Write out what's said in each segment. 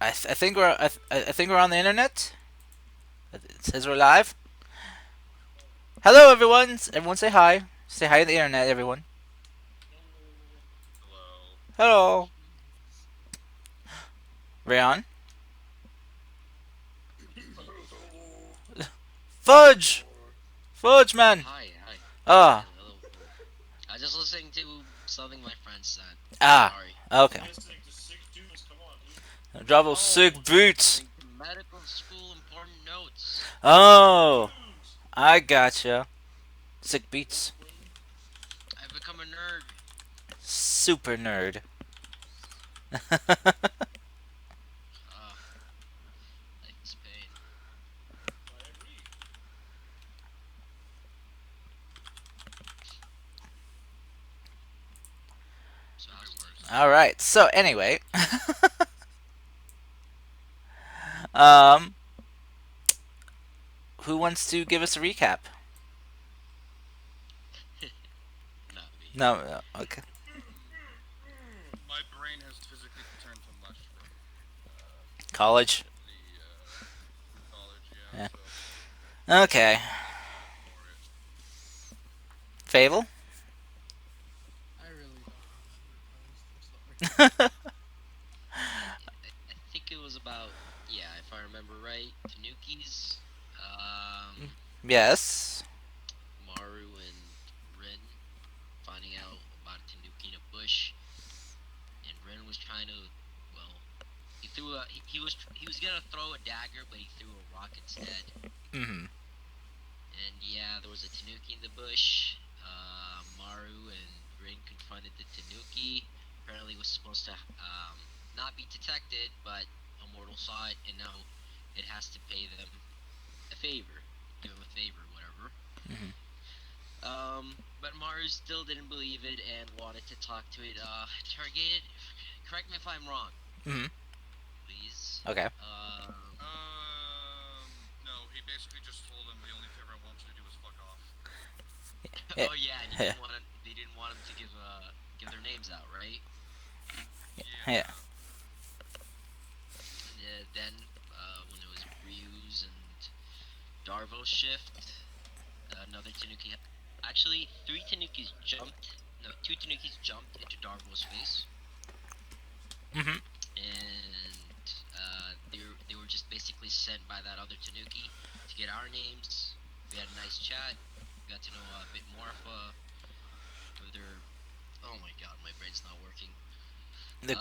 I think I think we're on the internet. It says we're live. Hello, everyone. Everyone, say hi. Say hi to the internet, everyone. Hello, Rayon. Fudge, Fudge, man. Hi, hi. Ah, Hello. I was just listening to something my friend said. ah. Sorry. Okay. Drop Oh, sick beats. like medical school important notes. Oh, I gotcha. Sick beats. I've become a nerd. Super nerd. Ah, life is pain. So how's life? All right. So anyway, um, who wants to give us a recap? Not me. No, no, okay. College. Yeah. Okay. Fable. I think it was about, yeah, if I remember right, Tanukis, Yes. Maru and Rin finding out about a Tanuki in a bush, and Rin was trying to, well, he was gonna throw a dagger, but he threw a rock instead. Hmm. And yeah, there was a Tanuki in the bush. Maru and Rin confronted the Tanuki. Apparently, it was supposed to not be detected, but a mortal saw it, and now it has to pay them a favor, give them a favor, whatever. Hmm. But Maru still didn't believe it and wanted to talk to it, interrogate it. Correct me if I'm wrong, Hmm. please. Okay. Yeah. Oh yeah, and you Yeah. didn't want to, they didn't want him to give their names out, right? Yeah. Then when it was Ryu's and Darvo's shift, another Tanuki. Actually, three Tanukis jumped. No, two Tanukis jumped into Darvo's face, Hmm. and they were just basically sent by that other Tanuki to get our names. We had a nice chat. Got to know a bit more of their. Oh my god, my brain's not working. The,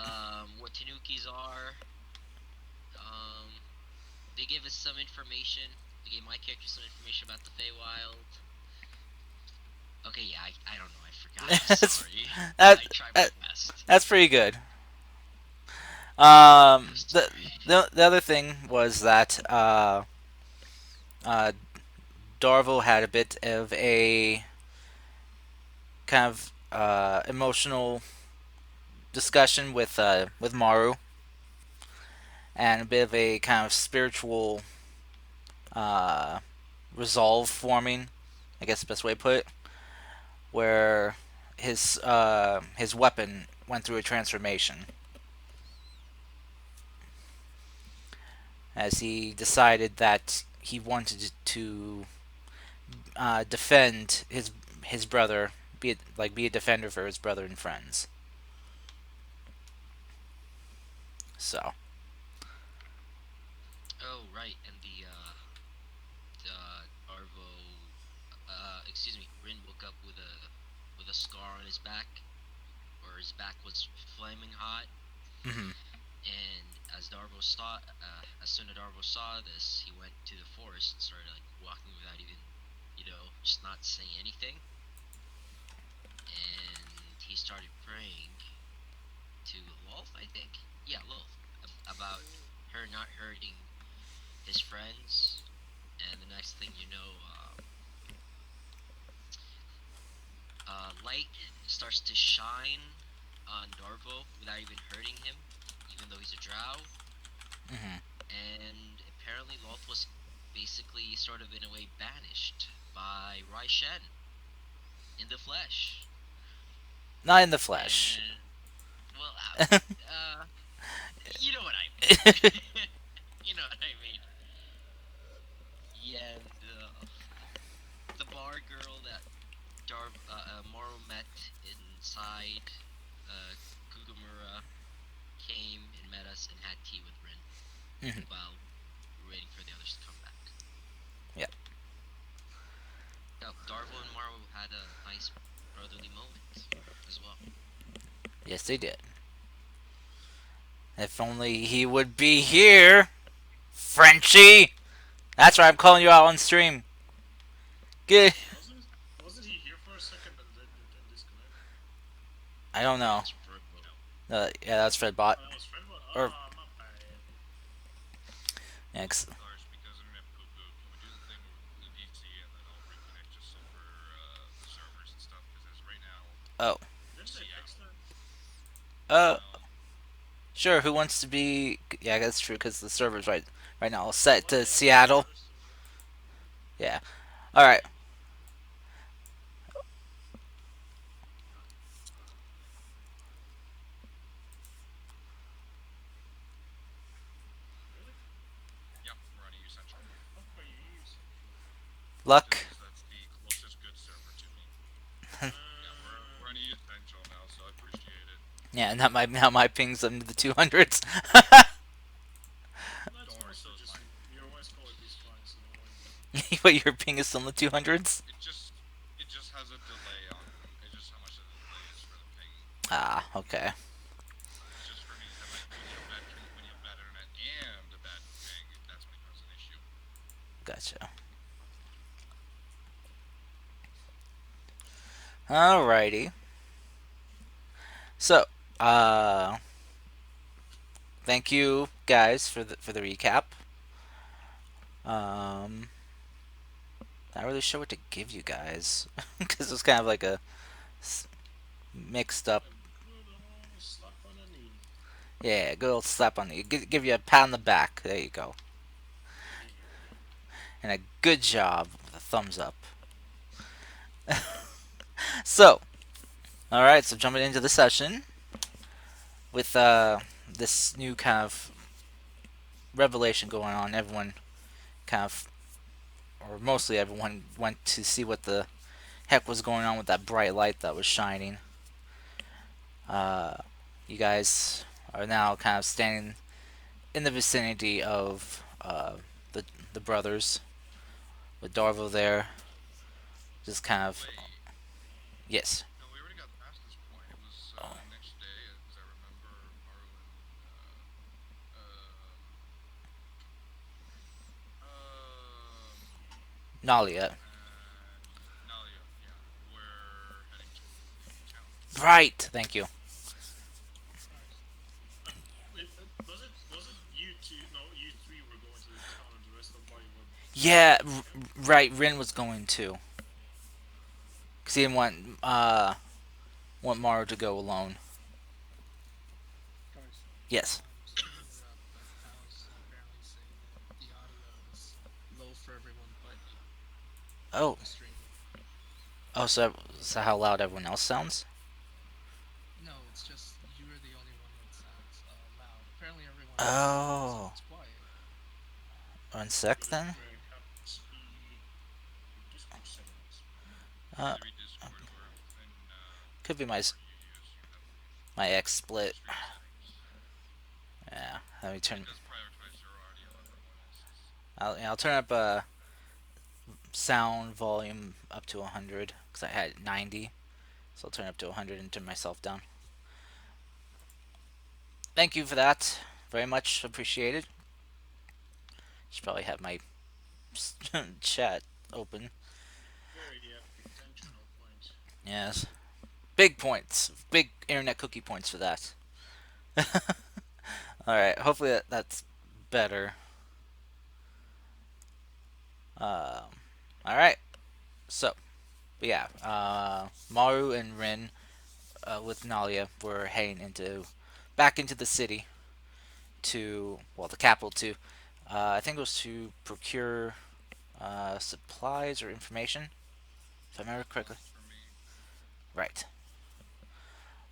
What Tanukis are. Um, they gave us some information. They gave my character some information about the Feywild. Okay, yeah, I don't know. I forgot. I'm that's sorry. that, I tried my that best. that's pretty good. I'm The sorry. the other thing was that uh, Darvel had a bit of a kind of emotional discussion with Maru, and a bit of a kind of spiritual uh, resolve forming. I guess the best way to put it, where his weapon went through a transformation as he decided that he wanted to defend his brother, be a defender for his brother and friends. So. Oh right, and the Arvo, excuse me, Rin woke up with a scar on his back, or his back was flaming hot. Hmm. And as soon as Darvo saw this, he went to the forest, started like walking without even, just not saying anything, and he started praying to Lolth, I think. Yeah, Lolth, about her not hurting his friends. And the next thing you know, light starts to shine on Darvo without even hurting him, even though he's a drow. Hmm. And apparently, Lolth was basically sort of in a way banished by Rai Shen in the flesh. Not in the flesh. And well, You know what I mean. You know what I mean. Yeah, and the bar girl that Moro met inside Kugumura came and met us and had tea with Rin Mhm. while we're waiting for the others to come back. Yeah. Yeah, Darvo and Maro had a nice brotherly moment as well. Yes, they did. If only he would be here, Frenchie. That's why I'm calling you out on stream. Good. Wasn't he here for a second and then disconnect? I don't That know. was Virgo. Yeah, that's Fredbot. Oh, that was Fred. Or Ah, my bad. yeah, Lars, because internet poo poo, can we do the thing with the DC and then I'll reconnect just so for the servers and stuff? Because as of right now, oh, Didn't they fix Seattle. that? uh, No, sure. Who wants to be? Yeah, that's true because the server's right now all set Why to can't you be Seattle. first? Yeah. All right. Really? yep, we're on EU Central. How come you use Central? Luck. Because that's the closest good server to me. Yeah, we're on EU Central now, so I appreciate it. Yeah, now my ping's under the 200s. That's Don't worry, mostly so is just mine. your voice quality is fine, so don't worry about it. But your ping is still in the 200s. It just has a delay on. It's just how much of the delay is for the ping. Ah, okay, It's just for me that like when you have bad internet and a bad ping, that's when it becomes an issue. gotcha. Alrighty. So, uh, thank you guys for the recap. Um, Not really sure what to give you guys because it's kind of like a mixed up. A good old slap on the knee. Yeah, good old slap on you. Give you a pat on the back. There you go. There you go. And a good job with a thumbs up. So, all right. So jumping into the session with this new kind of revelation going on. Everyone kind of, or mostly everyone, went to see what the heck was going on with that bright light that was shining. Uh, you guys are now kind of standing in the vicinity of the brothers with Darvo there, just kind of Wait, yes. no, we already got past this point. It was next day, as I remember, Maru Nalia. Nalia, yeah, we're heading to the town. Right. Thank you. Nice. Was it you two? No, you three were going to the town, and the rest of the party were Yeah. heading with him. Right. Rin was going to, cause he didn't want Maru to go alone. Guys, Yes. sorry to interrupt, but I was apparently saying that the audio is low for everyone but Oh. the stream. Oh. So how loud everyone else sounds? No, it's just you're the only one that sounds loud. Apparently, everyone else Oh. sounds quiet. One sec Could it then. perhaps be your Discord settings? Uh, Maybe Discord or in could be whatever Discord you use, you have my X split. stream settings. Yeah. Let me It turn. does prioritize your audio, everyone else's. I'll turn up sound volume up to 100 because I had 90. So I'll turn it up to 100 and turn myself down. Thank you for that. Very much appreciated. Should probably have my chat open. Very attentional point. Yes. Big points. Big internet cookie points for that. Alright, hopefully that's better. Um, Alright, so, but yeah, Maru and Rin with Nalia were heading back into the city to, well, the capital to, I think it was to procure supplies or information, if I remember correctly. Plus, for me, Right.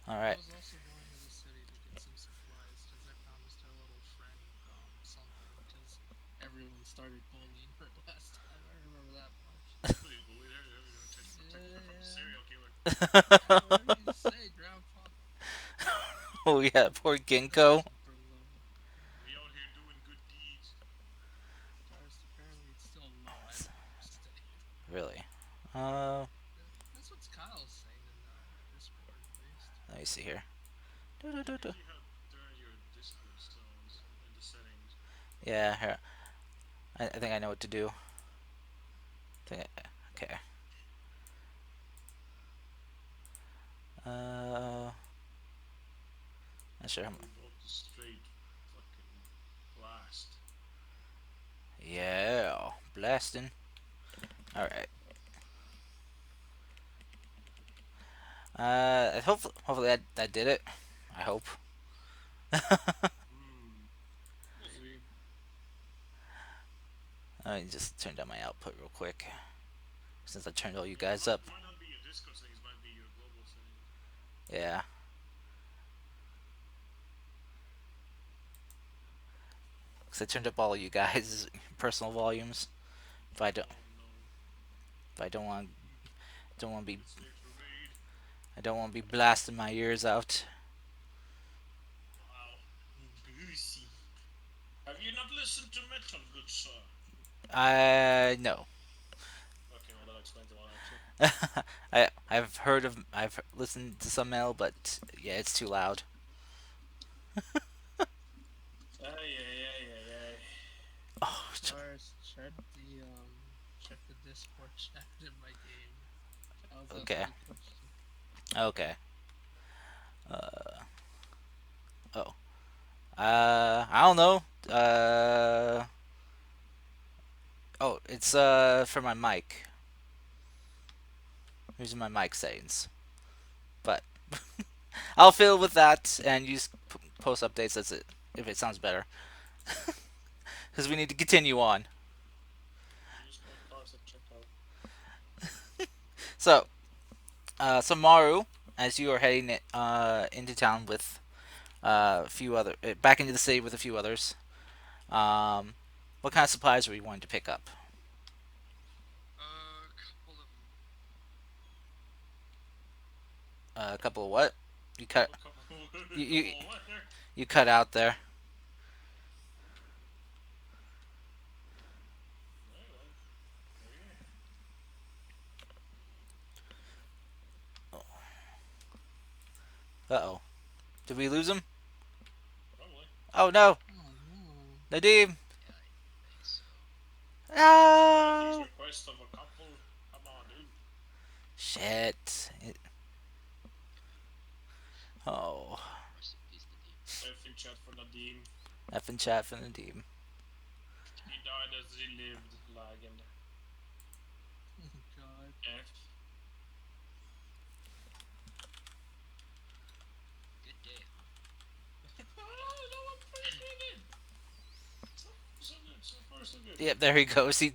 All I right. was also going to the city to get some supplies because I promised started bullying her last time. I remember that much. Who you bullied her? You know, take the from the Yeah, serial killer. yeah. Whatever you say, Grandpa. Oh yeah, poor That's Ginkgo. super low. We out here doing good deeds. Ours apparently it's still low. I don't understand. Really? Uh, That's what Kyle's saying in Discord, at least. Let me see here. Yeah, Do-do-do-do. maybe you have turned your Discord sounds in the settings. Yeah, here. I think I know what to do. Okay. Uh, Not sure. So we got the straight fucking blast. Yeah, blasting. All right. Hopefully that did it. I hope. Hmm. We'll see. Let me just turn down my output real quick since I turned all you Yeah, guys up. might not be your Discord settings, might be your global settings. Yeah, because I turned up all of you guys' personal volumes. If I don't, Oh no. if I don't want to be, It's safe to raid. I don't want to be blasting my ears out. Wow. Goosey. Have you not listened to metal, good sir? I no. Okay, well that explains a lot actually. I've listened to some metal, but yeah, it's too loud. Ay, ay, ay, ay, ay. Oh, Ours, check the Discord chat in my game. Kyle's okay, asking a question. okay. Oh, I don't know. Oh, it's for my mic. Here's my mic settings. But I'll fill with that and use post updates. That's it. If it sounds better, because we need to continue on. Used my cards at checkout. So, Maru, as you are heading into town with a few other back into the city with a few others, what kind of supplies were you wanting to pick up? A couple of A couple of what? You cut A couple, you, a you couple of what there? you cut out there. Alright, well, there you go. Uh oh. Did we lose him? Probably. Oh no, Oh no. Nadim. Yeah, I think so. Did you grant his No. request of a couple? Come on, dude. Shit. Oh. Rest in peace, Nadim. F in chat for Nadim. F and chat for Nadim. He died as he lived, legend. Oh god. F. Good day, huh? Oh, no, I'm pretty good. So good, so far so good. Yep, there he goes. He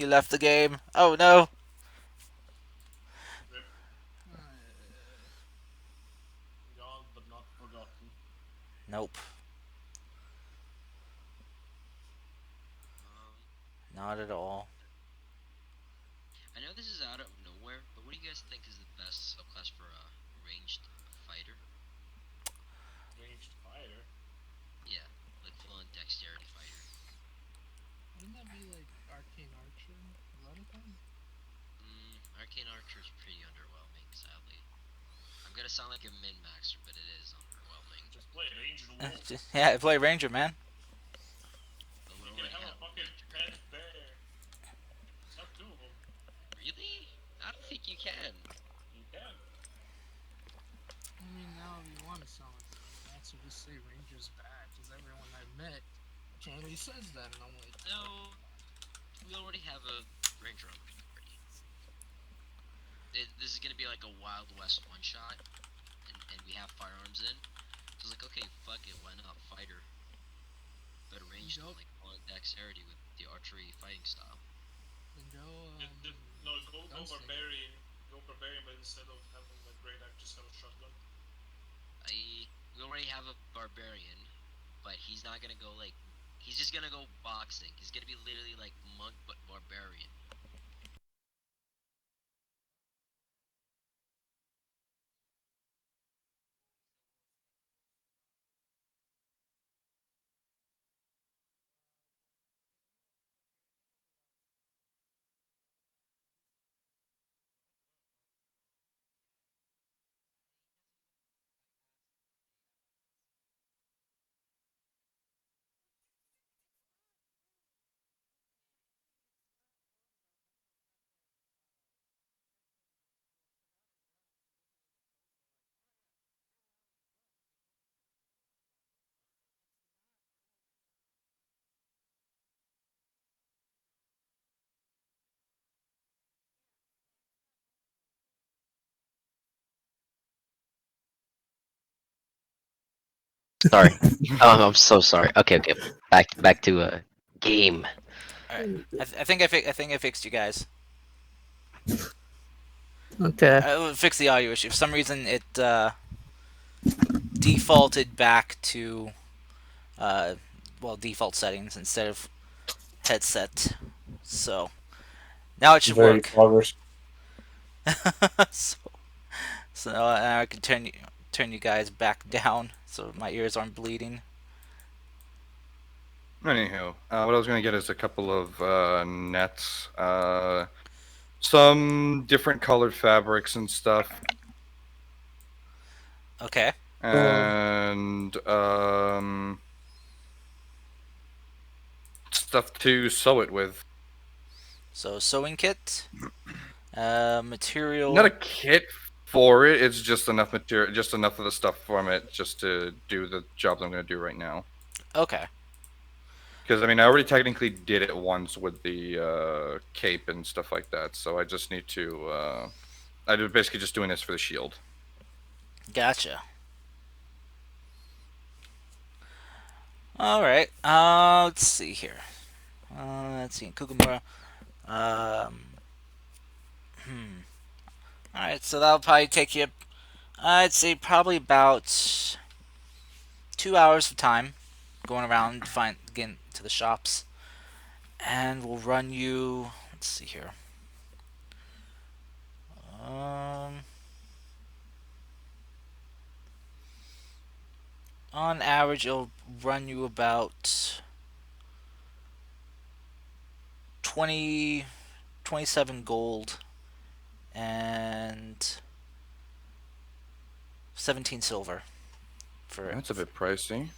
left the game. Oh no. Rip. Uh, Gone but not forgotten. Nope. Um, Not at all. I know this is out of nowhere, but what do you guys think is the best subclass for a ranged fighter? Ranged fighter. Yeah, like full on dexterity fighter. wouldn't that be like Arcane Archer? Is that a thing? Arcane Archer is pretty underwhelming, sadly. I'm gonna sound like a min maxer, but it is underwhelming. Just play Ranged Wolf. Yeah, play Ranger, man. But we You can already have a have a fucking ranger. pet bear. Just have two of them. Really? I don't think you can. You can. I mean, now if you want to sound like a min-maxer, just say Ranger's bad, because everyone I've met generally says that, and I'm like, No, we already have a ranger on the party. This is gonna be like a Wild West one shot, and we have firearms in. So it's like, okay, fuck it, why not fighter? But ranged go, one, like on dexterity with the archery fighting style. then go, No, go Gunslinger. barbarian. Go barbarian, but instead of having a great axe, just have a shotgun. We already have a barbarian, but he's not gonna go like He's just gonna go boxing. He's gonna be literally like monk but barbarian. Sorry. I'm so sorry. Okay, okay. Back to game. All right. I think I fixed you guys. Okay. I fixed the audio issue. For some reason, it defaulted back to uh, default settings instead of headset. So now it should Very work. clever. so now I can turn you guys back down so my ears aren't bleeding. Anywho, what I was going to get is a couple of nets, some different colored fabrics and stuff, Okay. and stuff to sew it with. So sewing kit, Not material. a kit for it. It's just enough material, just enough of the stuff from it, just to do the jobs I'm going to do right now. Okay. Because I mean, I already technically did it once with the cape and stuff like that, so I just need to. I'm basically just doing this for the shield. Gotcha. All right. Let's see here. Let's see. Kukumura. Um. All right. So that'll probably take you. I'd say probably about 2 hours of time going around getting to the shops, and we'll run you. Let's see here. Um. On average, it'll run you about 20, 27 gold and 17 silver for it. That's a bit pricey.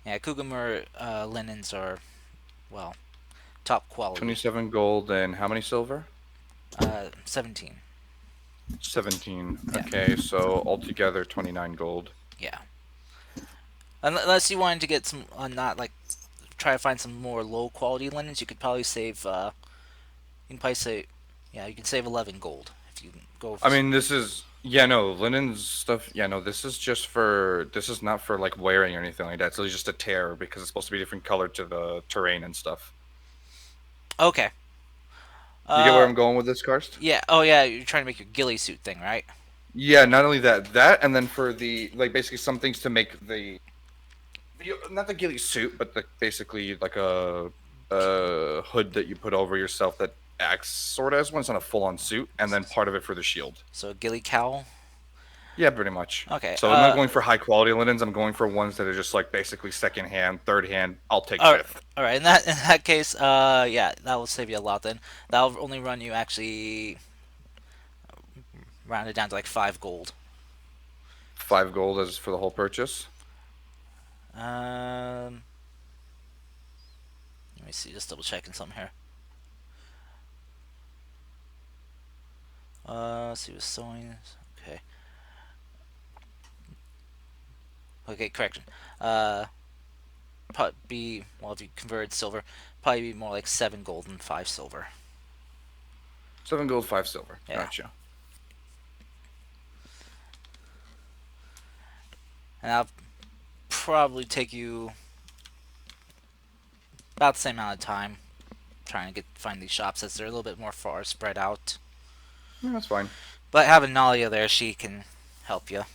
Yeah, Kugamur linens are, well, top quality. 27 gold and how many silver? 17. 17. Yeah, Okay, so altogether 29 gold. yeah. Unless you wanted to get some, not like, try to find some more low quality linens, you could probably save, you can probably save, yeah, you can save 11 gold if you go for I some. mean, this is yeah, no, linen stuff. Yeah, no, this is just for this is not for like wearing or anything like that. It's just a tear because it's supposed to be different color to the terrain and stuff. Okay. You get where Uh, I'm going with this, Karst? yeah, oh yeah, you're trying to make your ghillie suit thing, right? Yeah, not only that, and then for the like basically some things to make not the ghillie suit, but the basically like a hood that you put over yourself that acts sort of as one. It's not a full on suit, and then part of it for the shield. So ghillie cowl. Yeah, pretty much. Okay. So I'm not going for high quality linens. I'm going for ones that are just like basically second hand, third hand. I'll take All right, fifth. all right. In that case, yeah, that will save you a lot. Then that'll only run you actually rounded down to like 5 gold. 5 gold is for the whole purchase. Um, Let me see. Just double checking something here. Let's see what's sewing. Okay. Okay, correction. Uh, Probably be, well, if you converted silver, probably be more like 7 gold and 5 silver. 7 gold, 5 silver. Yeah, Gotcha. and that'll probably take you about the same amount of time trying to find these shops as they're a little bit more far spread out. Yeah, that's fine. But having Nalia there, she can help you.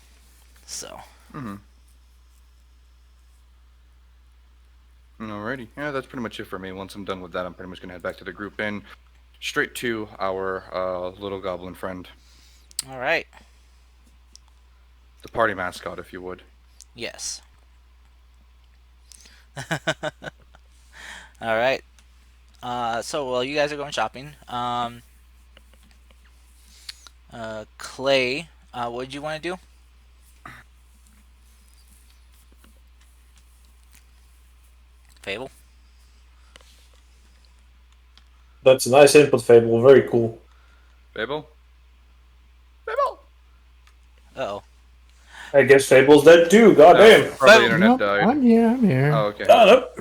So Mm-hmm. Alrighty. Yeah, that's pretty much it for me. Once I'm done with that, I'm pretty much gonna head back to the group and straight to our little goblin friend, All right. the party mascot, if you would. Yes. All right. So while you guys are going shopping, Clay, what did you want to do? Fable. That's a nice input, Fable. Very cool. Babel? Babel! Uh oh. I guess Fable's dead too. Goddamn. Probably Fable. internet Nope, died. I'm here. I'm here. Oh, okay. Got up.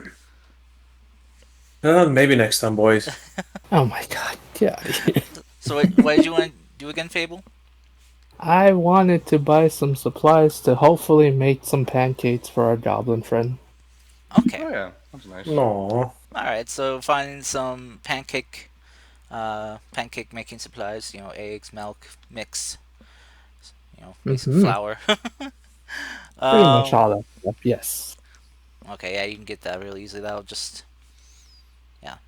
Maybe next time, boys. Oh my god. Yeah. So what did you want to do again, Fable? I wanted to buy some supplies to hopefully make some pancakes for our goblin friend. Okay. Oh yeah, that's nice. No. All right. So finding some pancake making supplies. You know, eggs, milk, mix. You know, basic Mm-hmm. flour. Pretty much um. all that stuff. Yes. Okay. Yeah, you can get that really easily.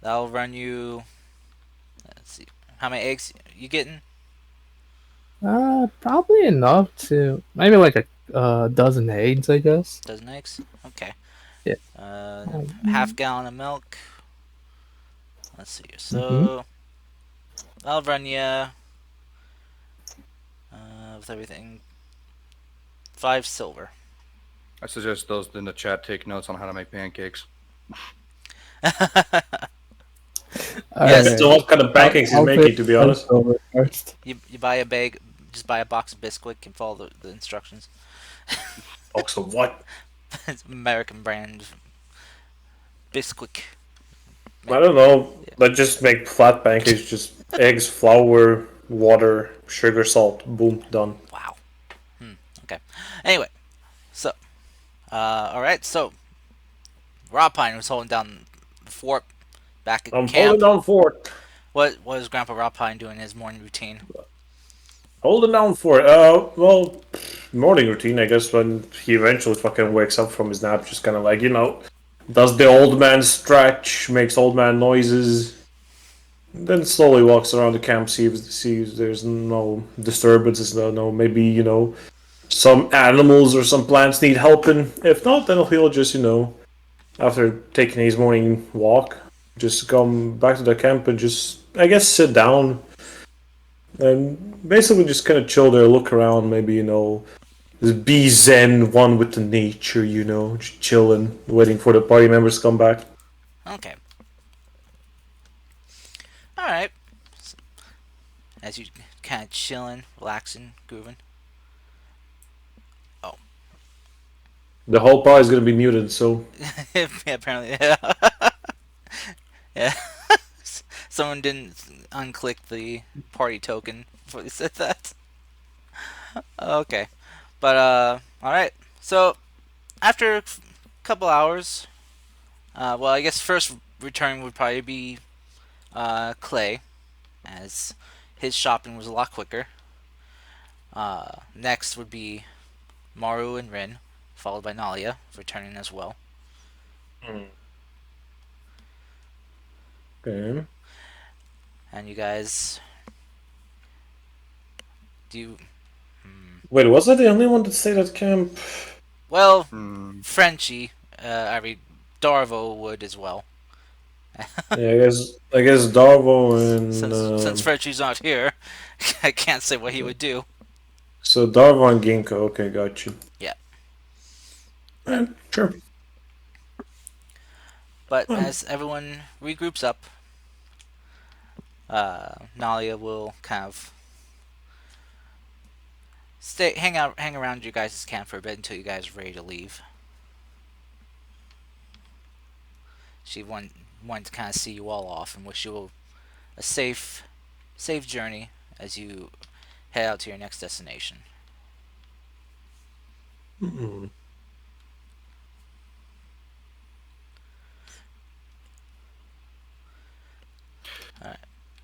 That'll run you. Let's see. How many eggs you getting? Probably enough to maybe like a dozen eggs, I guess. Dozen eggs. Okay. Yeah. Half gallon of milk. Let's see. Mm-hmm. So I'll run you with everything 5 silver. I suggest those in the chat take notes on how to make pancakes. Yes. Depends on what kind of pancakes he's I'll making, to be honest. over first. You buy a bag, just buy a box of Bisquick and follow the instructions. Box of what? It's American brand Bisquick. I don't know. Yeah. Let's just make flat pancakes. Just eggs, flour, water, sugar, salt. Boom, done. Wow. Okay. Anyway, so all right. So Rob Pine was holding down the fort back at I'm camp. holding down for it. What was Grandpa Rob Pine doing in his morning routine? Holding down for it. Well, morning routine, I guess, when he eventually fucking wakes up from his nap, just kind of like, does the old man stretch, makes old man noises, then slowly walks around the camp, sees there's no disturbances, no maybe, some animals or some plants need helping. If not, then he'll just, after taking his morning walk, just come back to the camp and just, I guess, sit down and basically just kind of chill there, look around, maybe, just be zen, one with the nature, just chilling, waiting for the party members to come back. Okay. All right. As you kind of chilling, relaxing, grooving. Oh. The whole party is gonna be muted, so Yeah, apparently. Yeah. Yeah. Someone didn't unclick the party token before they said that. Okay. But all right. So after a couple hours, well, I guess first return would probably be Clay, as his shopping was a lot quicker. Next would be Maru and Rin, followed by Nalia, returning as well. okay. And you guys do. Wait, was I the only one that stayed at camp? Well, Hmm. Frenchie, Darvo would as well. Yeah, I guess Darvo and Since Frenchie's not here, I can't say what he would do. so Darvo and Ginkgo. Okay, got you. Yeah. Sure. But as everyone regroups up, Nalia will kind of hang around you guys' camp for a bit until you guys are ready to leave. She wanted to kind of see you all off and wish you a safe journey as you head out to your next destination. Mm-mm.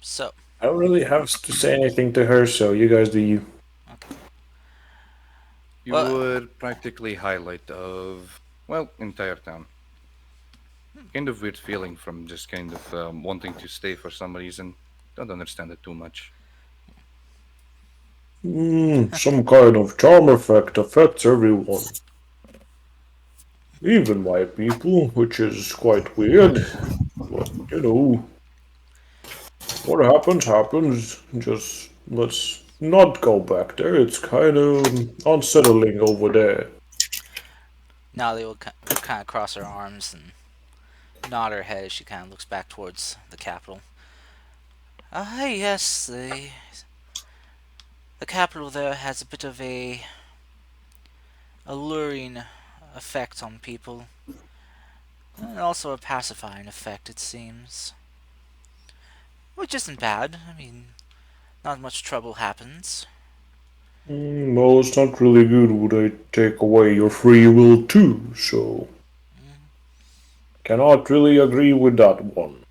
So, I don't really have to say anything to her, so you guys do you. okay. You Well- would practically highlight of, well, entire town. Kind of weird feeling from just kind of wanting to stay for some reason. Don't understand it too much. Some kind of charm effect affects everyone, even my people, which is quite weird. But, what happens, happens. Just let's not go back there. It's kind of unsettling over there. Nali will kind of cross her arms and nod her head as she kind of looks back towards the capital. Ah, yes, the capital there has a bit of a alluring effect on people, and also a pacifying effect, it seems. Which isn't bad. I mean, not much trouble happens. Well, it's not really good would I take away your free will too, so Mm, cannot really agree with that one.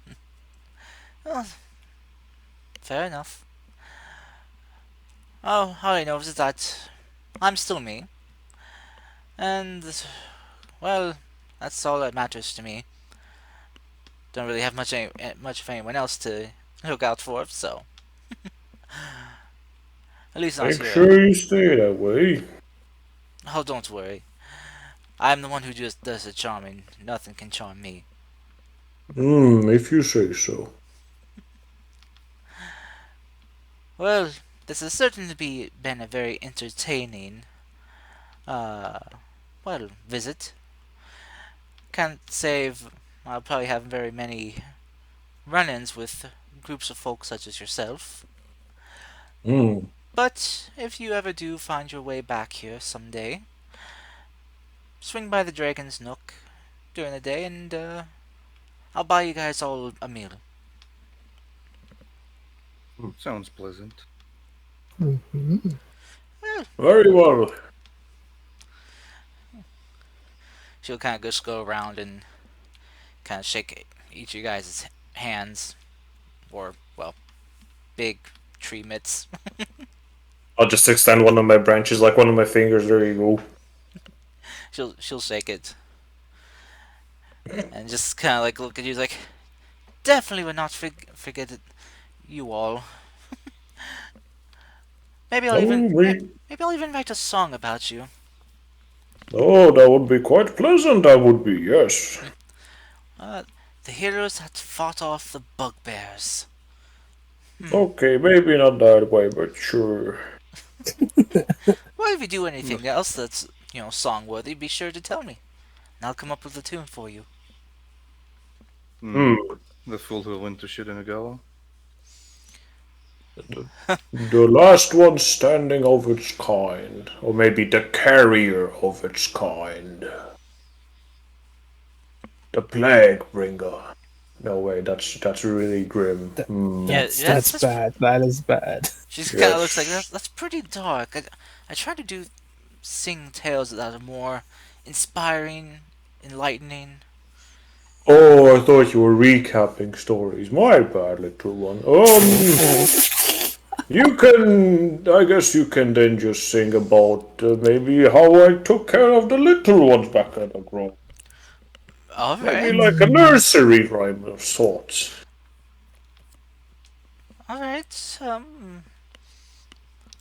well, fair enough. Oh, all I know is that I'm still me, and well, that's all that matters to me. Don't really have much of anyone else to look out for, so at least not Make here. sure you stay that way. Oh, don't worry. I'm the one who just does the charming. Nothing can charm me. If you say so. Well, this has certainly been a very entertaining, uh, visit. Can't say I'll probably have very many run-ins with groups of folk such as yourself. Hmm. But if you ever do find your way back here someday, swing by the Dragon's Nook during the day, and I'll buy you guys all a meal. Sounds pleasant. Mhm. Well, Very well. she'll kind of just go around and kind of shake each of you guys' hands, or well, big tree mitts. I'll just extend one of my branches, like one of my fingers. There you go. She'll shake it and just kind of like look at you like, definitely would not forget it, you all. Maybe I'll even Oh, we. maybe I'll even write a song about you. Oh, that would be quite pleasant. That would be, yes. Uh, the heroes that fought off the bugbears. Okay, maybe not that way, but sure. Well, if you do anything else that's song worthy, be sure to tell me, and I'll come up with a tune for you. Hmm. Hmm. The fool who went to shit in a gala. The last one standing of its kind, or maybe the carrier of its kind, the plague bringer. No way, that's really grim. That, Yeah, that's bad. That is bad. she just kind of looks like Yes. that's pretty dark. I try to sing tales that are more inspiring, enlightening. Oh, I thought you were recapping stories. My bad, little one. You can. I guess you can then just sing about maybe how I took care of the little ones back at the grove. All Maybe right, like a nursery rhyme of sorts. all right.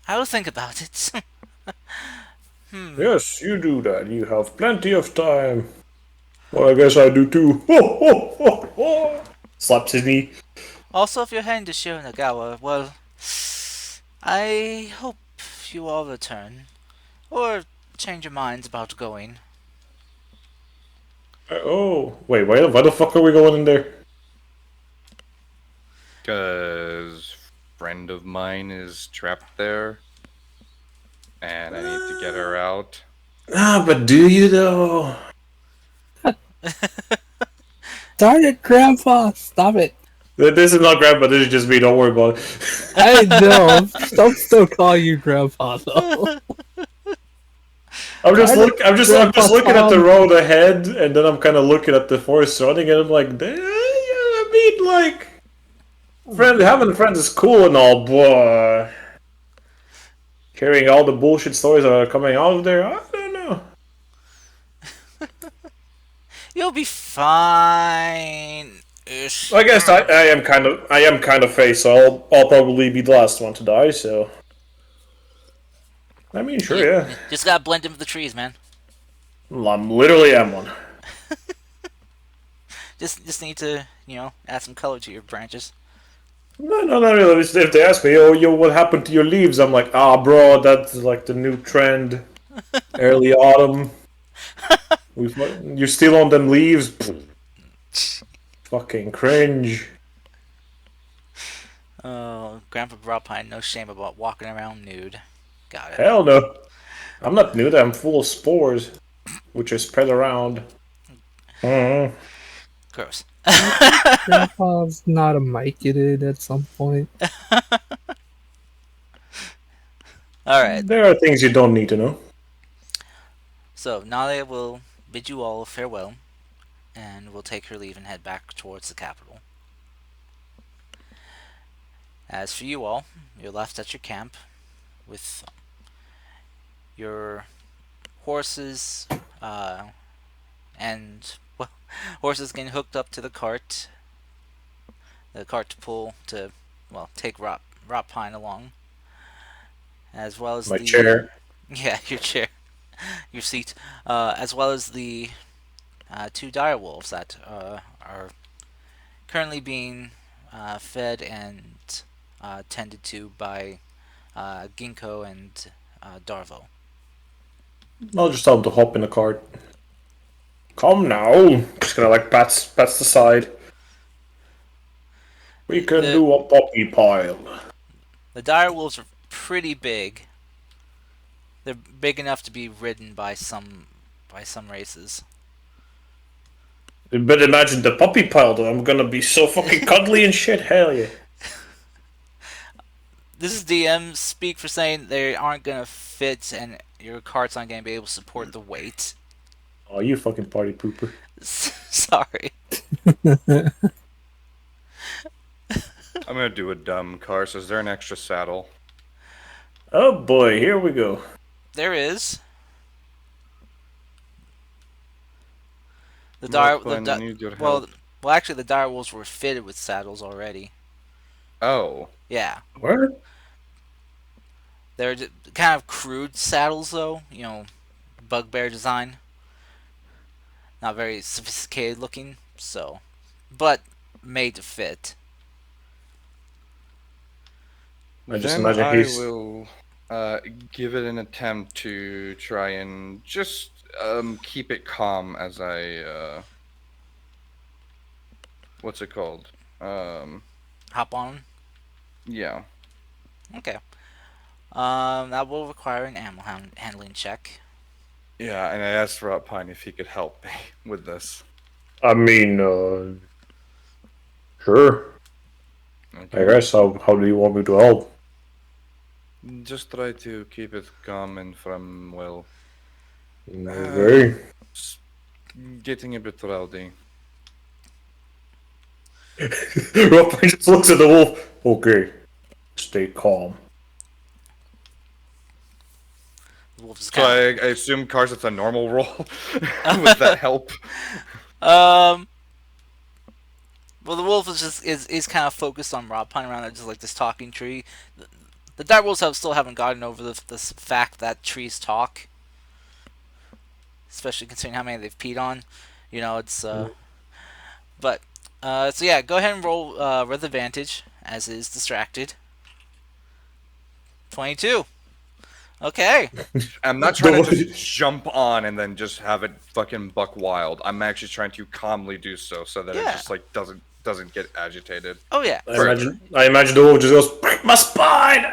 I will think about it. Yes, you do that. You have plenty of time. Well, I guess I do too. Ho, ho, ho, ho. Slaps his knee. Also, if you're heading to Shiranagawa, well, I hope you all return, or change your minds about going. Oh, wait, why the fuck are we going in there? Cause friend of mine is trapped there, and I need to get her out. Ah, but do you though? Darn it, Grandpa! Stop it. This is not Grandpa. This is just me. Don't worry about it. I know. Don't still call you Grandpa though. Darn it, I'm Grandpa just looking at the Tom. road ahead, and then I'm kind of looking at the forest surrounding it. I'm like, "Damn, I mean, like, having friends is cool and all, but hearing all the bullshit stories that are coming out of there, I don't know. You'll be fine. Ish. I guess I am kind of face, so I'll probably be the last one to die. So I mean, sure, You yeah. just gotta blend in with the trees, man. I'm literally am one. Just need to add some color to your branches. No, no, not really. If they ask me, oh, yo, what happened to your leaves? I'm like, ah, bro, that's like the new trend. Early autumn. You're still on them leaves. Pfft, fucking cringe. Oh, Grandpa Bropine, no shame about walking around nude. Got it. Hell no. I'm not nude. I'm full of spores, which are spread around. Mm. Gross. Do you think Grandpa's not a Myconid at some point? All right. There are things you don't need to know. So Nalia will bid you all farewell, and will take her leave and head back towards the capital. As for you all, you're left at your camp with your horses, and well, horses getting hooked up to the cart to pull to, well, take Rot Pine along, as well as My the chair. yeah, your chair, your seat, as well as the two dire wolves that are currently being fed and tended to by Ginkgo and Darvo. I'll just tell him to hop in the cart. Come now. Just gonna like pats the side. We can The do a poppy pile. the dire wolves are pretty big. They're big enough to be ridden by some races. But imagine the puppy pile though. I'm gonna be so fucking cuddly and shit. Hell yeah. This is DM speak for saying they aren't gonna fit and your cart's not gonna be able to support the weight. Oh, you fucking party pooper. Sorry. I'm gonna do a dumb car. So is there an extra saddle? Oh boy, here we go. There is the dire the Rockland, I need your well help. well actually the dire wolves were fitted with saddles already. Oh, Yeah, What? they're kind of crude saddles though. Bugbear design, not very sophisticated looking. So, but made to fit. I just then imagine I he's. will give it an attempt to try and just keep it calm as I what's it called? Hop on. Yeah. Okay. That will require an animal handling check. Yeah, and I asked Pine if he could help me with this. I mean, sure. I Okay. guess. How do you want me to help? Just try to keep it calm and from, well, Okay. s- getting a bit rowdy. Rob just looks at the wolf. Okay. Stay calm. The wolf is So kind I assume Cars it's a normal roll. Would that help? of well, the wolf is kind of focused on Rob Pine around just like this talking tree. The dire wolves still haven't gotten over the fact that trees talk, especially considering how many they've peed on. It's but so yeah, go ahead and roll with advantage as is distracted. 22. Okay. I'm not trying to just jump on and then just have it fucking buck wild. I'm actually trying to calmly do so that it Yeah. just like doesn't get agitated. Oh yeah. Further. I imagine the wolf just goes, "Break my spine!"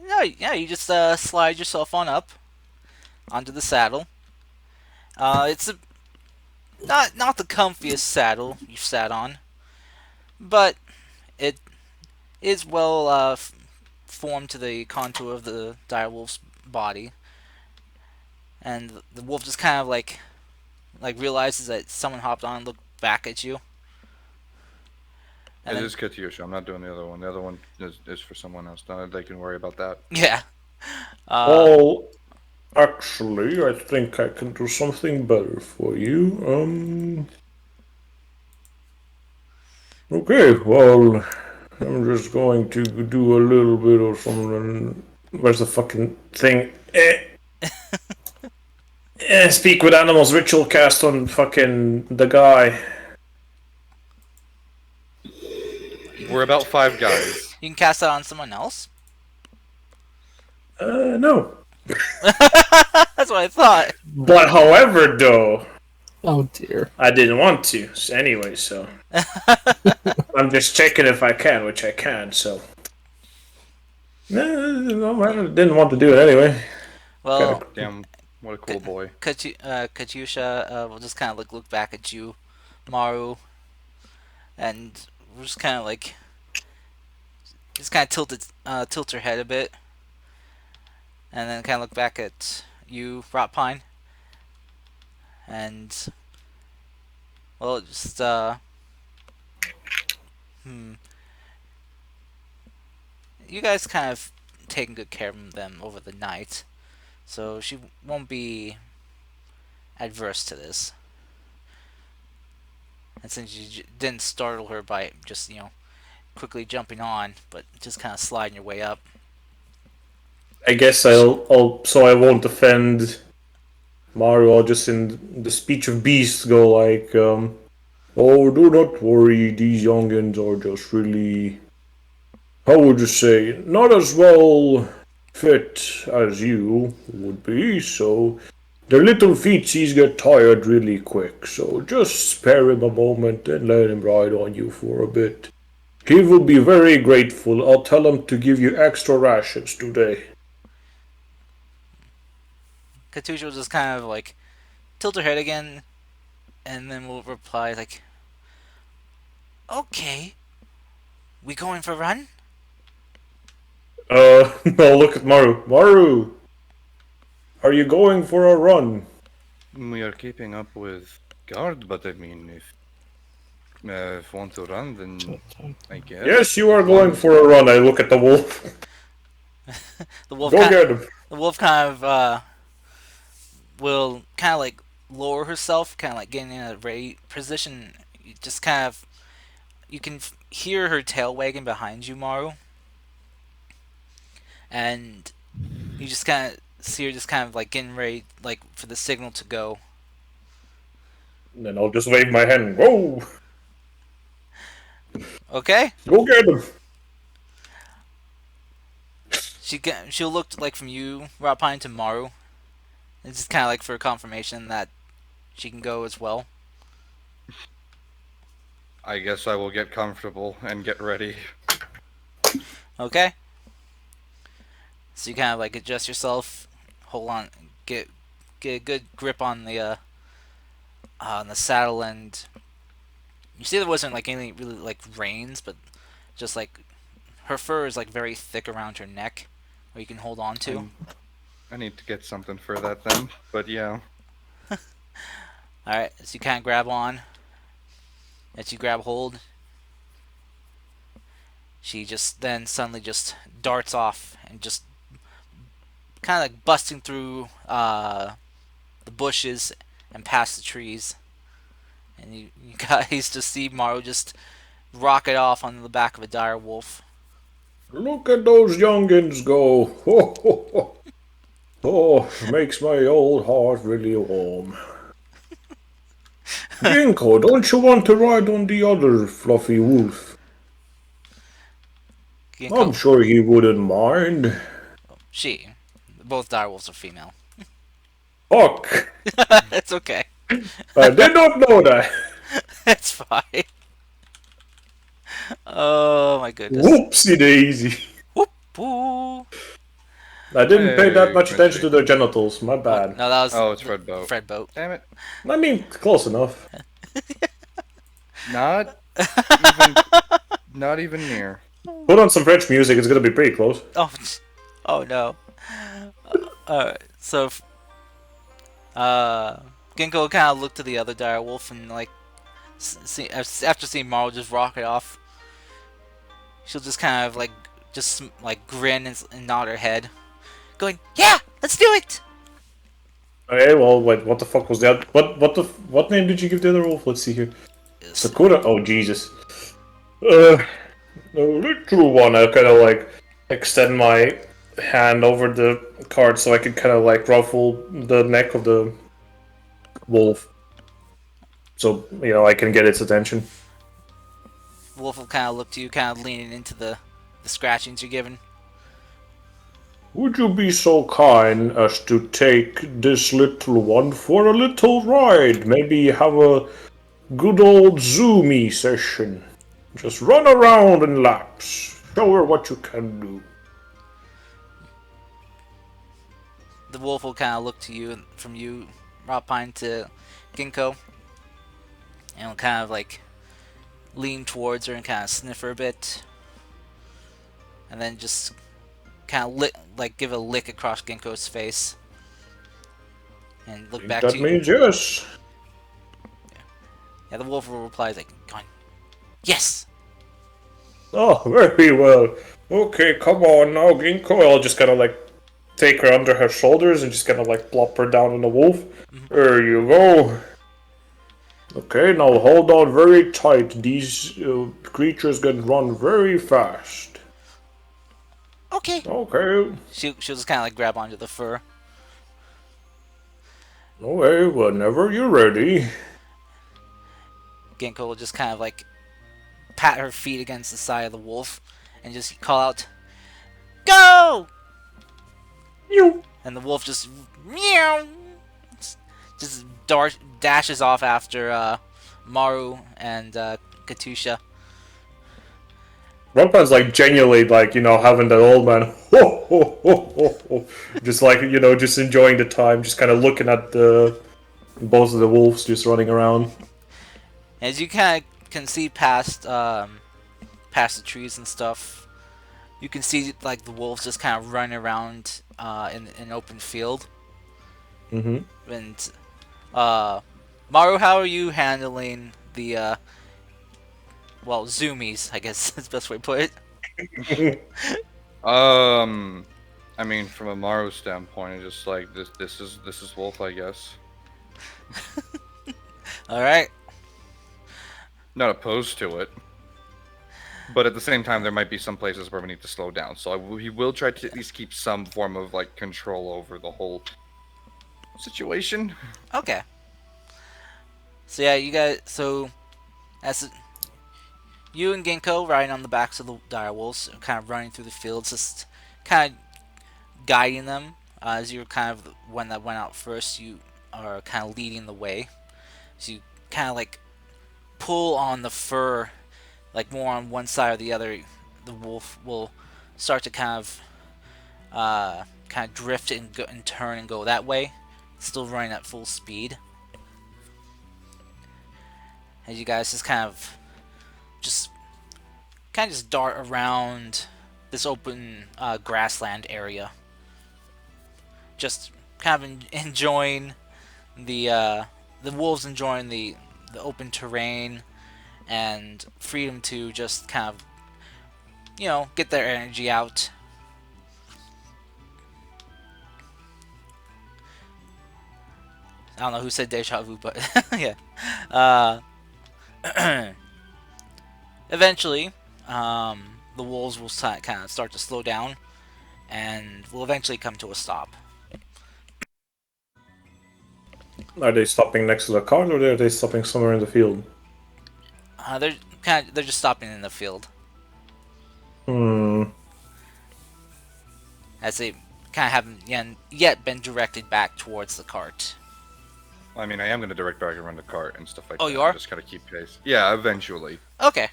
No, yeah, you just slide yourself on up onto the saddle. It's not the comfiest saddle you've sat on, but it is well formed to the contour of the direwolf's body, and the wolf just kind of like realizes that someone hopped on and looked back at you, and It then is Katyusha. I'm not doing the other one. The other one is for someone else. They can worry about that. yeah, All Actually, I think I can do something better for you. Okay, well, I'm just going to do a little bit of something. Where's the fucking thing? Speak with animals ritual cast on fucking the guy. We're about five guys. You can cast that on someone else. No. That's what I thought. But however, though, Oh dear. I didn't want to. Anyway, so I'm just checking if I can, which I can. So no, I didn't want to do it anyway. Well, Damn, what a cool boy. Katyusha will just kind of look back at you, Maru, and we'll just kind of like just kind of tilt her head a bit, and then kind of look back at you, Rotpine, and well, just hmm, you guys kind of taking good care of them over the night, so she won't be adverse to this. And since you didn't startle her by just quickly jumping on, but just kind of sliding your way up. I guess I'll so I won't offend Mario. I'll just in the speech of beasts go like, "Oh, do not worry. These youngins are just really, how would you say, not as well fit as you would be. So their little feetsies get tired really quick. So just spare him a moment and let him ride on you for a bit. He will be very grateful. I'll tell him to give you extra rations today." Katusha will just kind of like tilt her head again, and then will reply like, "Okay, we going for a run?" No, look at Maru. Maru, are you going for a run? We are keeping up with guard, but I mean, if want to run, then I guess. Yes, you are going for a run. I look at the wolf. The wolf Go kind get him. the wolf kind of will kind of like lower herself, kind of like getting in a ready position. You just kind of you can hear her tail wagging behind you, Maru, and you just kind of see her just kind of like getting ready, like for the signal to go. And then I'll just wave my hand. Whoa! Okay, Go get him. she'll look like from you, Rapine, to Maru. It's just kind of like for confirmation that she can go as well. I guess I will get comfortable and get ready. Okay. So you kind of like adjust yourself, hold on, get a good grip on the saddle, and you see there wasn't like any really like reins, but just like her fur is like very thick around her neck, where you can hold on to. I need to get something for that then. But yeah. All right, so you kind of grab on. As you grab hold, she just then suddenly just darts off and just kind of like busting through the bushes and past the trees. And you guys just see Maru just rocket off on the back of a dire wolf. Look at those youngins go. Ho, ho, ho. Oh, makes my old heart really warm. Ginkgo, don't you want to ride on the other fluffy wolf? I'm Ginkgo, sure he wouldn't mind. she, both dire wolves are female. Fuck! It's okay. I did not know that. It's fine. Oh my goodness. Whoopsie daisy. Whoop woo. I didn't pay that Hey, much attention to Mitchie. their genitals. My Oh, bad. no, that was Oh, it's Red Boat. Fred Boat. Damn it. I mean, close enough. Not even. Not even near. Put on some French music. It's gonna be pretty close. Oh, oh no. So, Ginkgo kind of looked to the other dire wolf and like, after seeing Marl just rocket off, she'll just kind of like just like grin and nod her head, going, "Yeah, let's do it." Okay, well, wait, what the fuck was that? What name did you give the other wolf? Let's see here. Is Sakura? Oh, Jesus. Uh, the little one, I kind of like extend my hand over the card so I can kind of like ruffle the neck of the wolf. So, I can get its attention. Wolf will kind of look to you, kind of leaning into the scratchings you're giving. Would you be so kind as to take this little one for a little ride? Maybe have a good old zoomy session. Just run around in laps. Show her what you can do. The wolf will kind of look to you, from you, Rapine, to Ginkgo, and will kind of like lean towards her and kind of sniff her a bit, and then just kind of give a lick across Ginkgo's face, and I look think back to that you. means yes. Yeah, the wolf will reply like, "Come on, yes." Oh, very well. Okay, come on now, Ginkgo. I'll just kind of like take her under her shoulders and just kind of like plop her down on the wolf. There you go. Okay, now hold on very tight. These creatures can run very fast. Okay. Okay. She'll just kind of like grab onto the fur. Okay, whenever you're ready. Ginkgo will just kind of like pat her feet against the side of the wolf, and just call out, "Go!" You. And the wolf just meow, just dashes off after Maru and Katusha. Runpan's like genuinely like, having that old man ho, ho, ho, ho, ho. Just like, just enjoying the time, just kind of looking at the both of the wolves just running around. As you kind of can see past the trees and stuff, you can see like the wolves just kind of running around in an open field. Mm-hmm. And Maru, how are you handling the zoomies? I guess that's the best way to put it. I mean, from a Maru standpoint, it's just like this is Wolf, I guess. All right. Not opposed to it, but at the same time, there might be some places where we need to slow down. So he will try to at least keep some form of like control over the whole situation. Okay. So yeah, you guys. So as you and Ginkgo riding on the backs of the direwolves, kind of running through the fields, just kind of guiding them. As you're kind of the one that went out first, you are kind of leading the way. So you kind of like pull on the fur, like more on one side or the other. The wolf will start to kind of drift and go, and turn and go that way, still running at full speed. As you guys just just dart around this open grassland area, just kind of enjoying the wolves enjoying the open terrain and freedom to just kind of get their energy out. I don't know who said deja vu, but yeah. Uh, Eventually, the wolves will kind of start to slow down, and will eventually come to a stop. Are they stopping next to the cart, or are they stopping somewhere in the field? They're just stopping in the field Hmm. as they kind of haven't yet been directed back towards the cart. I mean, I am going to direct back around the cart and stuff like Oh, that. you are? Just kind of keep pace. Yeah, eventually. Okay.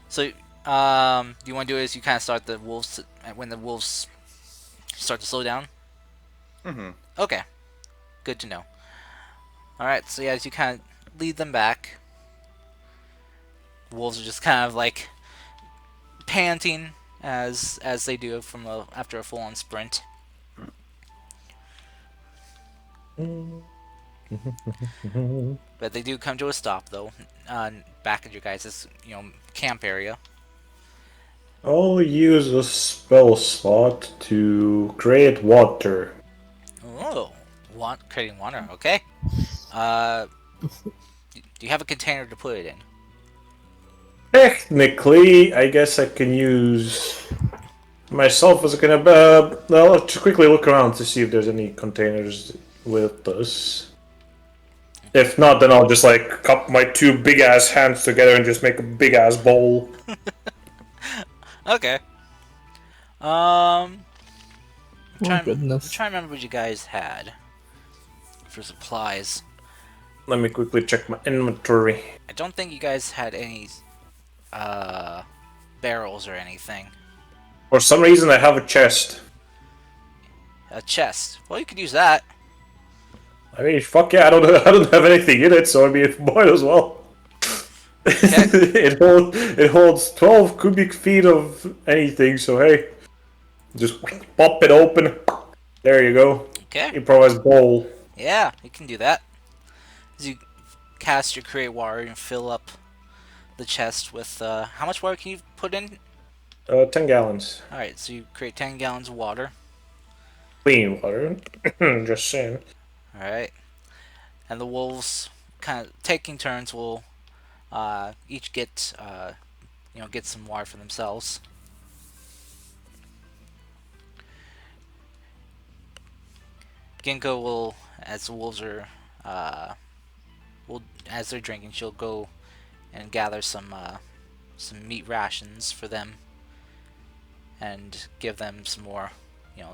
So, you want to do is you kind of start the wolves when the wolves start to slow down. Mm-hmm. Okay, good to know. All right, so yeah, as you kind of lead them back, wolves are just kind of like panting as they do after a full-on sprint. But they do come to a stop though, back at your guys' camp area. I'll use a spell slot to create water. Oh, Creating water. Okay. Uh, do you have a container to put it in? Technically, I guess I can use myself as a kind of. Well, I'll just quickly look around to see if there's any containers with us. If not, then I'll just like cup my two big ass hands together and just make a big ass bowl. Okay. Um, Oh I'm goodness. trying to remember what you guys had for supplies. Let me quickly check my inventory. I don't think you guys had any uh barrels or anything. For some reason, I have a chest. A chest. Well, you could use that. I mean, fuck yeah, I don't have anything in it, so I mean, might as well. Okay. It holds 12 cubic feet of anything, so hey, just pop it open. There you go. Okay. Improvised bowl. Yeah, you can do that. As you cast your create water and fill up the chest with how much water can you put in? 10 gallons. All right, so you create 10 gallons of water. Clean water. Just saying. All right, and the wolves kind of taking turns will each get get some water for themselves. Ginkgo will, as the wolves are, will as they're drinking, she'll go and gather some meat rations for them and give them some more,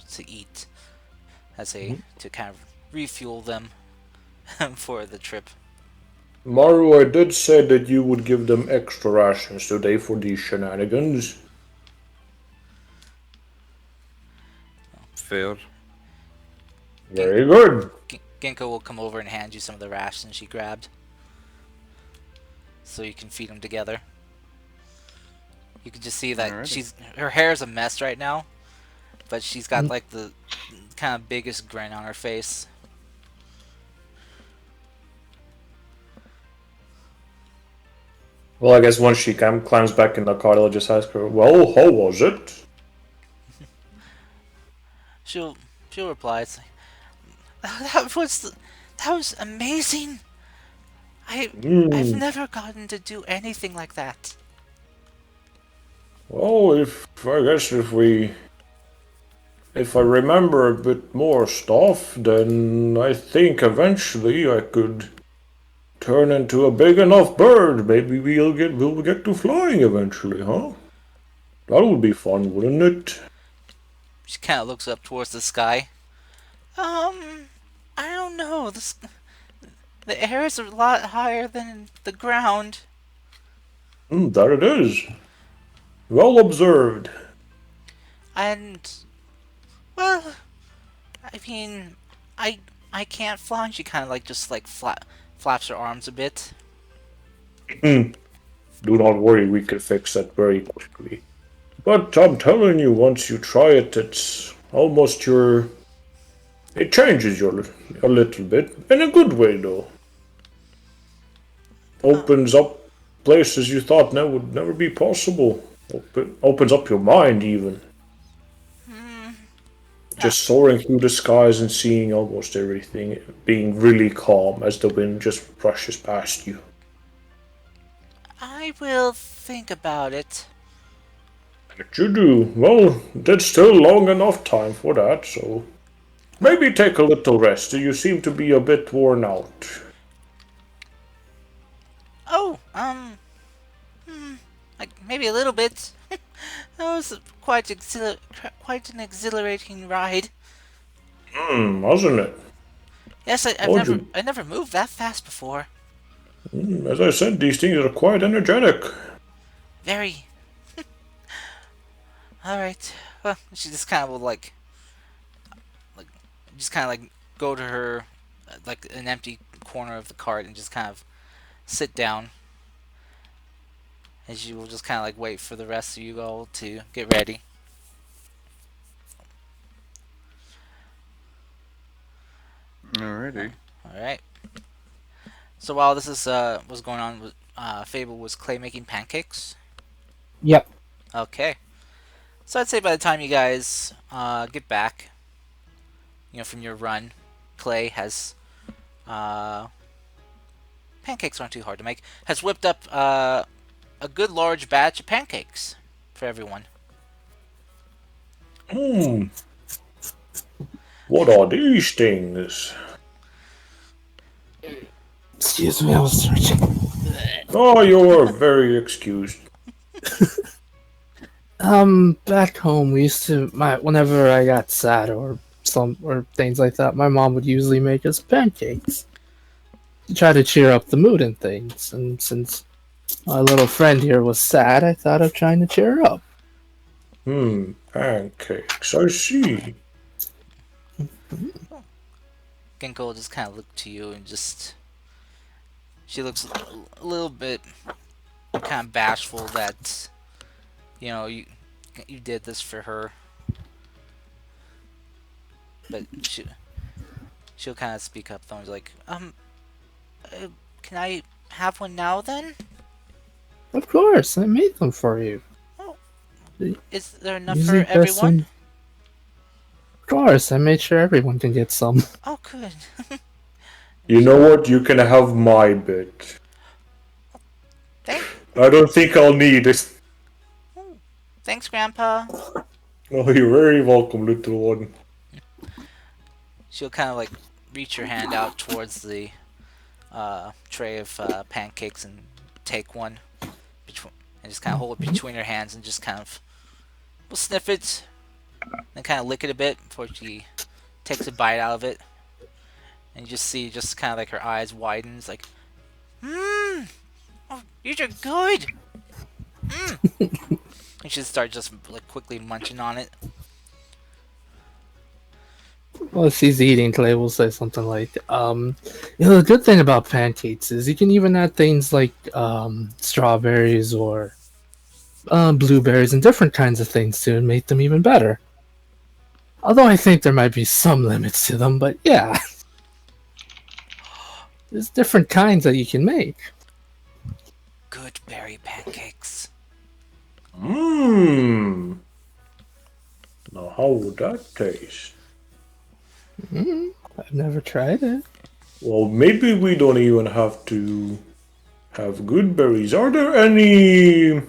to eat as they to kind of refuel them for the trip. Maru, I did say that you would give them extra rations today for these shenanigans. Failed. Very good. Ginkgo will come over and hand you some of the rations she grabbed, so you can feed them together. You can just see that Alrighty. her hair is a mess right now, but she's got like the kind of biggest grin on her face. Well, I guess once she climbs back in the car, I'll just ask her, well, how was it? She'll she'll reply, it's like, that was amazing. I've Hmm. never gotten to do anything like that. Well, if I remember a bit more stuff, then I think eventually I could turn into a big enough bird. Maybe we'll get to flying eventually, huh? That would be fun, wouldn't it? She kind of looks up towards the sky. I don't know. The air is a lot higher than the ground, There it is. Well observed. and well, I mean, I I can't fly. She kind of like just like flaps her arms a bit. Do not worry, we can fix that very quickly. But I'm telling you, once you try it, it's almost your. It changes you a little bit. In a good way, though. Uh, Opens up places you thought would never be possible. Opens up your mind, even. uh, Just soaring through the skies and seeing almost everything, being really calm as the wind just brushes past you. I will think about it. But you do. Well, there's still long enough time for that, so maybe take a little rest. You seem to be a bit worn out. Oh, like maybe a little bit. That was quite an exhilarating ride. Wasn't it? Yes, Told you. I never moved that fast before. As I said, these things are quite energetic. Very. All right. Well, she just kind of will like, just kind of like go to her, like an empty corner of the cart and just kind of sit down. And she will just kind of like wait for the rest of you all to get ready. Alrighty. All right. So while this is was going on, Fable was clay making pancakes. Yep. Okay. So I'd say by the time you guys get back, from your run, Clay has pancakes aren't too hard to make. Has whipped up a good large batch of pancakes for everyone. Hmm. What are these things? Excuse me, I was searching. Oh, you are very excused. Back home we used to whenever I got sad or things like that, my mom would usually make us pancakes to try to cheer up the mood and things. And since my little friend here was sad, I thought of trying to cheer her up. Pancakes. I see. Ginkgo just kind of looked to you and just she looks a little bit kind of bashful that you did this for her, but she'll kind of speak up though. And like, can I have one now then? Of course, I made them for you. Oh, You is there enough for usually best everyone? one. Of course, I made sure everyone can get some. Oh, good. You know what? You can have my bit. Thank, I don't think I'll need it. thanks, Grandpa. Oh, you're very welcome, little one. She'll kind of like reach her hand out towards the tray of pancakes and take one, and just kind of hold it between her hands and just kind of will sniff it, and kind of lick it a bit before she takes a bite out of it. And you just see just kind of like her eyes widens, like, oh, these are good. And she starts just like quickly munching on it. Well, if she's eating, Clay will say something like, the good thing about pancakes is you can even add things like, strawberries or, blueberries and different kinds of things to make them even better. Although I think there might be some limits to them, but yeah. There's different kinds that you can make. Good berry pancakes. Mmm. Now, how would that taste? I've never tried it. Well, maybe we don't even have to have good berries. Are there any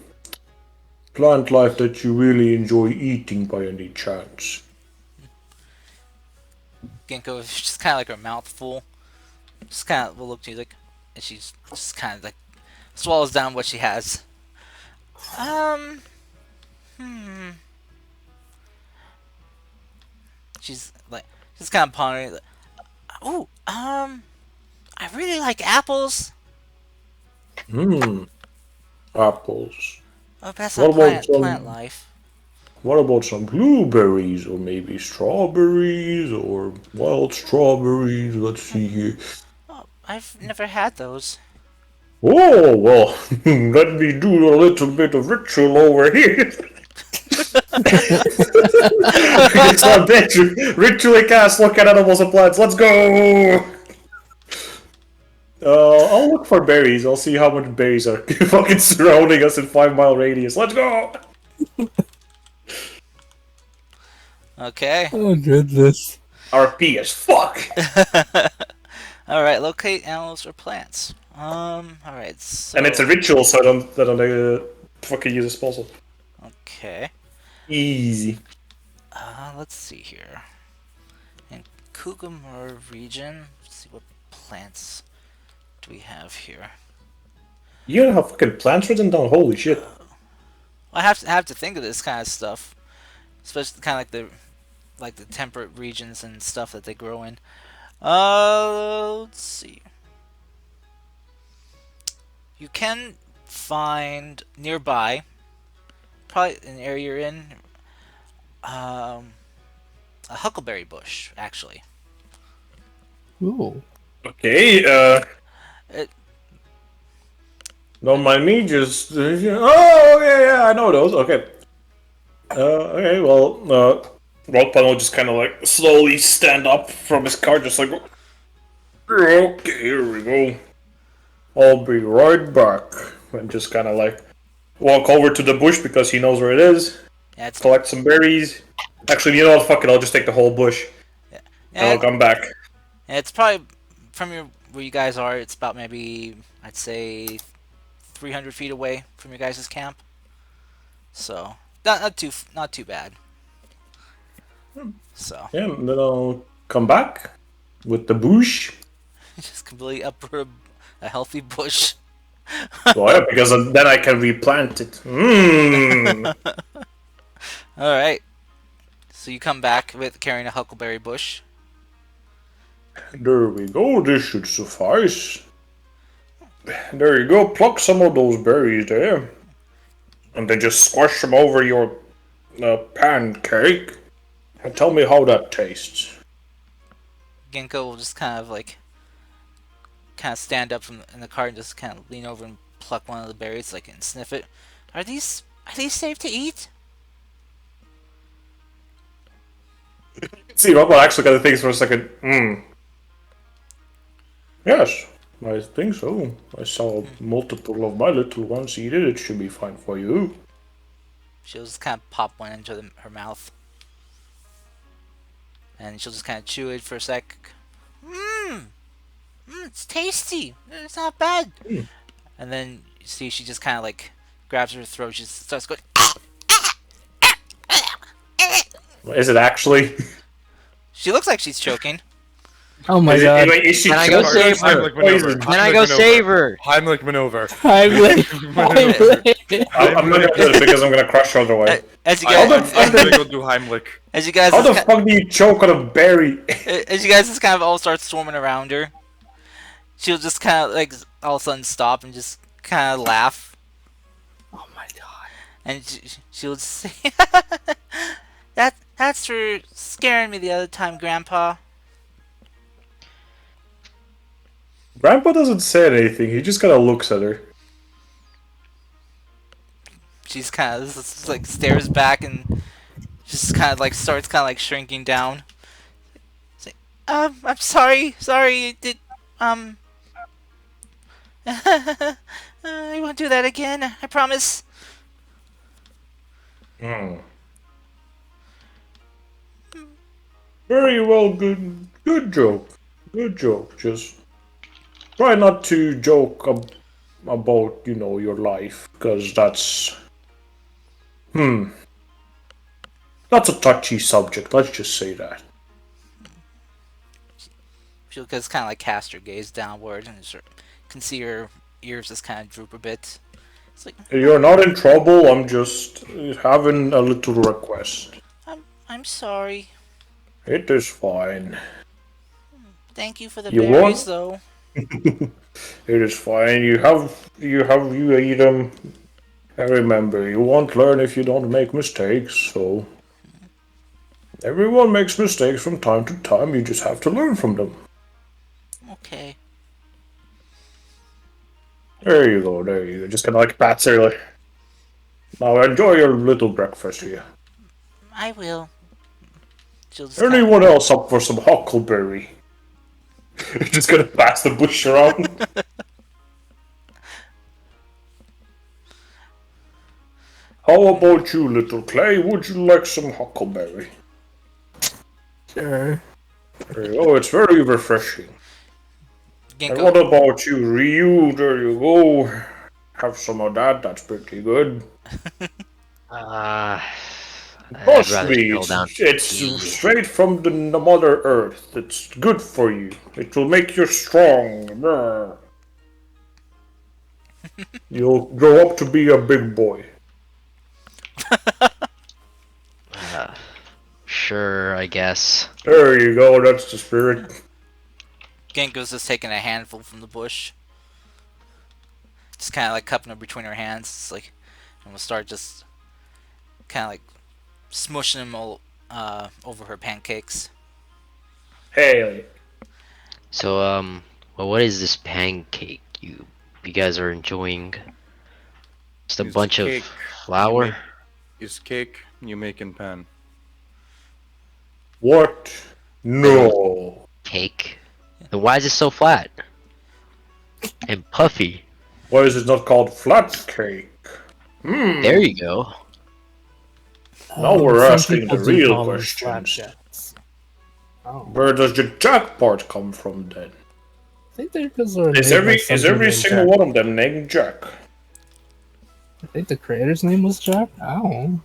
plant life that you really enjoy eating by any chance? Ginkgo is just kind of like her mouth full. Just kind of will look to you like, and she's just kind of like swallows down what she has. Hmm. She's like, just kind of pondering. Like, oh, I really like apples. Apples. Oh, that's What not about plant some? life. What about some blueberries or maybe strawberries or wild strawberries? Let's see here. Oh, I've never had those. Oh well, let me do a little bit of ritual over here. It's not bit. Ritually cast. Look at animals and plants. Let's go. I'll look for berries. I'll see how much berries are fucking surrounding us in 5 mile radius. Let's go! Okay. Oh, goodness. RP as fuck! Alright, locate animals or plants. Alright, so. And it's a ritual, so I don't fucking use a spell slot. Okay. Easy. Let's see here. In Kugamur region, let's see what plants do we have here. You don't have fucking plants written down, holy shit. I have to think of this kind of stuff, especially kind of like the temperate regions and stuff that they grow in. Let's see. You can find nearby, probably an area you're in, a huckleberry bush, actually. Ooh. Okay, It, don't mind me, just... oh, yeah, I know those, okay. Okay, well, Rockpan will just kind of like slowly stand up from his car, just like... Okay, here we go. I'll be right back. And just kind of like walk over to the bush because he knows where it is. yeah, it's, Collect some berries. Actually, you know what? Fuck it. I'll just take the whole bush. And yeah, I'll come back. And it's probably from where you guys are. It's about maybe I'd say 300 feet away from your guys' camp. So not too bad. So Yeah, and then I'll come back with the bush. just completely upper a healthy bush. Well, yeah, because then I can replant it. Mmm. All right. So you come back with carrying a huckleberry bush. There we go. This should suffice. There you go. Pluck some of those berries there, and then just squash them over your pancake, and tell me how that tastes. Ginkgo will just kind of stand up from in the cart and just kind of lean over and pluck one of the berries, like and sniff it. Are these safe to eat? See, Robert actually kind of thinks for a second. Yes, I think so. I saw multiple of my little ones eat it. It should be fine for you. She'll just kind of pop one into her mouth, and she'll just kind of chew it for a sec. Mmm, it's tasty. It's not bad. Mm. And then you see she just kind of like grabs her throat. She just starts going. Is it actually? She looks like she's choking. Oh my god. Is she Can I go choking? save her? Heimlich maneuver. Poison. Can I go save her? Heimlich maneuver. I'm not gonna do it because I'm gonna crush her otherwise. As you How the guys, fuck I'm gonna go do Heimlich. as you guys, How the fuck do you choke on a berry? as you guys just kind of all start swarming around her, she'll just kind of like all of a sudden stop and just kind of laugh, Oh my god. and she'll just say, "That's for scaring me the other time, Grandpa." Grandpa doesn't say anything. He just kind of looks at her. She's kind of just like stares back and just kind of like starts kind of like shrinking down. It's like, I'm sorry, did I won't do that again. I promise. Hmm. Very well, good joke. Good joke. Just try not to joke about, your life, because that's a touchy subject, let's just say that. She'll just kind of like cast her gaze downward and can see her ears just kind of droop a bit. It's like You're not in trouble, I'm just having a little request. I'm sorry. It is fine. Thank you for the You berries, want- though. It is fine. You eat them. And remember, you won't learn if you don't make mistakes, so. Everyone makes mistakes from time to time, you just have to learn from them. Okay. There you go, there you go. Just kinda like pats her like. Now enjoy your little breakfast here. I will. She'll just Anyone else up for some huckleberry? Just gonna pass the bush around. How about you, little Clay? Would you like some huckleberry? Sure. There you go, it's very refreshing. And what Ginkgo, about you, Ryu? There you go. Have some of that, that's pretty good. I'd Trust rather me, scroll down. it's straight from the Mother Earth. It's good for you. It will make you strong. Brr. You'll grow up to be a big boy. Sure, I guess. There you go, that's the spirit. Ginkgo's just taking a handful from the bush. Just kind of like cupping it between her hands. It's like, and we'll start just kind of like smushing them all over her pancakes. Hey, So, well, what is this pancake you guys are enjoying? Just a It's bunch of cake. flour? Is cake you make in pan? what? No. Cake? Then why is it so flat? And puffy? Why is it not called flat cake? There you go. Now we're Some asking people the do real call them questions. flapjacks. Oh, Where does the Jack part come from then? I think they're because they're Is made by is somebody every named single Jack. one of them named Jack? I think the creator's name was Jack. I don't know.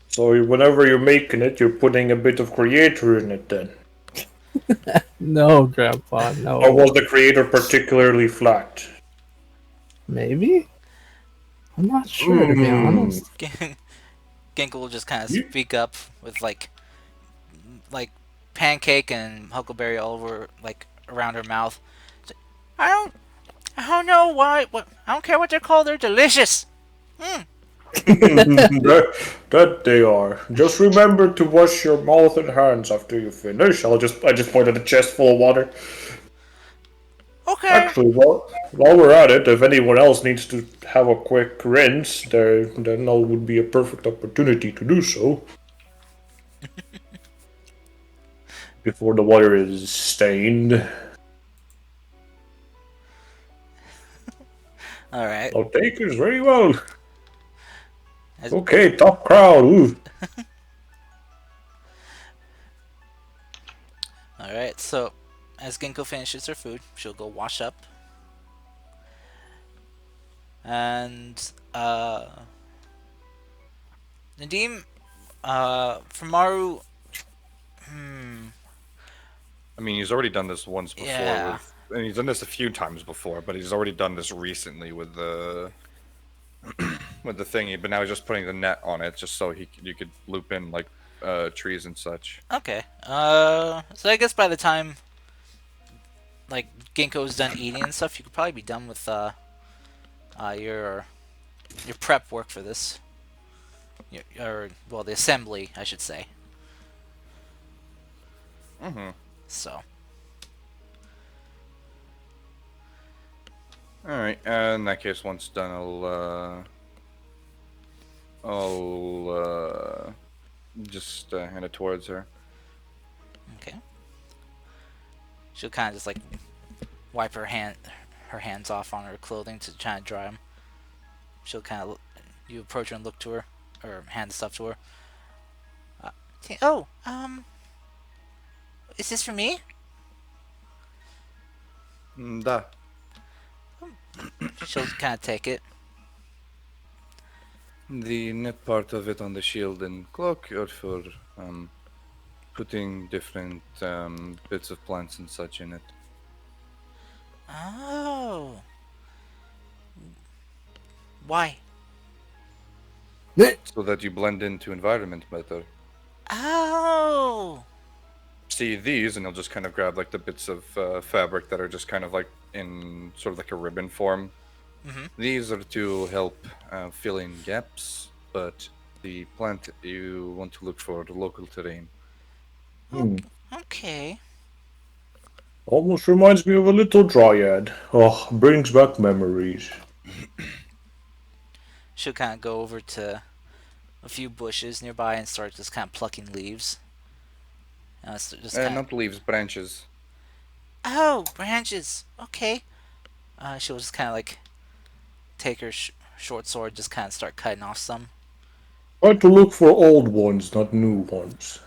So whenever you're making it, you're putting a bit of creator in it then. No, Grandpa, Or no. was the creator particularly flat? Maybe? I'm not sure, to be Hmm. honest. Ginkle will just kind of You, speak up with like pancake and huckleberry all over like around her mouth. I don't I don't know why. What I don't care what they're called. They're delicious. Mm. that they are. Just remember to wash your mouth and hands after you finish. I just point at a chest full of water. Okay. Actually, while we're at it, if anyone else needs to have a quick rinse, then now would be a perfect opportunity to do so before the water is stained. All right. I'll take it very well. As, Okay, top crowd. Ooh. all right. So as Ginkgo finishes her food, she'll go wash up, and Nadim, for Maru. Hmm. I mean, he's already done this once before Yeah. with, and he's done this a few times before, but he's already done this recently with the with the thingy. But now he's just putting the net on it, just so you could loop in like trees and such. Okay. So I guess by the time like Ginkgo's done eating and stuff, you could probably be done with uh your your prep work for this. Or well, the assembly, I should say. Mm-hmm. So. All right. In that case, once done, I'll just hand it towards her. Okay. She'll kind of just like wipe her hands off on her clothing to try and dry them. She'll kind of you approach her and look to her or hand stuff to her. Oh, is this for me? Da. She'll kind of take it. The net part of it on the shield and cloak are for putting different bits of plants and such in it, Oh, why? so that you blend into environment better. Oh, See these, and he'll just kind of grab like the bits of fabric that are just kind of like in sort of like a ribbon form. Mhm. These are to help fill in gaps, but the plant you want to look for the local terrain. Hmm. okay. Almost reminds me of a little dryad. Oh, brings back memories. She'll kind of go over to a few bushes nearby and start just kind of plucking leaves. Just kind of. Not leaves, branches. Oh, branches. Okay. She'll just kind of like take her short sword, just kind of start cutting off some. Try to look for old ones, not new ones.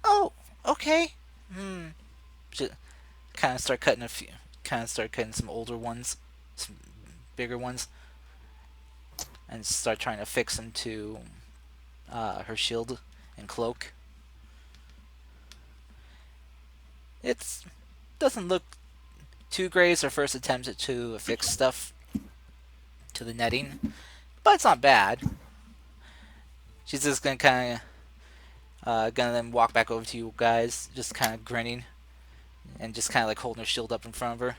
Oh, okay. Hmm. She kind of start cutting a few. Kind of start cutting some older ones, some bigger ones, and start trying to fix them to her shield and cloak. It doesn't look too great as her first attempt to fix stuff to the netting, but it's not bad. She's just gonna kind of gonna then walk back over to you guys, just kind of grinning and just kind of like holding her shield up in front of her,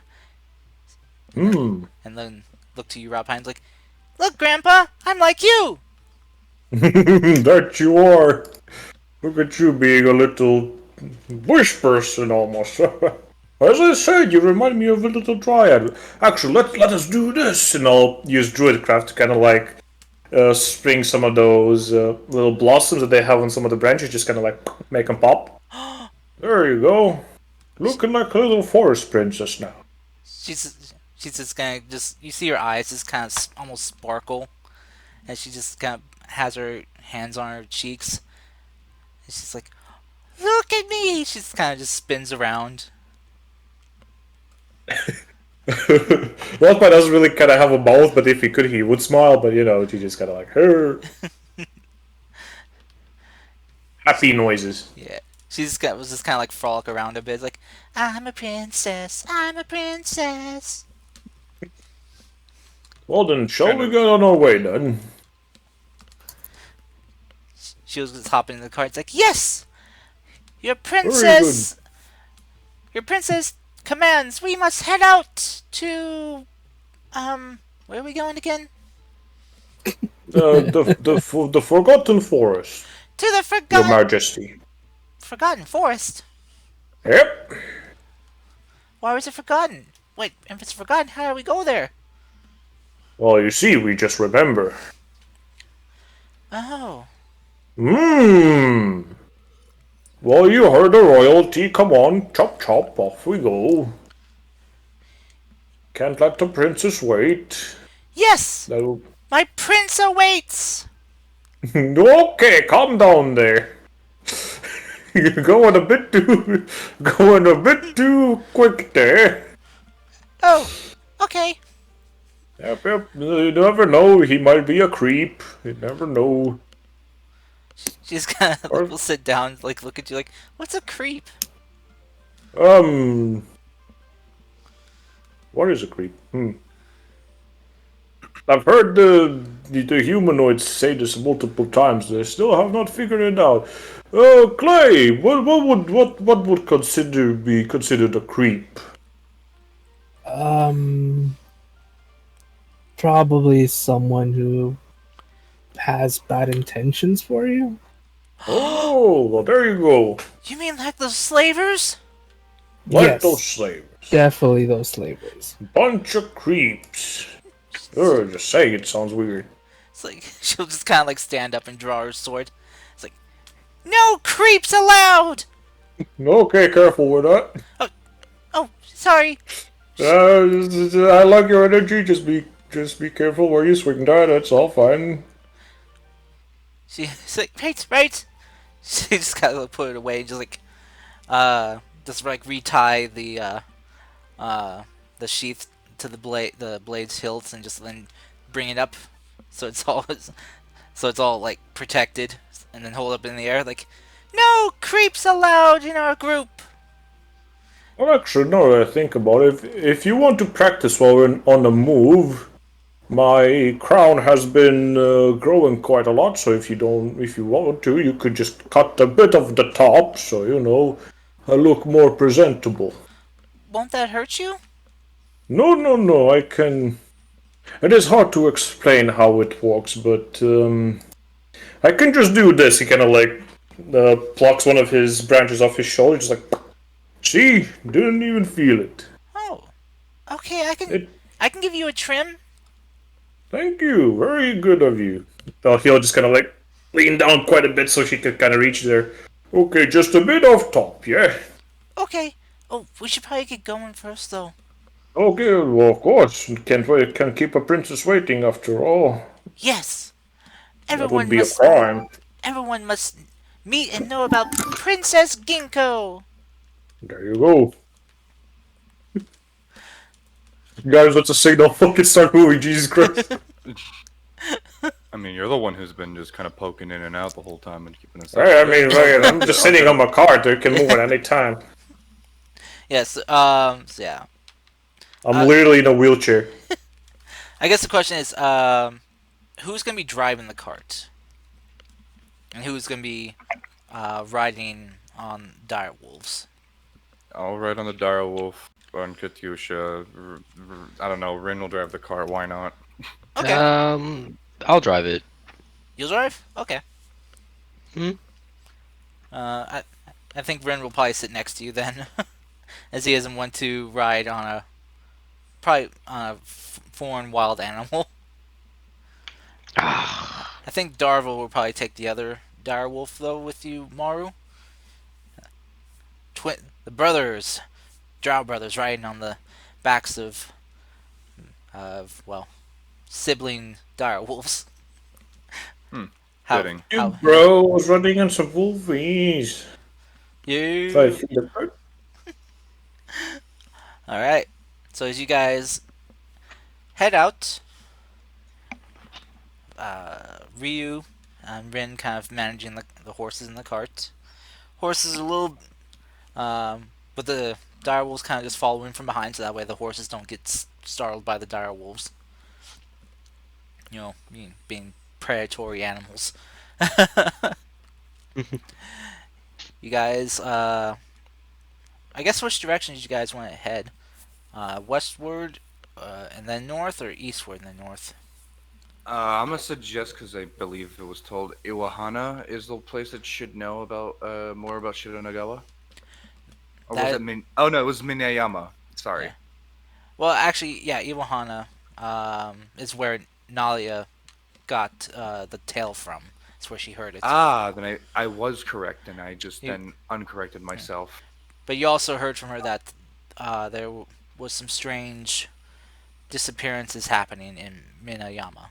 Hmm. and then look to you, Rob Hines, like, "Look, Grandpa, I'm like you." That you are. Look at you being a little bush person almost. As I said, you remind me of a little dryad. Actually, let us do this, and I'll use druidcraft to kind of like spring some of those little blossoms that they have on some of the branches, just kind of like make them pop. There you go. Looking like a little forest princess now. She's just gonna just you see her eyes just kind of almost sparkle, and she just kind of has her hands on her cheeks. And she's like, Look at me! She kind of just spins around. Rothman doesn't really kind of have a mouth, but if he could, he would smile. But he just kind of like her happy noises. Yeah. Was just kind of like frolic around a bit, like, I'm a princess, I'm a princess. Well then, shall Kind we of. get on our way then? She was just hopping in the car. It's like, yes, your Very good. princess, your princess commands. We must head out to where are we going again? The Forgotten Forest, To the Your Majesty. forgotten forest. Yep. Why was it forgotten? Wait, if it's forgotten, how do we go there? Well, you see, we just remember. Oh, Mmm. Well, you heard the royalty. Come on, chop chop, off we go. Can't let the princess wait. yes, That'll... my prince awaits. Okay, calm down there. You're going a bit too quick there. Oh, okay. Yep. You never know. He might be a creep. You never know. She's kind of Or will sit down, like look at you, like, what's a creep? um, what is a creep? I've heard the humanoids say this multiple times. They still have not figured it out. Clay, what would be considered a creep? Um, Probably someone who has bad intentions for you. Oh, well, there you go. You mean like those slavers? Like those Yes, slavers. definitely those slavers. Bunch of creeps. Just saying it sounds weird. It's like she'll just kind of like stand up and draw her sword. It's like, no creeps allowed. Okay, careful with that. Oh, sorry. I like your energy. Just be careful where you swing that. That's all fine. She's like, right. She just kind of put it away and just like retie uh, the sheath to the blade's hilts, and just then bring it up, so it's all like protected, and then hold up in the air like, no creeps allowed in our group. Well, actually, now that I think about it, if you want to practice while we're on the move, my crown has been growing quite a lot. So if you want to, you could just cut a bit of the top, so I look more presentable. Won't that hurt you? No, I can. It is hard to explain how it works, but I can just do this. He kind of like plucks one of his branches off his shoulder, just like, see, didn't even feel it. Oh, okay. It. I can give you a trim. Thank you, very good of you. So he'll just kind of like lean down quite a bit so she could kind of reach there. Okay, just a bit off top, yeah. Okay. Oh, we should probably get going first, though. Okay, well, of course, can't keep a princess waiting after all. Yes. That would Everyone be a must. crime. Everyone must meet and know about Princess Ginkgo. There you go. Guys, let's just signal fucking start moving, Jesus Christ. I mean, you're the one who's been just kind of poking in and out the whole time and keeping us. Hey, I mean, right, I'm just sitting on my cart. It can move at any time. Yes. So yeah. I'm literally in a wheelchair. I guess the question is, who's gonna be driving the cart, and who's gonna be riding on dire wolves? I'll ride on the dire wolf on Katyusha. I don't know. Rin will drive the car. Why not? Okay. I'll drive it. You'll drive. Okay. Hmm? I think Ren will probably sit next to you then, as he doesn't want to ride on a foreign wild animal. I think Darvel will probably take the other dire wolf though with you, Maru. The brothers, Drow brothers, riding on the backs of sibling dire wolves. Hmm. How, Fitting. how, Bro, I was running on some wolfies. So I You. feed the bird. All right. So as you guys head out, Ryu and Rin kind of managing the horses in the cart. Horses a little, but the dire wolves kind of just following from behind, so that way the horses don't get startled by the dire wolves. Being predatory animals. You guys, I guess which directions you guys want to head? Westward, and then north, or eastward and then north? I'm gonna suggest because I believe it was told Iwahana is the place that should know about more about Shironagawa. Or was That it Min? Oh no, it was Minayama. Sorry. Yeah. Well, actually, yeah, Iwahana is where Nalia got the tale from. It's where she heard it. Ah, then I was correct, and I just You- then uncorrected myself. But you also heard from her that there was some strange disappearances happening in Minayama.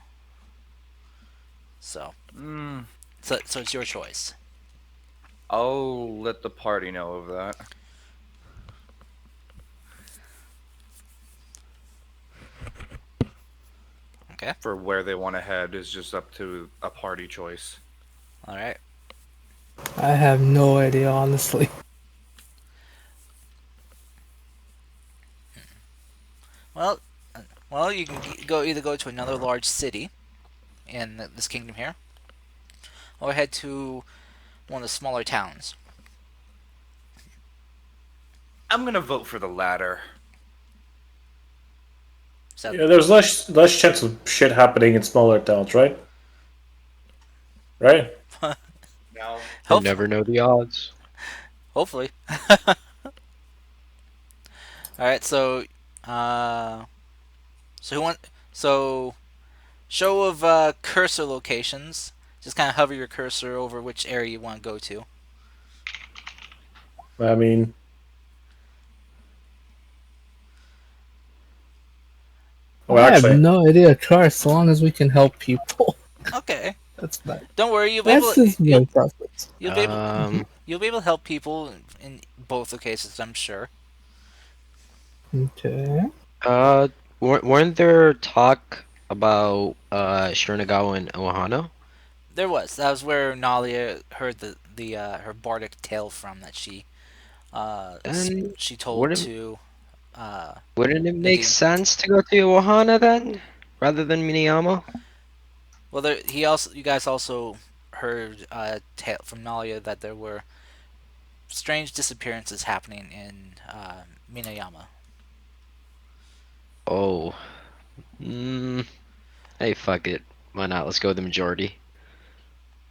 So, Mm, so it's your choice. I'll let the party know of that. Okay. For where they want to head is just up to a party choice. All right. I have no idea, honestly. Well, you can either go to another large city in this kingdom here, or head to one of the smaller towns. I'm gonna vote for the latter. So, Yeah, there's less chance of shit happening in smaller towns, right? Right? Now, You never know the odds. hopefully. All right. So, who want? So, show of cursor locations. Just kind of hover your cursor over which area you want to go to. I mean, oh, I have actually, no idea, car, so long as we can help people. Okay. That's fine. Don't worry. You'll be able. That's just my preference. You'll be able. Um, You'll be able to help people in both the cases. I'm sure. Okay. weren't there talk about Shiranagawa and Ohana? There was. That was where Nalia heard the her bardic tale from that Then she told wouldn't to uh, wouldn't it make Nadine. sense to go to Ohana then, rather than Minayama? Well, you guys also heard tale from Nalia that there were strange disappearances happening in Minayama. Oh, hey, fuck it. Why not? Let's go with the majority.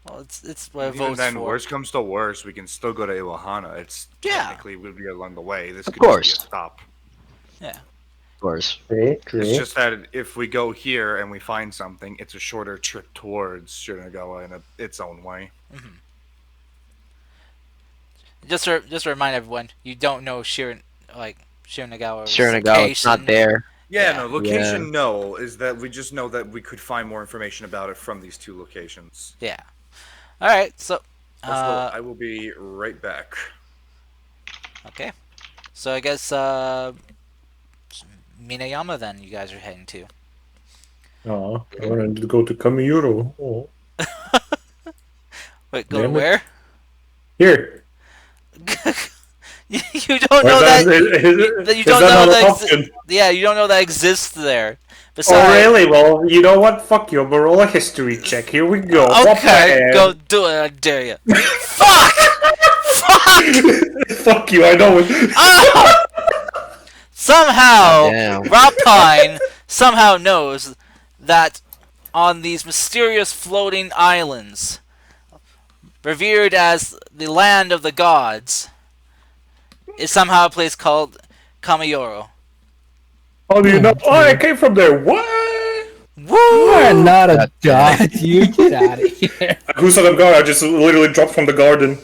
Well, it's what it even votes then, for. worst comes to worst, we can still go to Iwahana. It's Yeah. technically would be along the way. This Of could just be course. a stop. Yeah. Of course. true, true. It's just that if we go here and we find something, it's a shorter trip towards Shiranagawa in its own way. Hmm. Just to remind everyone, you don't know Shiranagawa's Shiranagawa's not location. there. Yeah, Yeah. no, location no, is that we just know that we could find more information about it from these two locations. Yeah. All right. So, I will be right back. okay. So I guess Minayama then you guys are heading to. Oh, I wanted to go to Kamiyuro. Oh. Wait, go to Damn it. where? Here. You don't know that. You don't know that. Yeah, you don't know that exists there. Besides, Oh, really? Well, you know what? Fuck you. I'm gonna roll a history check. Here we go. Okay, go do it. I dare you. Fuck! Fuck! Fuck you. I know it. Ah! Somehow, Damn. Rapine somehow knows that on these mysterious floating islands, revered as the land of the gods, is somehow a place called Kamiyoro. How do you know? Oh, I came from there. What? You are Woo! not a god. You get out of here. Who said I'm God? I just literally dropped from the garden.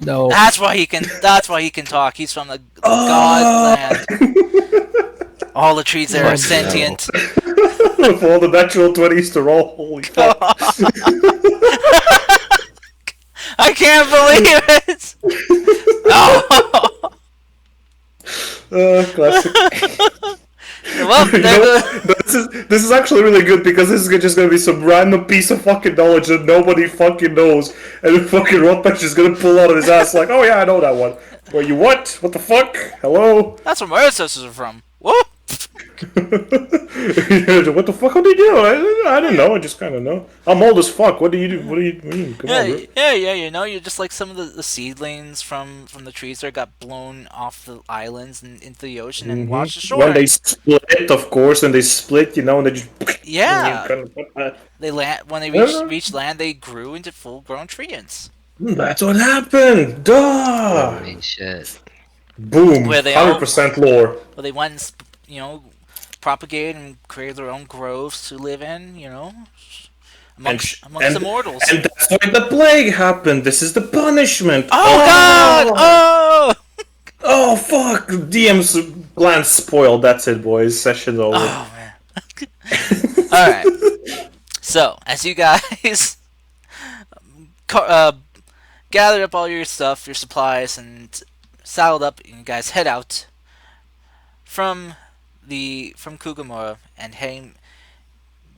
No. That's why he can. That's why he can talk. He's from the god land. All the trees there are Oh, sentient. With all the natural 20s to roll. Holy fuck. I I can't believe it. Oh. Classic. Well, You there know, goes. this is actually really good because this is just gonna be some random piece of fucking knowledge that nobody fucking knows, and the fucking Rotbach is gonna pull out of his ass like, oh yeah, I know that one. Well, you what? What the fuck? Hello? That's where my ancestors are from. Whoop. What the fuck would they do? I don't know. I just kind of know. I'm old as fuck. What do you do? What do you mean? Come Yeah, on, bro. yeah. You know, you're just like some of the seedlings from the trees that got blown off the islands and into the ocean and washed ashore. When they And split, of course, and they split, and they just and you yeah, kind of. they land when they Uh, reached land. They grew into full-grown trees, That's what happened. Duh. Holy shit. Boom. where they all 100% lore. where they went and propagated and created their own groves to live in. And Amongst and the mortals. and that's why the plague happened. This is the punishment. Oh God! Oh! Oh fuck! DM's plan spoiled. That's it, boys. Session's over. Oh man. All right. So as you guys gathered up all your stuff, your supplies, and saddled up, and you guys head out from Kugamura and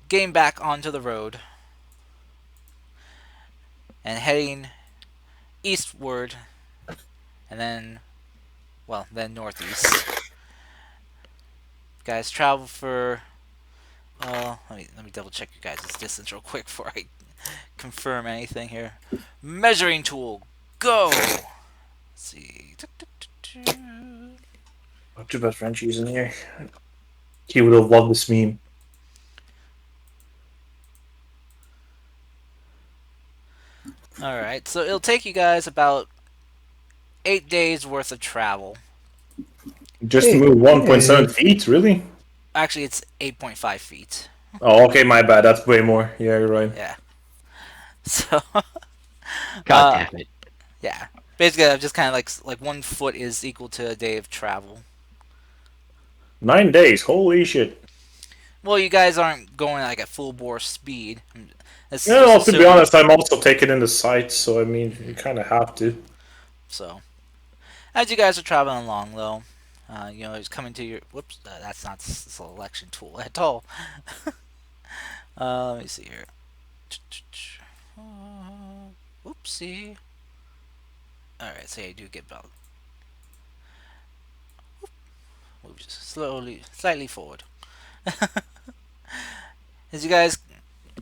getting back onto the road and heading eastward, and then northeast. Guys travel for. Let me double check your guys' distance real quick before I confirm anything here. Measuring tool, go. Let's see. What's your best Frenchie's in here? He would have loved this meme. All right, so it'll take you guys about 8 days worth of travel. Just to move 1.7 feet, really? Actually, it's 8.5 feet. Oh, okay, my bad. That's way more. Yeah, you're right. Yeah. So. God damn it. Yeah. Basically, I'm just kind of like 1 foot is equal to a day of travel. 9 days. Holy shit. Well, you guys aren't going like at full bore speed. This is Yeah, just well, to be assuming- honest, I'm also taking in the sights, so I mean, you kind of have to. So, as you guys are traveling along, though, it's coming to your. Whoops, that's not the selection tool at all. Let me see here. Whoopsie. Alright, so you do get about. Move slightly forward. As you guys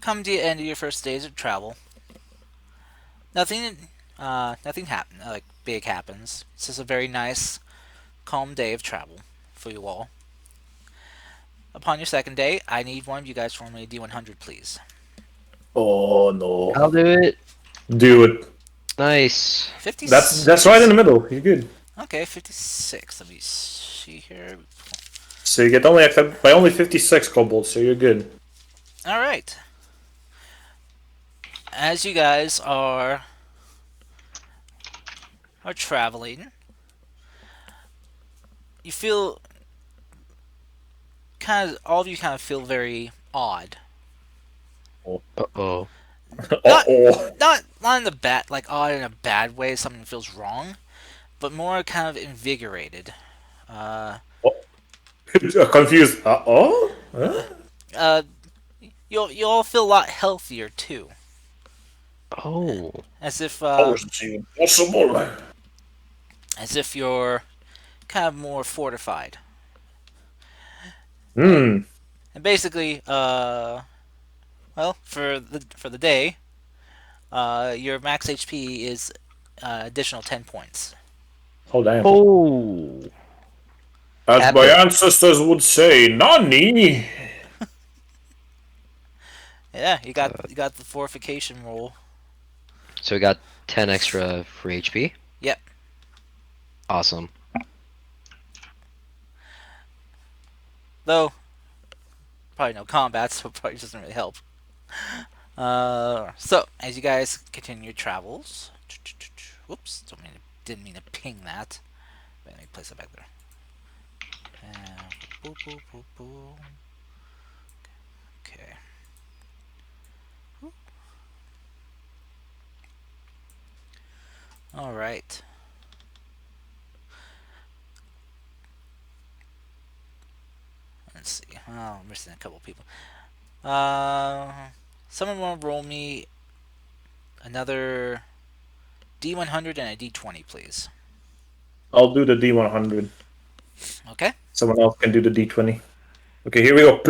come to the end of your first days of travel, nothing like big happens. It's just a very nice, calm day of travel for you all. Upon your second day, I need one of you guys to roll me a D100, please. Oh no. I'll do it. Do it. Nice. 56. That's right in the middle. You're good. Okay, 56. Let me see here. So you get only 56 kobolds, so you're good. All right. As you guys are traveling, you feel all of you kind of feel very odd. Uh-oh. Uh-oh. Not in the odd in a bad way, something feels wrong, but more kind of invigorated. Confused. Uh-oh? Huh? You'll all feel a lot healthier too, Oh. as if How is it even possible? you're kind of more fortified. Hmm. And basically, for the day, your max HP is additional 10 points. Oh, damn. Oh. As my ancestors would say, Nani? Yeah, you got the fortification roll. So we got 10 extra free HP? Yep. Awesome. Though, probably no combat, so it probably doesn't really help. So, as you guys continue your travels... Whoops, didn't mean to ping that. Let me place it back there. Boop, boop, boop, boop. Okay. All right. Let's see. Oh, I'm missing a couple people. Uh, Someone want to roll me another D100 and a D20, please. I'll do the D100. Okay. Someone else can do the D20. Okay, here we go.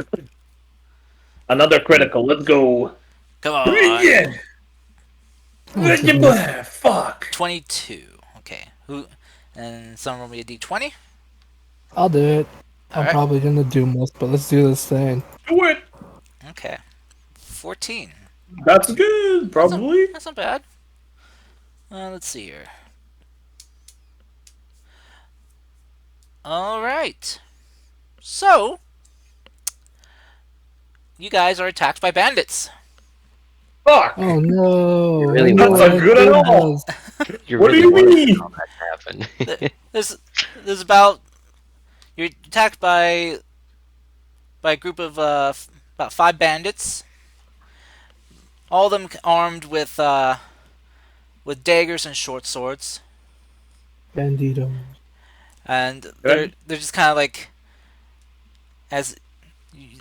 Another critical. Let's go. Come on. Yeah. Oh, goodness. Fuck. 22. Okay. Who? And someone roll me a D20. I'll do it. All I'm right. probably gonna do most, but let's do this thing. Do it. Okay. 14. That's good. Probably. That's not bad. Let's see here. All right. So, you guys are attacked by bandits. Fuck. Oh no! You really I That's know not what good at all. goodness. You What do really you want mean? all that to happen. There's about you're attacked by a group of about 5 bandits. All of them armed with daggers and short swords, Bandito. and Good. they're just kind of like as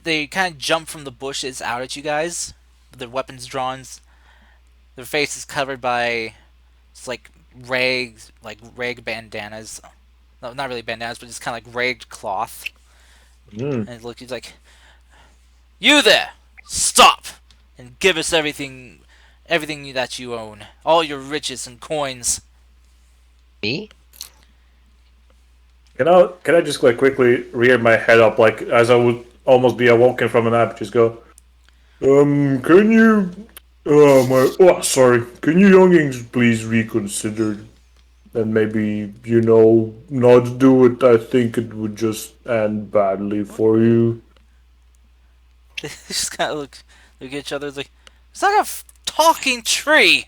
they kind of jump from the bushes out at you guys, with their weapons drawn. Their faces covered by it's like rag bandanas. No, not really bandanas, but just kind of like ragged cloth. Mm. And he's like, "You there! Stop! And give us everything that you own, all your riches and coins." Me? Can I just like quickly rear my head up like as I would almost be awoken from a nap? Just go. Can you? Sorry. Can you youngings please reconsider and maybe not do it? I think it would just end badly for you. They just kind of look at each other. It's like, is that a talking tree?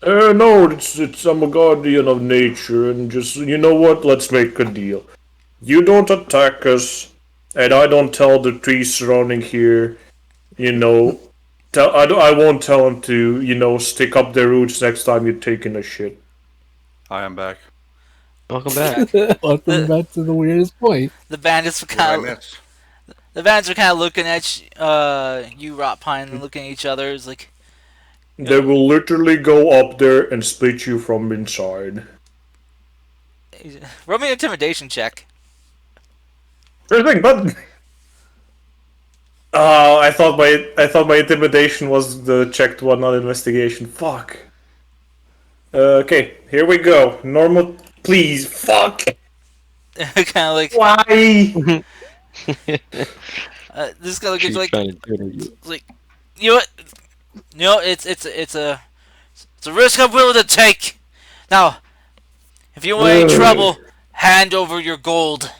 No, it's I'm a guardian of nature, and just you know what? Let's make a deal. You don't attack us, and I don't tell the trees surrounding here. You know, I won't tell them to stick up their roots next time you're taking a shit. I am back. Welcome back. Welcome The back to the weirdest point. the bandits were What did I kind of miss? the bandits were kind of looking at you, Rot Pine, and looking at each other. It's like, They will literally go up there and split you from inside. roll me an intimidation check. Sure thing, but. Oh, I thought my intimidation was the checked one, not investigation. Fuck. Okay, here we go. Normal, please. Fuck. Kind of like Why? this guy looks She's like trying to do it. like you know what? It's a risk I'm willing to take. Now, if you want any trouble, hand over your gold.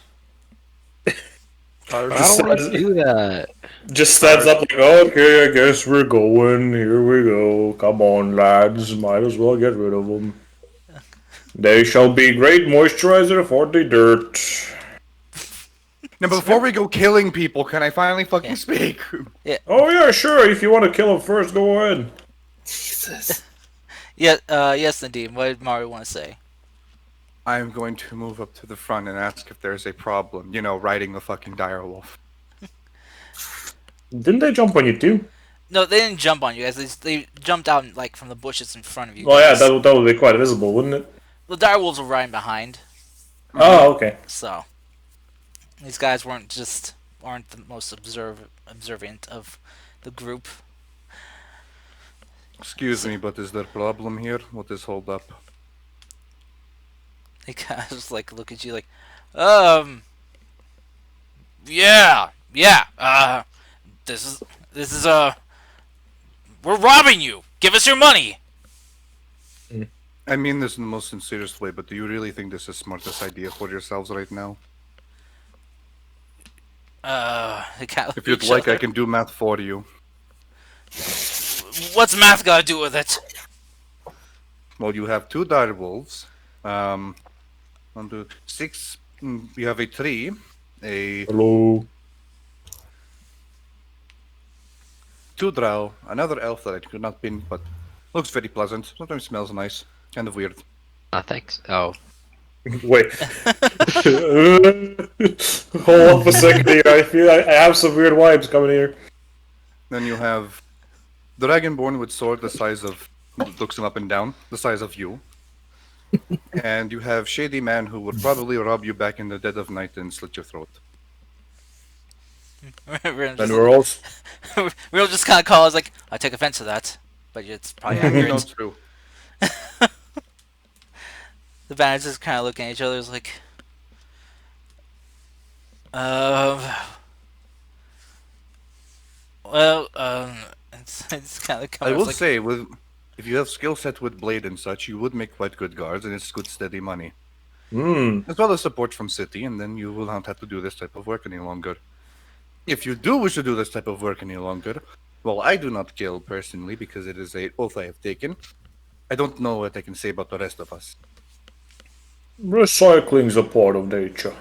I don't want to do that. Just stands up like, okay, I guess we're going. Here we go. Come on, lads. Might as well get rid of them. They shall be great moisturizer for the dirt. Now, before we go killing people, can I finally fucking Yeah. speak? Oh yeah, sure. If you want to kill him first, go ahead. Jesus. Yeah, yes, Nadim. What did Mario want to say? I am going to move up to the front and ask if there's a problem. You know, riding a fucking direwolf. Didn't they jump on you too? No, they didn't jump on you guys. They jumped out like from the bushes in front of you. Oh yeah, guys. that would be quite visible, wouldn't it? The direwolves were right behind, Oh, okay. so these guys aren't the most observant of the group. Excuse me, but is there a problem here? What is hold up? They kind of just like look at you like, yeah, this is we're robbing you. Give us your money. I mean this in the most sincerest way, but do you really think this is the smartest idea for yourselves right now? They kind of If you'd like, I can do math for you. What's math got to do with it? Well, you have 2 direwolves. 1, 2, 6. You have a tree. A Hello. 2 drow. Another elf that I could not pin, but looks very pleasant. Sometimes smells nice. Kind of weird. Thanks. Oh. Wait. Hold up a second here. I feel I have some weird vibes coming here. Then you have Dragonborn with sword the size of, looks him up and down, the size of you. And you have Shady Man who would probably rob you back in the dead of night and slit your throat. And we're all Real just kind of calls like, I take offense to that, but it's probably No, accurate. true. The bandits just kind of looking at each other, like, um, well, it's kind of I coming. will Like, say, if you have skill set with blade and such, you would make quite good guards, and it's good steady money. As well as support from city, and then you will not have to do this type of work any longer. If you do wish to do this type of work any longer, well, I do not kill personally because it is a oath I have taken. I don't know what I can say about the rest of us. recycling's a part of nature.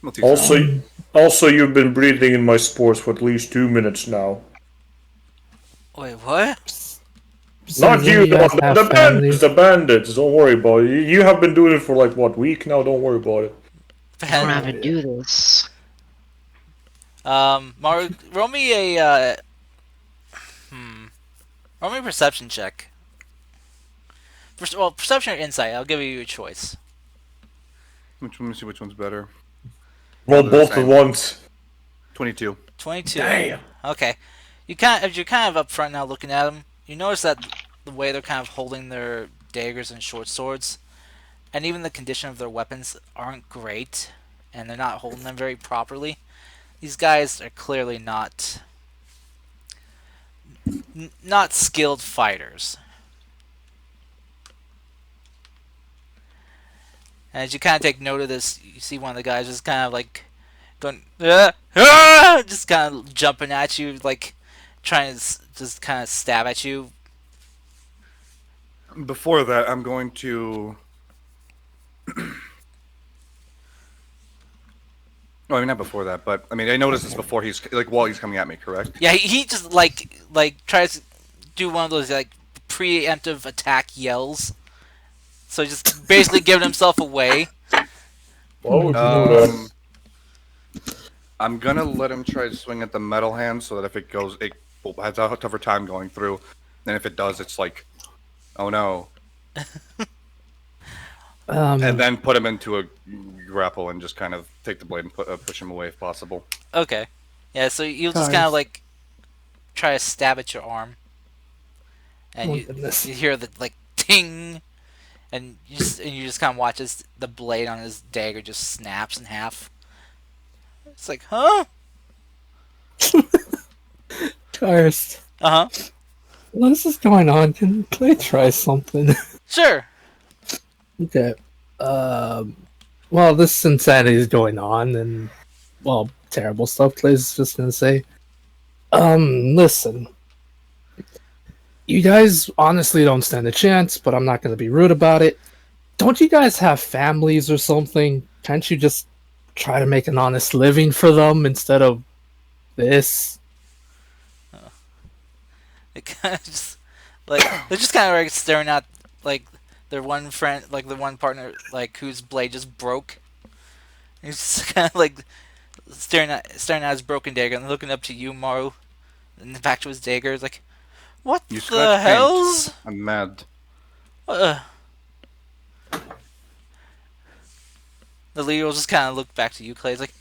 Not exactly. Also, you've been breathing in my spores for at least 2 minutes now. wait, what? Not Since you, guys the have bandits. families. The bandits. Don't worry about it. You have been doing it for like what, week now? Don't worry about it. I don't have to do this. Maru, roll me a roll me a perception check. Well, perception or insight. I'll give you a choice. Let me see which one's better. Well, They're the both at same. once. 22. 22. Damn. Okay. As you're kind of up front now looking at them, you notice that the way they're kind of holding their daggers and short swords, and even the condition of their weapons aren't great, and they're not holding them very properly. These guys are clearly not skilled fighters. And as you kind of take note of this, you see one of the guys just kind of like going, just kind of jumping at you, like trying to just kind of stab at you. Before that, I'm going to. No, I mean not before that, but I mean I noticed this before he's like while he's coming at me, correct? Yeah, he just like tries to do one of those like preemptive attack yells. So just basically giving himself away. Why would you do that? I'm gonna let him try to swing at the metal hand so that if it goes, it has a tougher time going through. And if it does, it's like, oh no. And then put him into a grapple and just kind of take the blade and push him away if possible. Okay. Yeah, so you'll just kind of like try to stab at your arm. And you hear the like ting, and you just kind of watch as the blade on his dagger just snaps in half. It's like, huh? Cursed. Uh-huh. What is going on? Can I try something? Sure. Okay. Well, this insanity is going on, and well, terrible stuff. Clay's just gonna say. Listen. You guys honestly don't stand a chance, but I'm not gonna be rude about it. Don't you guys have families or something? Can't you just try to make an honest living for them instead of this? It kind of just like they're just kind of like staring at like their one friend, like the one partner, like whose blade just broke. He's just kind of like staring at his broken dagger and looking up to you, Maru, and back to his dagger. It's like, what You the scratch hell's? paint. I'm mad. The leader will just kind of look back to you, Clay. It's like,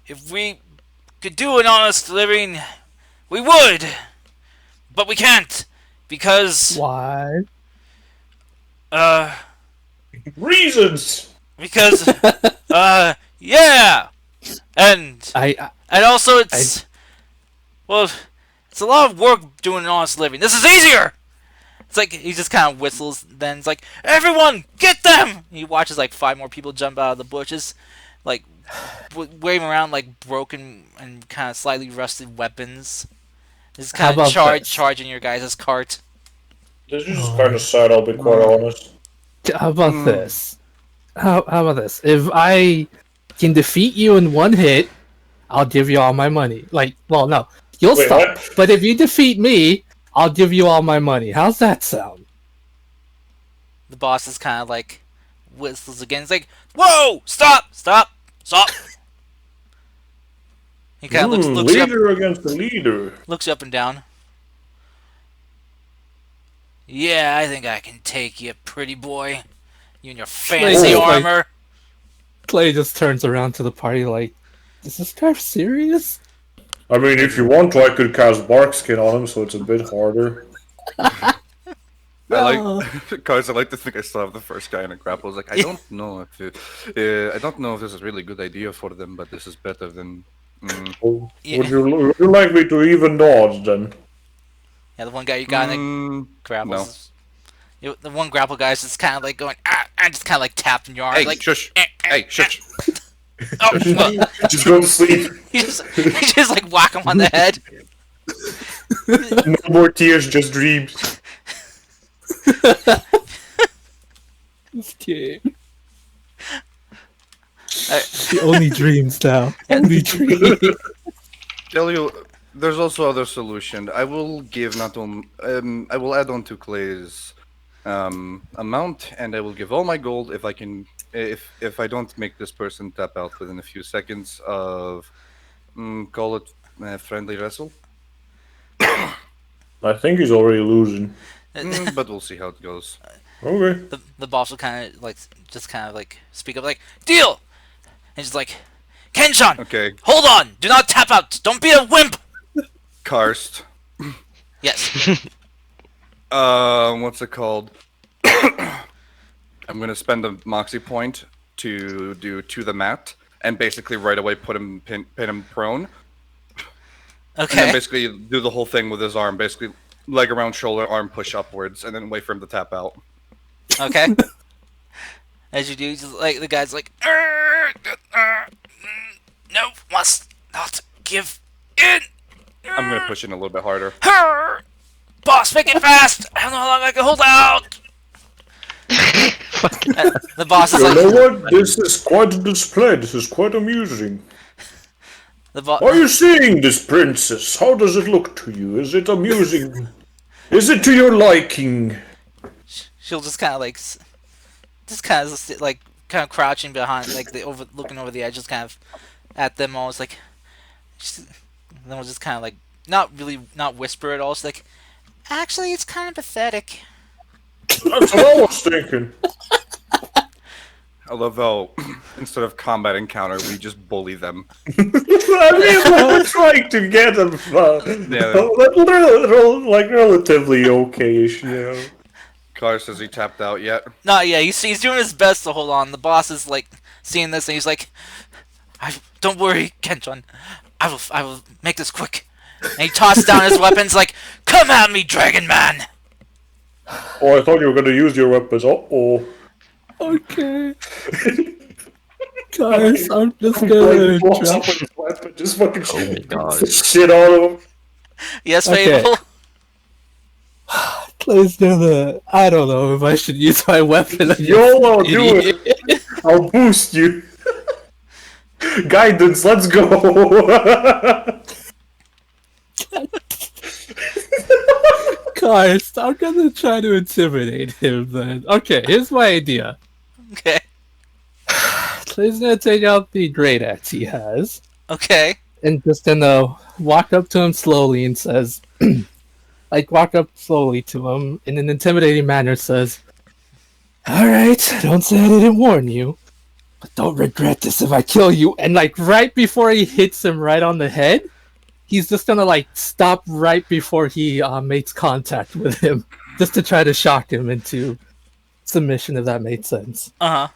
if we could do an honest living, we would, but we can't because Why? Reasons! because yeah, and I also it's well, it's a lot of work doing an honest living. This is easier. It's like he just kind of whistles. Then it's like, everyone, get them! He watches like 5 more people jump out of the bushes, like waving around like broken and kind of slightly rusted weapons. Just How kind of about this? charging your guys' cart. This is kind of sad, I'll be quite honest. How about this? How about this? If I can defeat you in one hit, I'll give you all my money. Like, well, no, you'll Wait, stop. what? But if you defeat me, I'll give you all my money. How's that sound? the boss is kind of like whistles again. He's like, "Whoa! Stop! Stop! Stop!" He kind of looks you up, Leader against the leader. looks you up and down. Yeah, I think I can take you, pretty boy. You and your fancy Oh. armor. Clay just turns around to the party like, is this guy serious? I mean, if you want to, I could cast Bark Skin on him, so it's a bit harder. I No. like cause I like to think I still have the first guy in a grapple. I was like, I don't know if I don't know if this is really a good idea for them, but this is better than. Would Yeah. you like me to even dodge then? Yeah, the one guy you got in the grapples. No. The one grapple guy is just kind of like going, and just kind of like tapping your arm. Hey, like, shush! Hey, shush! Oh, well, Just go to sleep. you just like whack him on the head. No more tears, just dreams. This kid. I- He only dreams now. Only dreams. Tell you, there's also other solution. I will give not on. I will add on to Clay's amount, and I will give all my gold if I can. If I don't make this person tap out within a few seconds of, call it friendly wrestle. I think he's already losing. But we'll see how it goes. Okay. The boss will kind of like just kind of like speak up like, deal, and he's like, Kenshan, Okay, hold on, do not tap out, don't be a wimp. Karst. Yes. What's it called? I'm gonna spend a moxie point to do to the mat, and basically right away pin him prone, and then Okay. basically do the whole thing with his arm, basically leg around shoulder, arm push upwards, and then wait for him to tap out. Okay. As you do, just like the guy's like, no, must not give in. I'm gonna push in a little bit harder. Boss, make it fast. I don't know how long I can hold out. The boss is You know like, what? This is quite a display. This is quite amusing. the boss. Are you seeing this, princess? How does it look to you? Is it amusing? Is it to your liking? She'll just kind of like, just kind of like, kind of crouching behind, like looking over the edge, just kind of at them all. It's like, then we'll just kind of like, not whisper at all. It's like, actually, it's kind of pathetic. That's what I was thinking. I love how instead of combat encounter, we just bully them. I mean, we're trying to get them like relatively okay-ish, you know. Karst, has he tapped out yet? No, yeah, he's doing his best to hold on. The boss is like seeing this, and he's like, "Don't worry, Kenton. I will make this quick." And he tosses down his weapons, like, "Come at me, Dragon Man!" Oh, I thought you were gonna use your weapons. Uh-oh. Okay. Guys, I'm just gonna drop. Just fucking Oh my gosh. shit out of him. Yes, Okay. Fable. Clay's gonna. I don't know if I should use my weapon. YOLO, do it! I'll boost you. Guidance, let's go! Guys, I'm gonna try to intimidate him then. Okay, here's my idea. Okay. Clay's gonna take out the great axe he has, Okay. and just gonna walk up to him slowly and says, like, walk up slowly to him in an intimidating manner, says, "Alright, don't say I didn't warn you, but don't regret this if I kill you." And, like, right before he hits him right on the head, he's just gonna, like, stop right before he makes contact with him, just to try to shock him into submission, if that made sense. Uh huh.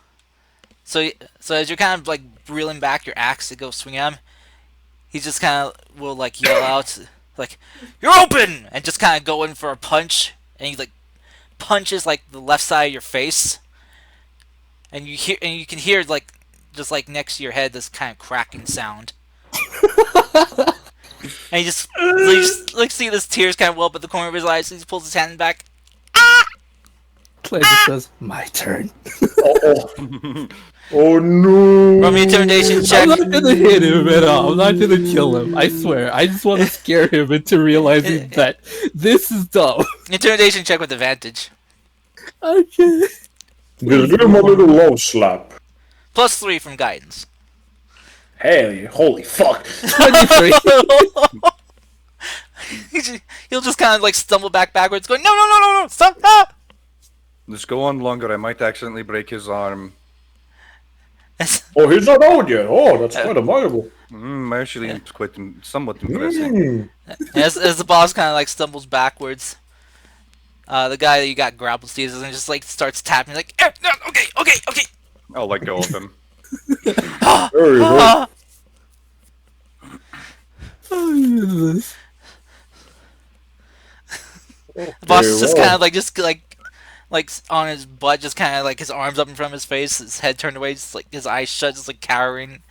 So as you're kind of like reeling back your axe to go swing at him, he just kind of will like yell out like, "You're open!" and just kind of go in for a punch, and he like punches like the left side of your face, and you can hear like just like next to your head this kind of cracking sound. And you just like see this tears kind of well up at the corner of his eyes. So he pulls his hand back. Clay just says, "My turn." Oh no! Roll me intimidation check. I'm not gonna hit him at all. I'm not gonna kill him. I swear. I just want to scare him into realizing that this is dumb. Intimidation check with advantage. Okay. Just give him a little low slap. +3 from guidance. Hey, holy fuck. 23. He'll just kind of like stumble backwards, going, no, no, no, no, no, stop, no! Just go on longer. I might accidentally break his arm. Oh, he's not out yet. Oh, that's quite admirable. Actually, it's quite somewhat impressive. as the boss kind of like stumbles backwards, the guy that you got grapple sees and just like starts tapping, like, no, okay, okay, okay. I'll let go of him. Very good. Ah! The boss is just kind of like on his butt, just kind of like his arms up in front of his face, his head turned away, just like his eyes shut, just like cowering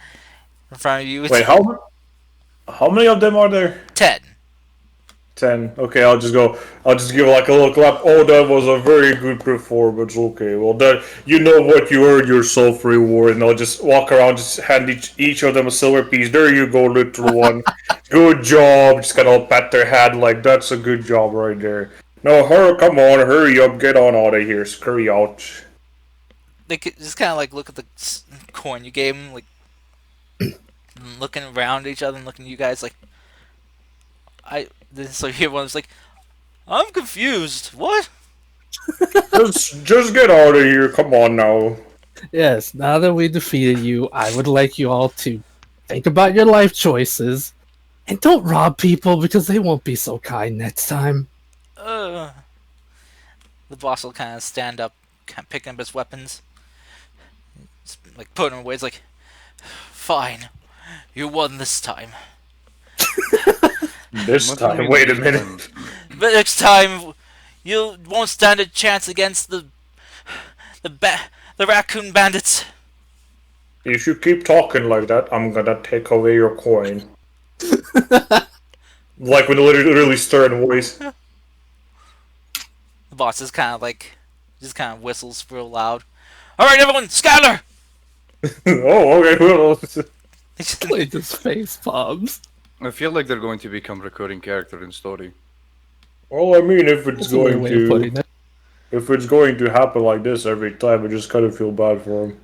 in front of you. Wait, how many of them are there? 10. 10. Okay, I'll just give like a little clap. Oh, that was a very good performance. Okay, well, that you know what, you earned yourself reward, and I'll just walk around, just hand each of them a silver piece. There you go, little one. Good job. Just kind of pat their head like, that's a good job right there. No, come on, hurry up, get on out of here, scurry out. They could just kind of like look at the coin you gave him, like looking around at each other and looking at you guys, like so here one's like, I'm confused. What? Just get out of here. Come on now. Yes, now that we defeated you, I would like you all to think about your life choices and don't rob people because they won't be so kind next time. The boss will kind of stand up, kind of picking up his weapons, like putting them away. It's like, fine, you won this time. This time, wait a minute. But next time, you won't stand a chance against the raccoon bandits. If you keep talking like that, I'm gonna take away your coin. Like with a really stern voice. The boss is kind of like, just kind of whistles real loud. All right, everyone, scatter! Oh, okay. Well, Like his face palms. I feel like they're going to become recurring character in story. well, I mean, if it's That's a weird going way of putting to, it. if it's going to happen like this every time, I just kind of feel bad for him.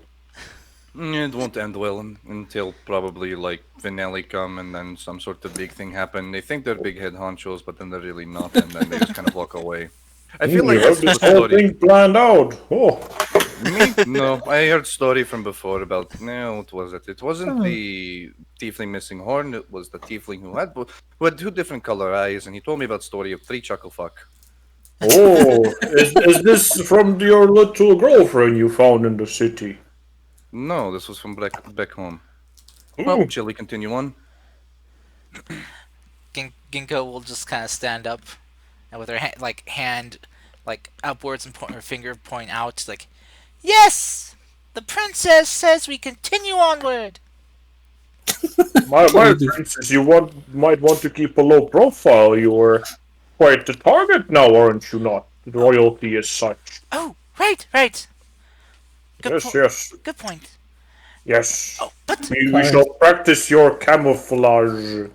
It won't end well until probably like finale come and then some sort of big thing happen. They think they're big head honchos, but then they're really not, and then they just kind of walk away. I feel like you have that's this the whole story. thing planned out. Oh, Me? No, I heard story from before about no, what was it? It wasn't the tiefling missing horn. It was the tiefling who had two different color eyes, and he told me about story of 3 chuckle fuck. oh, is this from your little girlfriend you found in the city? No, this was from back home. Ooh. Well, shall we continue on? Ginkgo will just kind of stand up, and with her hand like upwards and her finger point out, like, yes, the princess says we continue onward. My princess, might want to keep a low profile. You're quite the target now, aren't you not? Royalty as such. Oh, right. Yes. Good point. Yes. Oh, but We shall practice your camouflage.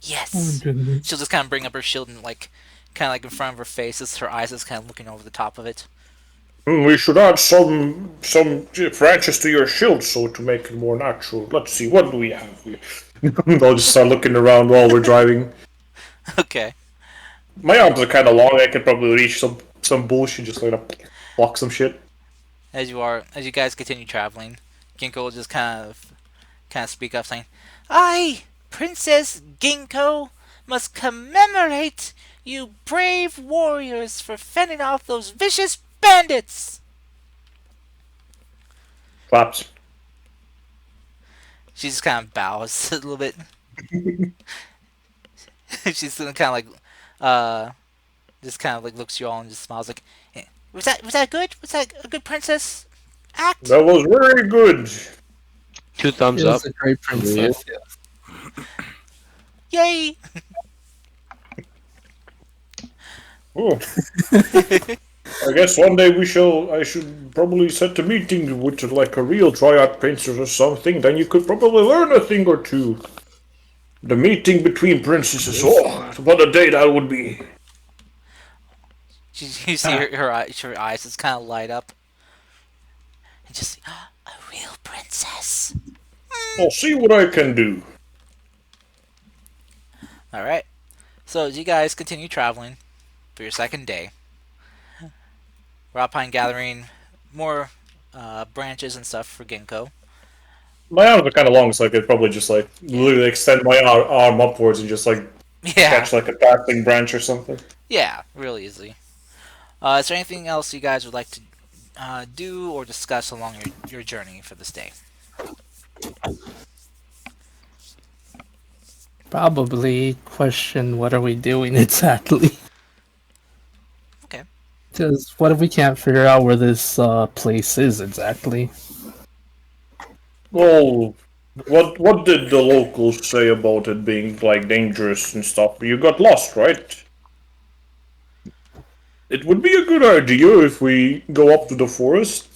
yes. Oh, goodness. She'll just kind of bring up her shield and like, kind of like in front of her face, as her eyes is kind of looking over the top of it. We should add some branches to your shield so to make it more natural. Let's see, what do we have here? I'll just start looking around while we're driving. Okay. My arms are kind of long. I can probably reach some bullshit, just like block some shit. As you guys continue traveling, Ginkgo will just kind of speak up, saying, "I, Princess Ginkgo, must commemorate you brave warriors for fending off those vicious bandits." Claps. She just kind of bows a little bit. She's gonna kind of like, just kind of like looks you all and just smiles like, was that good? Was that a good princess act? That was very good. 2 thumbs She up. was a great princess. Yay! Oh. I guess one day I should probably set a meeting with like a real triad princess or something. Then you could probably learn a thing or two. The meeting between princesses. Oh, what a day that would be. You see her eyes just kind of light up, and just a real princess. I'll see what I can do. All right. So as you guys continue traveling for your second day, Rapine gathering more branches and stuff for ginkgo. My arms are kind of long, so I could probably just like literally extend my arm upwards and just like Yeah, catch like a passing branch or something. yeah, real easy. Is there anything else you guys would like to do or discuss along your journey for this day? Probably question what are we doing exactly? Okay. Because what if we can't figure out where this place is exactly? Well, what did the locals say about it being like dangerous and stuff? You got lost, right? It would be a good idea if we go up to the forest,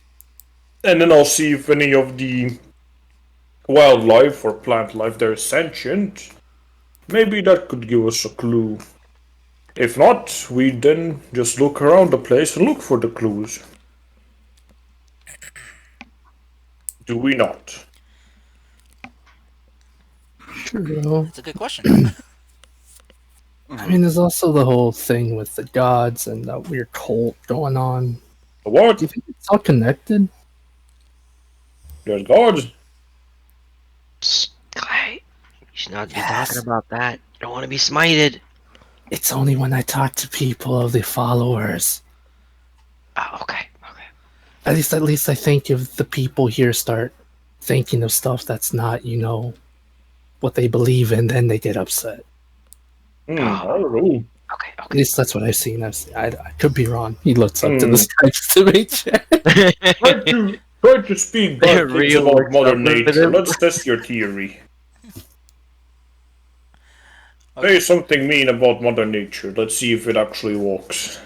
and then I'll see if any of the wildlife or plant life there is sentient. Maybe that could give us a clue. If not, we then just look around the place and look for the clues. Do we not? True. That's a good question. I mean, there's also the whole thing with the gods and that weird cult going on. What? Do you think it's all connected? There's gods. Psst, Clay. You should not be Yes. talking about that. You don't want to be smited. It's only when I talk to people of the followers. Oh, okay. Okay. At least I think if the people here start thinking of stuff that's not, what they believe in, then they get upset. I don't know. Okay. At Okay. least that's what I've seen. I could be wrong. He looks up to the Hmm. sky just to make sure. Try to speak bad things Real about Mother Nature. self-evident. Let's test your theory. Say something mean about Mother Nature. Let's see if it actually works.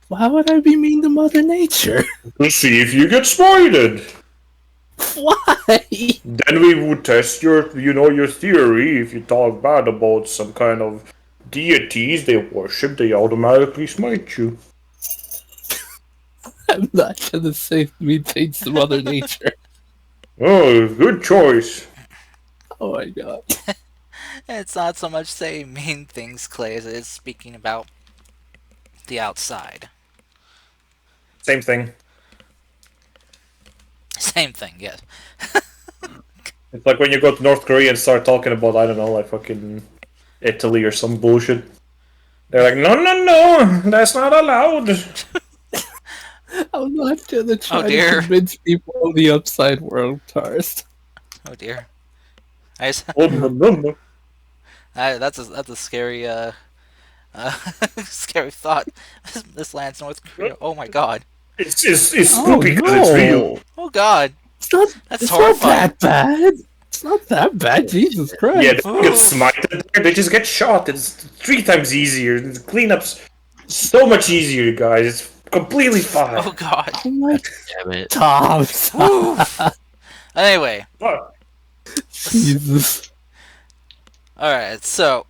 Why would I be mean to Mother Nature? Let's see if you get smited. Why? Then we would test your theory. If you talk bad about some kind of deities they worship, they automatically smite you. I'm not gonna say mean things to Mother Nature. Oh, good choice. Oh my god. It's not so much saying mean things, Clay, as it is speaking about the outside. Same thing. Same thing, yes. It's like when you go to North Korea and start talking about, I don't know, like fucking Italy or some bullshit. They're like, no, no, no, that's not allowed. I'm not gonna try dear. to convince people of the upside world, Tars. Oh dear. I just, Oh, no, no, no. that's a scary scary thought. This land's North Korea. Oh my god. It's spooky because it's real. Oh god. It's not. That's It's horrifying. not that bad. It's not that bad. Jesus Yeah, Christ. they don't get smited there, they just get shot. It's 3 times easier. The cleanup's so much easier, guys. It's completely fine. Oh god. Oh my Damn it. Tom. Anyway, What? Jesus. alright, so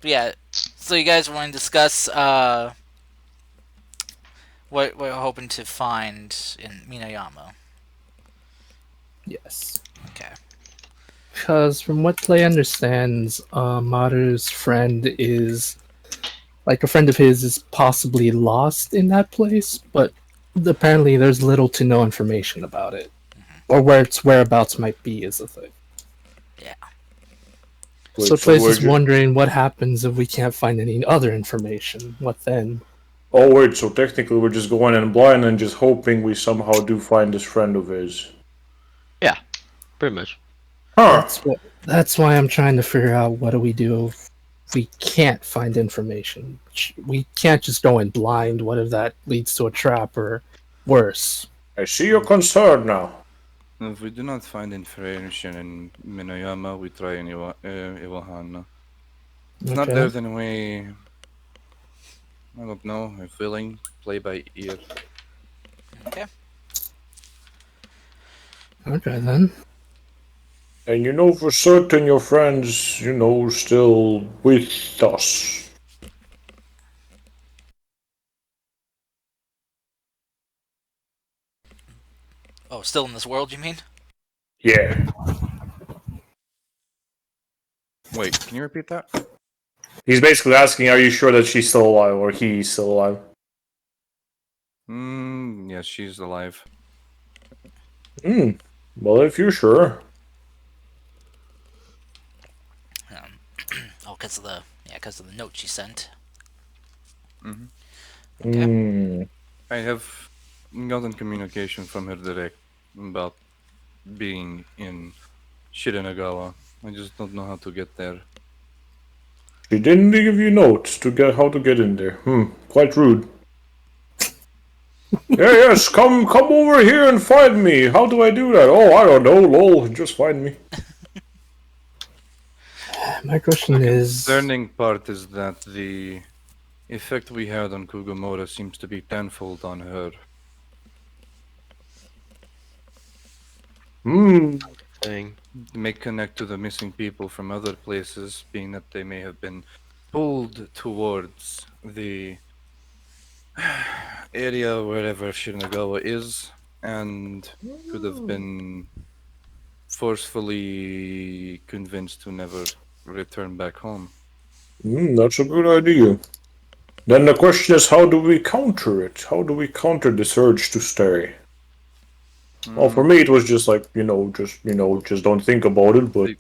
yeah, so you guys want to discuss what we're hoping to find in Minayama. Yes. Okay. Because from what Clay understands, Maru's friend is like a friend of his is possibly lost in that place, but apparently there's little to no information about it, or where its whereabouts might be is the thing. Yeah. So Clay's is wondering what happens if we can't find any other information. What then? Oh wait, so technically we're just going in blind and just hoping we somehow do find this friend of his. Pretty much. Huh. That's why I'm trying to figure out what do we do if we can't find information. We can't just go in blind. What if that leads to a trap or worse? I see your concern now. If we do not find information in Minoyama, we try in Iwahana. If not Okay. there, then we... I don't know, a feeling, play by ear. Okay. Okay then. And you know for certain your friends, still with us. Oh, still in this world, you mean? Yeah. Wait, can you repeat that? He's basically asking, are you sure that she's still alive or he's still alive? Yes, she's alive. Hmm. Well, if you're sure. Um, oh, because of the note she sent. Hmm. Okay. Hmm. I have gotten communication from her direct about being in Shirinagawa. I just don't know how to get there. She didn't give you notes to get how to get in there. Quite rude. Yeah, yes, come over here and find me. How do I do that? Oh, I don't know, lol. Just find me. My question The is, concerning part is that the effect we had on Kugumura seems to be tenfold on her. Hmm. Thing. It may connect to the missing people from other places, being that they may have been pulled towards the area wherever Shirinagawa is, and could have been forcefully convinced to never return back home. That's a good idea. Then the question is, how do we counter it? How do we counter this urge to stay? Well, for Hmm, me, it was just like, just don't think about it, but.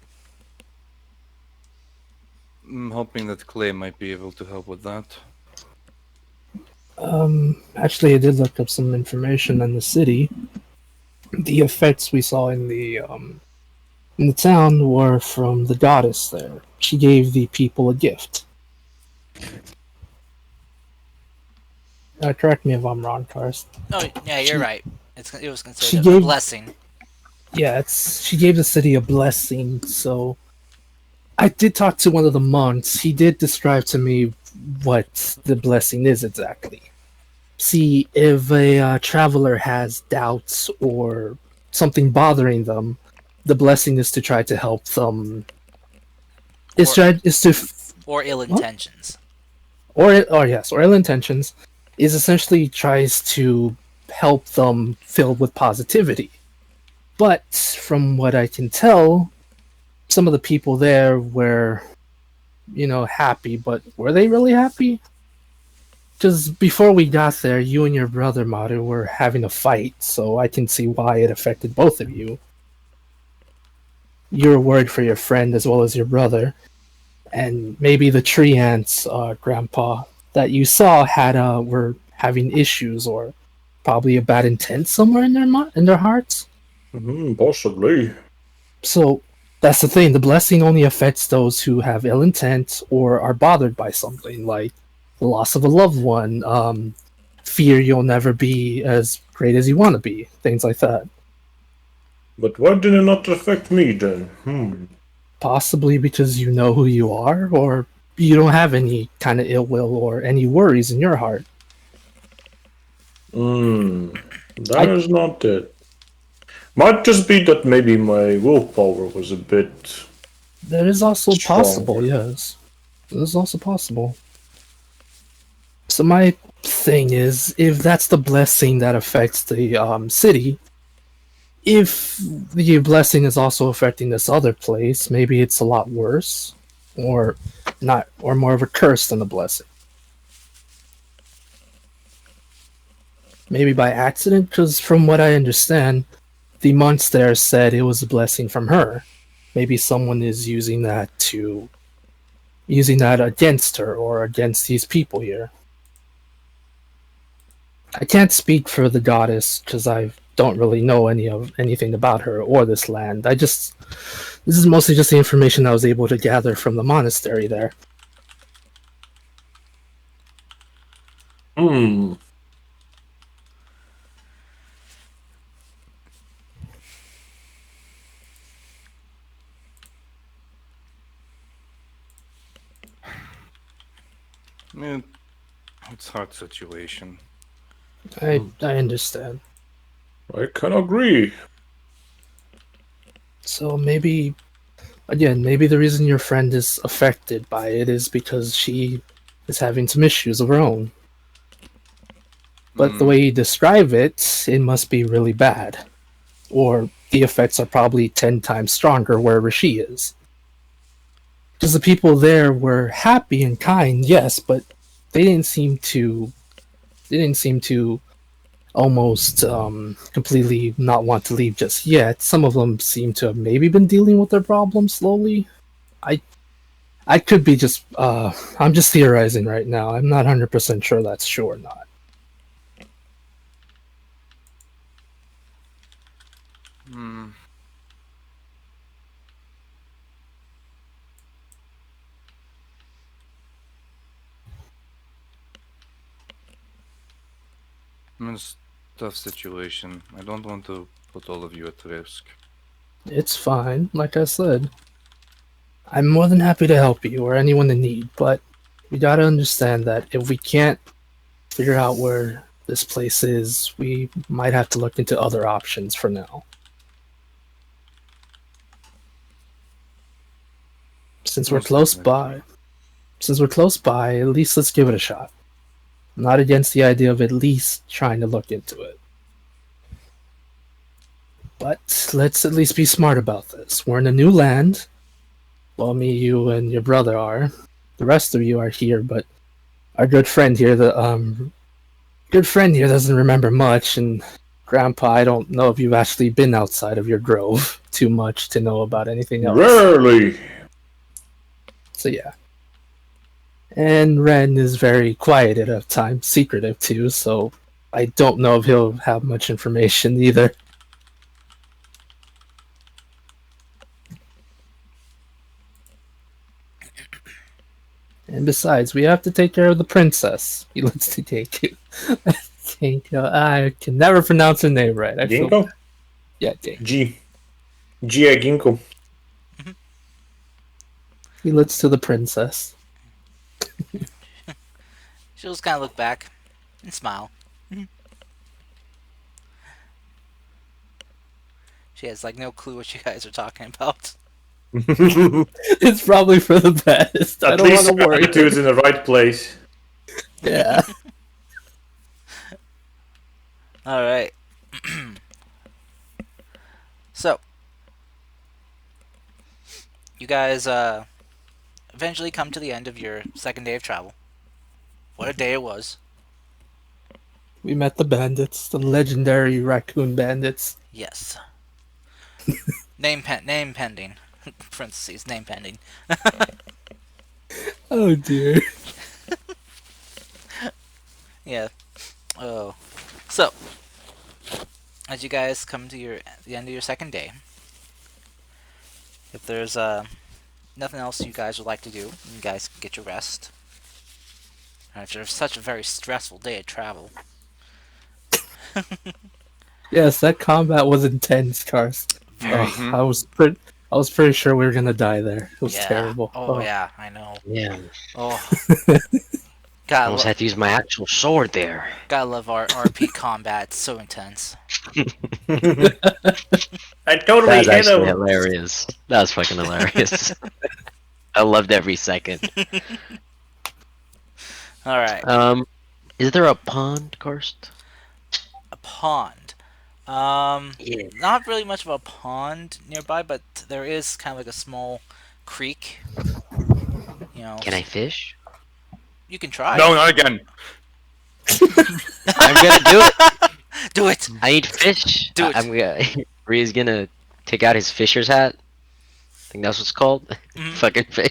I'm hoping that Clay might be able to help with that. actually, I did look up some information on the city. The effects we saw in the town were from the goddess there. She gave the people a gift. Correct me if I'm wrong, Karst. Oh, yeah, you're She right. It was she considered a gave blessing. yeah, it's she gave the city a blessing. So I did talk to one of the monks. He did describe to me what the blessing is exactly. See, if a traveler has doubts or something bothering them, the blessing is to try to help them. Or Is to or ill what? intentions. Or yes, or ill intentions is essentially tries to help them filled with positivity. But from what I can tell, some of the people there were, happy, but were they really happy? Because before we got there, you and your brother Maru were having a fight, so I can see why it affected both of you. You're worried for your friend as well as your brother, and maybe the tree ants, Grandpa, that you saw had were having issues or probably a bad intent somewhere in in their hearts. Possibly. So that's the thing. The blessing only affects those who have ill intent or are bothered by something like the loss of a loved one, fear you'll never be as great as you want to be, things like that. But why did it not affect me then? Possibly because you know who you are, or you don't have any kind of ill will or any worries in your heart. That I is not it. Might just be that maybe my willpower was a bit That is also strong. possible. Yes, that is also possible. So my thing is, if that's the blessing that affects the city, if the blessing is also affecting this other place, maybe it's a lot worse, or not, or more of a curse than a blessing. Maybe by accident, because from what I understand, the monster said it was a blessing from her. Maybe someone is using that against her or against these people here. I can't speak for the goddess because I don't really know anything about her or this land. This is mostly just the information I was able to gather from the monastery there. Hmm. Eh, it's a hard situation. I understand. I can agree. So maybe the reason your friend is affected by it is because she is having some issues of her own. But the Hmm. way you describe it, it must be really bad. or the effects are probably 10 times stronger wherever she is. Because the people there were happy and kind, yes, but they didn't seem to. They didn't seem to almost completely not want to leave just yet. Some of them seem to have maybe been dealing with their problems slowly. I I could be just I'm just theorizing right now. I'm not 100% sure that's true or not. Hmm. I'm in a tough situation. I don't want to put all of you at risk. It's fine, like I said. I'm more than happy to help you or anyone in need, but we gotta understand that if we can't figure out where this place is, we might have to look into other options for now. Since we're Most close definitely. by, at least let's give it a shot. I'm not against the idea of at least trying to look into it. But let's at least be smart about this. We're in a new land. Well, me, you, and your brother are. The rest of you are here, but our good friend here, doesn't remember much, and Grandpa, I don't know if you've actually been outside of your grove too much to know about anything else. Rarely. So yeah. And Ren is very quiet at times, secretive too, so I don't know if he'll have much information either. And besides, we have to take care of the princess. He lets me take you. I can never pronounce her name right. I feel Ginkgo? yeah, Dink. Gia Ginkgo. He looks to the princess. She'll just kind of look back and smile. She has like no clue what you guys are talking about. It's probably for the best. I At don't want least to her worry. attitude's in the right place. Yeah. All right. So, you guys eventually come to the end of your second day of travel. What a day it was. We met the bandits, the legendary raccoon bandits. Yes. Name pending. Parentheses, name pending. Oh dear. Yeah. Oh. So, as you guys come to the end of your second day, if there's nothing else you guys would like to do, you guys can get your rest. After such a very stressful day of travel. Yes, that combat was intense, Cars. Very. I was pretty sure we were gonna die there. It was Yeah. terrible. Oh yeah, I know. Yeah, Oh, almost had to use my actual sword there. gotta love our RP combat. It's so intense. I totally That was hit actually him. hilarious. That was fucking hilarious. I loved every second. All right, Is there a pond, Karst? a pond. Yeah. Not really much of a pond nearby, but there is kind of like a small creek. You know, Can I fish? you can try. No, not again. I'm gonna do it. Do it. I need fish. Do it. I'm gonna. Rhea's gonna take out his fisher's hat. I think that's what's called. Mhm. Fucking fish.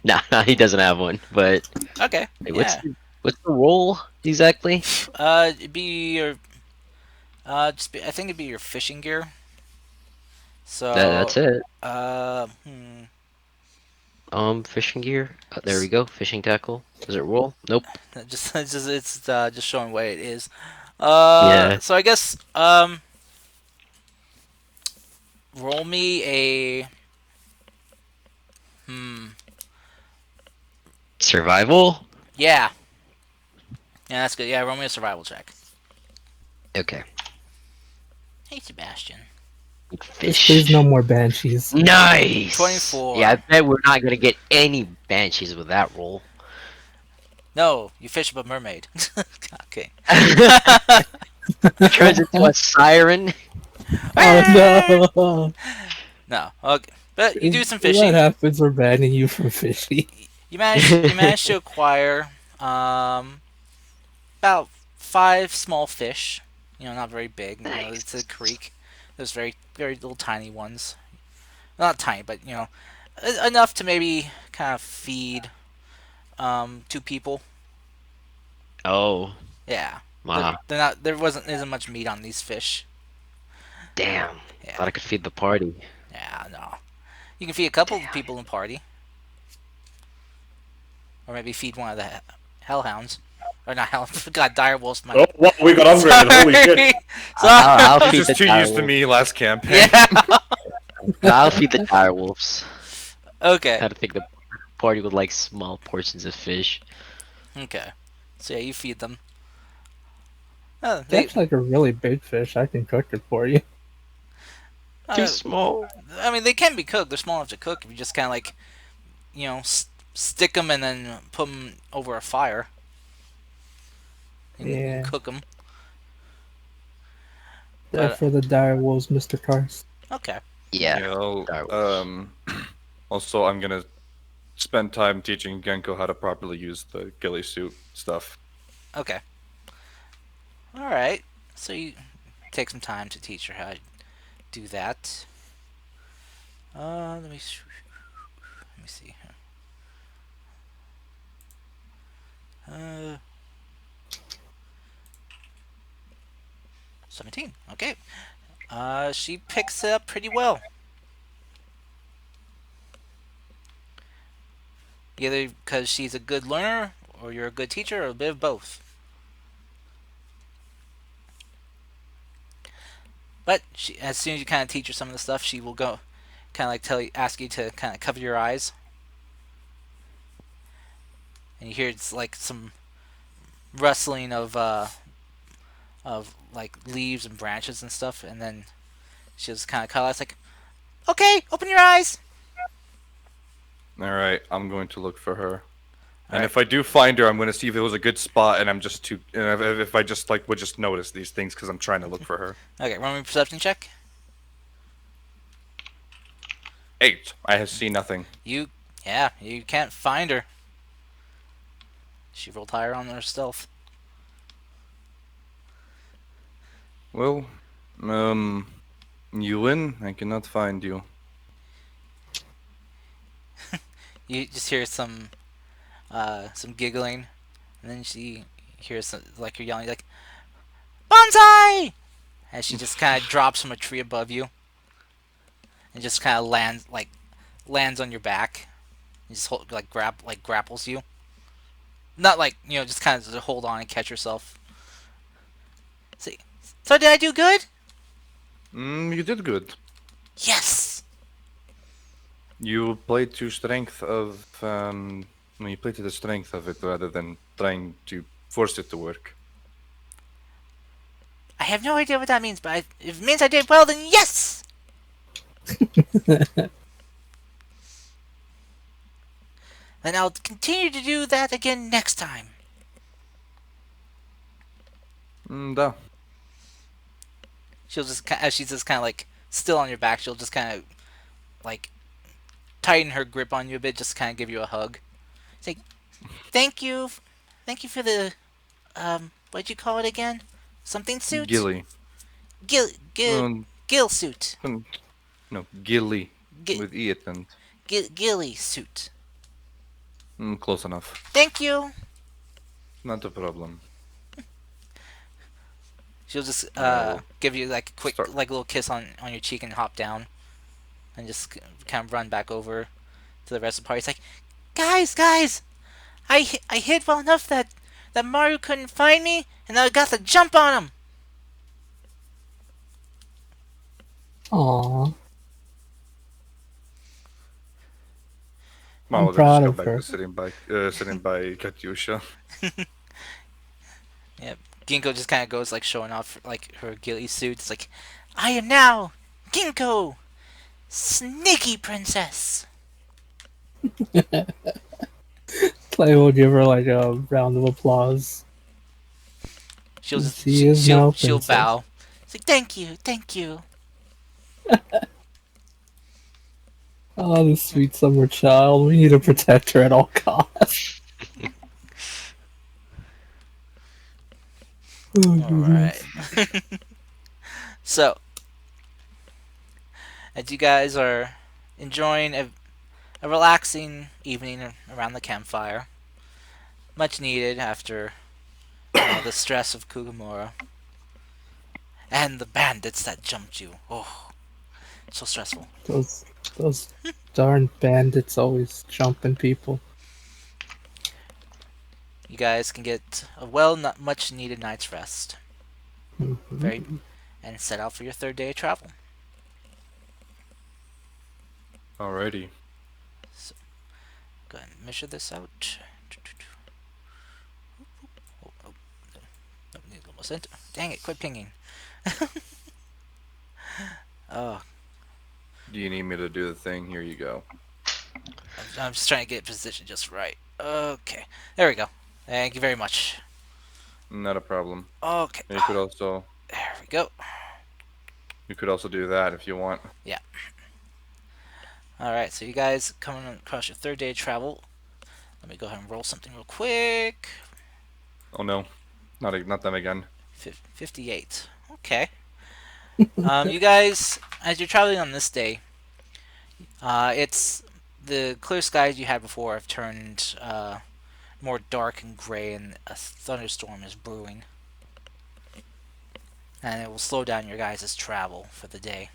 Nah, he doesn't have one. But Okay. wait, Yeah. what's the role exactly? It'd be your. I think it'd be your fishing gear. So. That's it. Fishing gear. There we go. Fishing tackle. Does it roll? Nope. It's just showing what it is. Yeah. So I guess roll me a Survival. yeah. Yeah, that's good. Yeah, roll me a survival check. Okay. Hey, Sebastian. Fish. Please no more banshees. Nice. 24. Yeah, I bet we're not gonna get any banshees with that roll. No, you fish up a mermaid. Okay. Turns into a siren. Oh no! No, okay, but you do some What fishing. happens? We're banning you from fishing. You manage to acquire about 5 small fish. Not very big. It's a Nice. creek. There's very little tiny ones. Not tiny, but enough to maybe kind of feed 2 people. Oh, Yeah, wow. they're not. There wasn't isn't much meat on these fish. Damn. Thought Yeah, I could feed the party. yeah, no. You can feed a couple of Damn. people in the party, or maybe feed one of the hellhounds, or not hell. God, dire wolves. My Oh, wow, we got upgraded. Holy shit. sorry, I'll sorry. He's feed the just too dire used to wolf. me last campaign. Yeah. I'll feed the dire wolves. Okay. I think the party would like small portions of fish. Okay. So yeah, you feed them. Oh, they. Catch like a really big fish. I can cook it for you. Too Uh, small. I mean, they can be cooked. They're small enough to cook if you just kind of like, stick them and then put them over a fire and you can Yeah. cook them. They're But for the dire wolves, Mr. Cars. okay. Yeah. Yeah, I'll, Dire wolves. also, I'm gonna spend time teaching Genko how to properly use the ghillie suit stuff. Okay. All right. So you take some time to teach her how to do that. Let me see. Uh, 17. Okay. She picks it up pretty well. Either because she's a good learner, or you're a good teacher, or a bit of both. But as soon as you kind of teach her some of the stuff, she will go, kind of like ask you to kind of cover your eyes, and you hear it's like some rustling of like leaves and branches and stuff, and then she just kind of colors like, okay, open your eyes. All right, I'm going to look for her. And Alright. if I do find her, I'm going to see if it was a good spot, and I'm just too. And if I just like would just notice these things because I'm trying to look for her. Okay, roll me a perception check. 8. I have seen nothing. You can't find her. She rolled higher on her stealth. Well, you win. I cannot find you. You just hear some giggling, and then she hears like you're yelling like, bonsai! As she just kind of drops from a tree above you, and just kind of lands on your back. And just grapples you. Not like just kind of hold on and catch yourself. See, so did I do good? You did good. Yes. You played to strength of you played to the strength of it rather than trying to force it to work. I have no idea what that means, but if it means I did well, then yes. Then I'll continue to do that again next time. Da. She'll just as she's just kind of like still on your back. She'll just kind of like tighten her grip on you a bit, just kind of give you a hug. Say, thank you for the what'd you call it again? Something suit? Gilly. Gil gil Um, Gill suit. no, Gilly Gi- with E at the end. Gilly suit. Close enough. Thank you. Not a problem. She'll just I'll give you like a quick start. like little kiss on your cheek and hop down, and just kind of run back over to the rest of the party. It's like, guys, I hid well enough that Mario couldn't find me, and I got the jump on him. Aww. Well, I'm then just proud go of back her. to sitting by Katyusha. Yep. Ginkgo just kind of goes like showing off like her ghillie suit. It's like, I am now Ginkgo, sneaky princess. Clay will give her like a round of applause. She'll just She is now she'll princess. bow. It's like, thank you. Oh, this sweet summer child. We need to protect her at all costs. Oh, All right. goodness. So, as you guys are enjoying a relaxing evening around the campfire, much needed after the stress of Kugamura and the bandits that jumped you. Oh, so stressful. Those, those darn bandits always jumping people. You guys can get a well, not much needed night's rest. Very, Mhm. and set out for your third day of travel. Alrighty. So, go ahead and measure this out. Oh, oh, no, need a little more center. Dang it! Quit pinging. Oh, Do you need me to do the thing? Here you go. I'm just trying to get positioned just right. Okay, there we go. Thank you very much. Not a problem. Okay, And there we go. you could also do that if you want. Yeah. All right, so you guys coming across your third day of travel. Let me go ahead and roll something real quick. Oh no, not them again. 58. Okay. You guys, as you're traveling on this day, it's the clear skies you had before have turned more dark and gray, and a thunderstorm is brewing. And it will slow down your guys' travel for the day.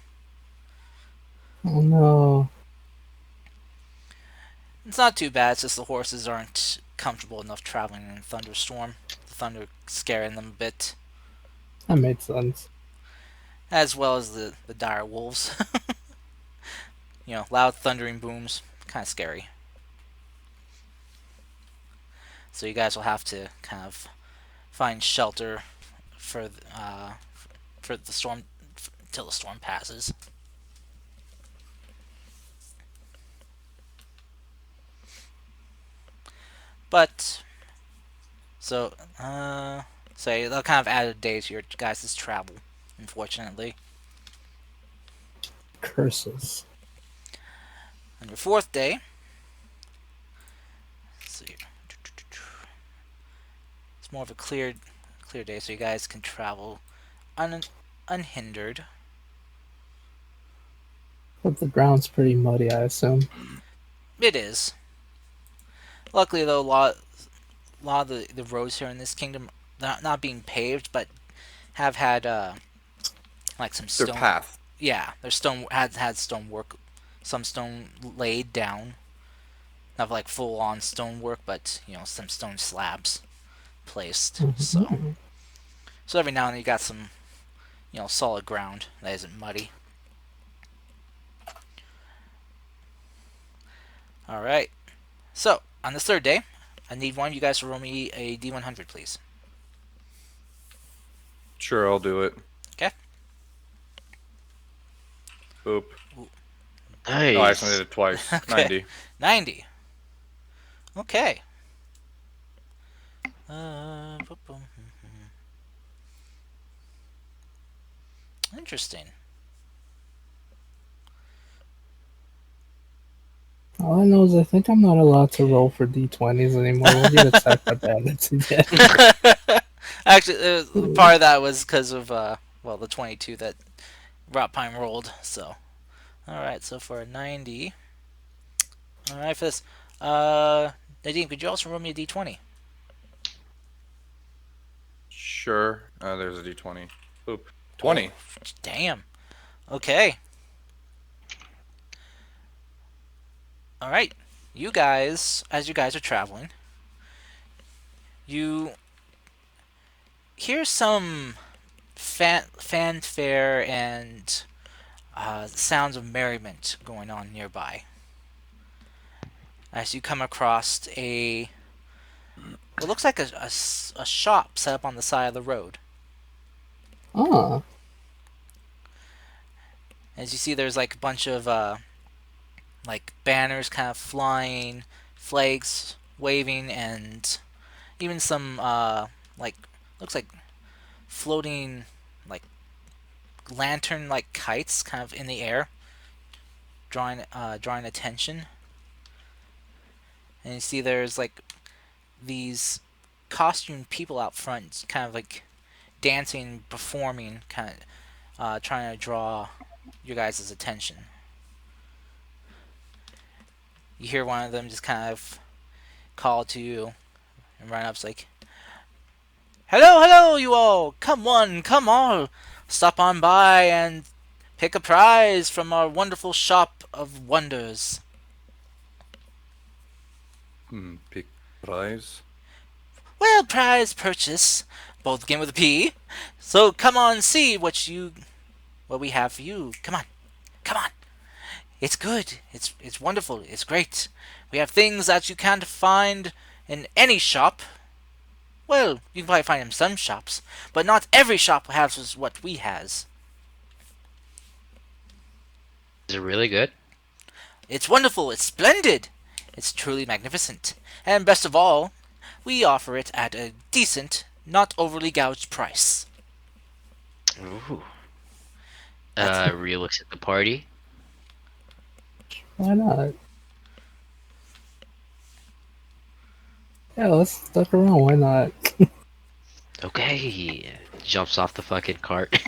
Oh no. It's not too bad, it's just the horses aren't comfortable enough traveling in a thunderstorm. The thunder scaring them a bit, That made sense. as well as the dire wolves. Loud thundering booms, kind of scary. So you guys will have to kind of find shelter for for the storm till the storm passes. But so so they'll kind of add a day to your guys' travel, unfortunately. Curses. On your fourth day, let's see, it's more of a clear day, so you guys can travel unhindered. But the ground's pretty muddy, I assume. It is. Luckily, though, a lot of the roads here in this kingdom not being paved, but have had like some Their stone. path. Yeah, there's stone had stone work, some stone laid down, not like full on stone work, but some stone slabs placed. Mhm. So every now and then you got some solid ground that isn't muddy. All right. So on this third day, I need one of you guys to roll me a D100, please. Sure, I'll do it. Okay. Oop. Ooh. No, I accidentally Nice. did it twice. Okay. 90. 90. Okay. Interesting. All I know is I think I'm not allowed to roll for d20s anymore. We'll get attacked by bandits again. Actually, part of that was because of the 22 that Rotpine rolled. So, all right. So for a 90, all right for this. Nadine, could you also roll me a d20? Sure. There's a D20. Oop. 20. Oh, damn. Okay. All right. You guys, as you guys are traveling, you hear some fanfare and sounds of merriment going on nearby. As you come across what looks like a shop set up on the side of the road. Ah, As you see, there's like a bunch of like banners kind of flying, flags waving, and even some like looks like floating like lantern-like kites kind of in the air, drawing attention. And you see there's like these costumed people out front, kind of like dancing, performing, kind of trying to draw your guys' attention. You hear one of them just kind of call to you and run up, it's like, "Hello, hello, you all! Come one, come all! Stop on by and pick a prize from our wonderful shop of wonders." Pick prize. Well, prize purchase, both begin with a P. So come on, see what we have for you. Come on, come on. It's good. It's wonderful. It's great. We have things that you can't find in any shop. Well, you can probably find them in some shops, but not every shop has what we has. Is it really good? It's wonderful. It's splendid. It's truly magnificent. And best of all, we offer it at a decent, not overly gouged price. Ooh. That's Rhea looks at the party. Why not? Yeah, let's stuck around. Why not? Okay. Jumps off the fucking cart.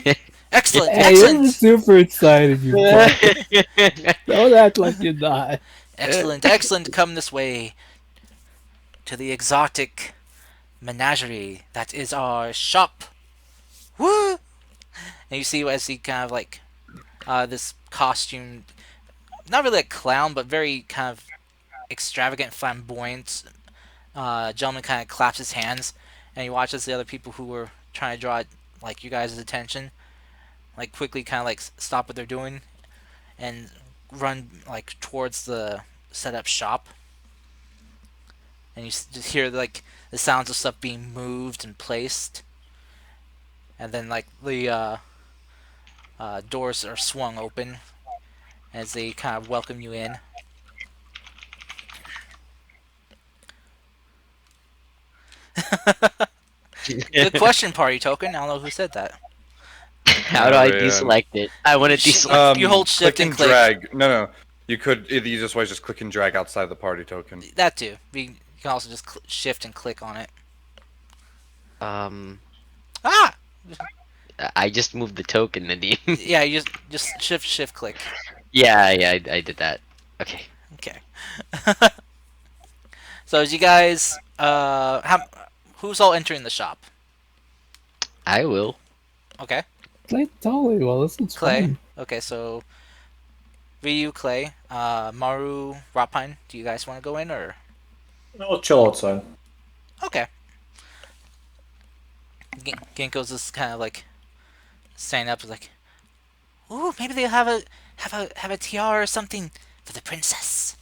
excellent, Hey, you're excellent, super excited, you fuck. Don't act like you're not. excellent, excellent. Come this way to the exotic menagerie that is our shop. Woo! And you see as he kind of like this costume, not really a clown, but very kind of extravagant, flamboyant gentleman kind of claps his hands, and you watch as the other people who were trying to draw like you guys' attention, like quickly kind of like stop what they're doing and run like towards the setup shop, and you just hear like the sounds of stuff being moved and placed, and then like the doors are swung open as they kind of welcome you in. Good question, party token. I don't know who said that. How do I deselect it? I want to deselect. You hold shift click and click. drag. No. You could. The easiest way is just click and drag outside the party token. That too. You can also just shift and click on it. Um, Ah! I just moved the token, Nadim. Yeah, you just shift click. yeah, I did that. Okay. Okay. So as you guys, who's all entering the shop? I will. Okay, Play totally well. This is Clay. fun. Okay, so Ryu, Clay, Maru, Rapine. Do you guys want to go in or? I'll chill outside. Okay. Ginkgo's just kind of like standing up, like, ooh, maybe they'll have a tiara or something for the princess.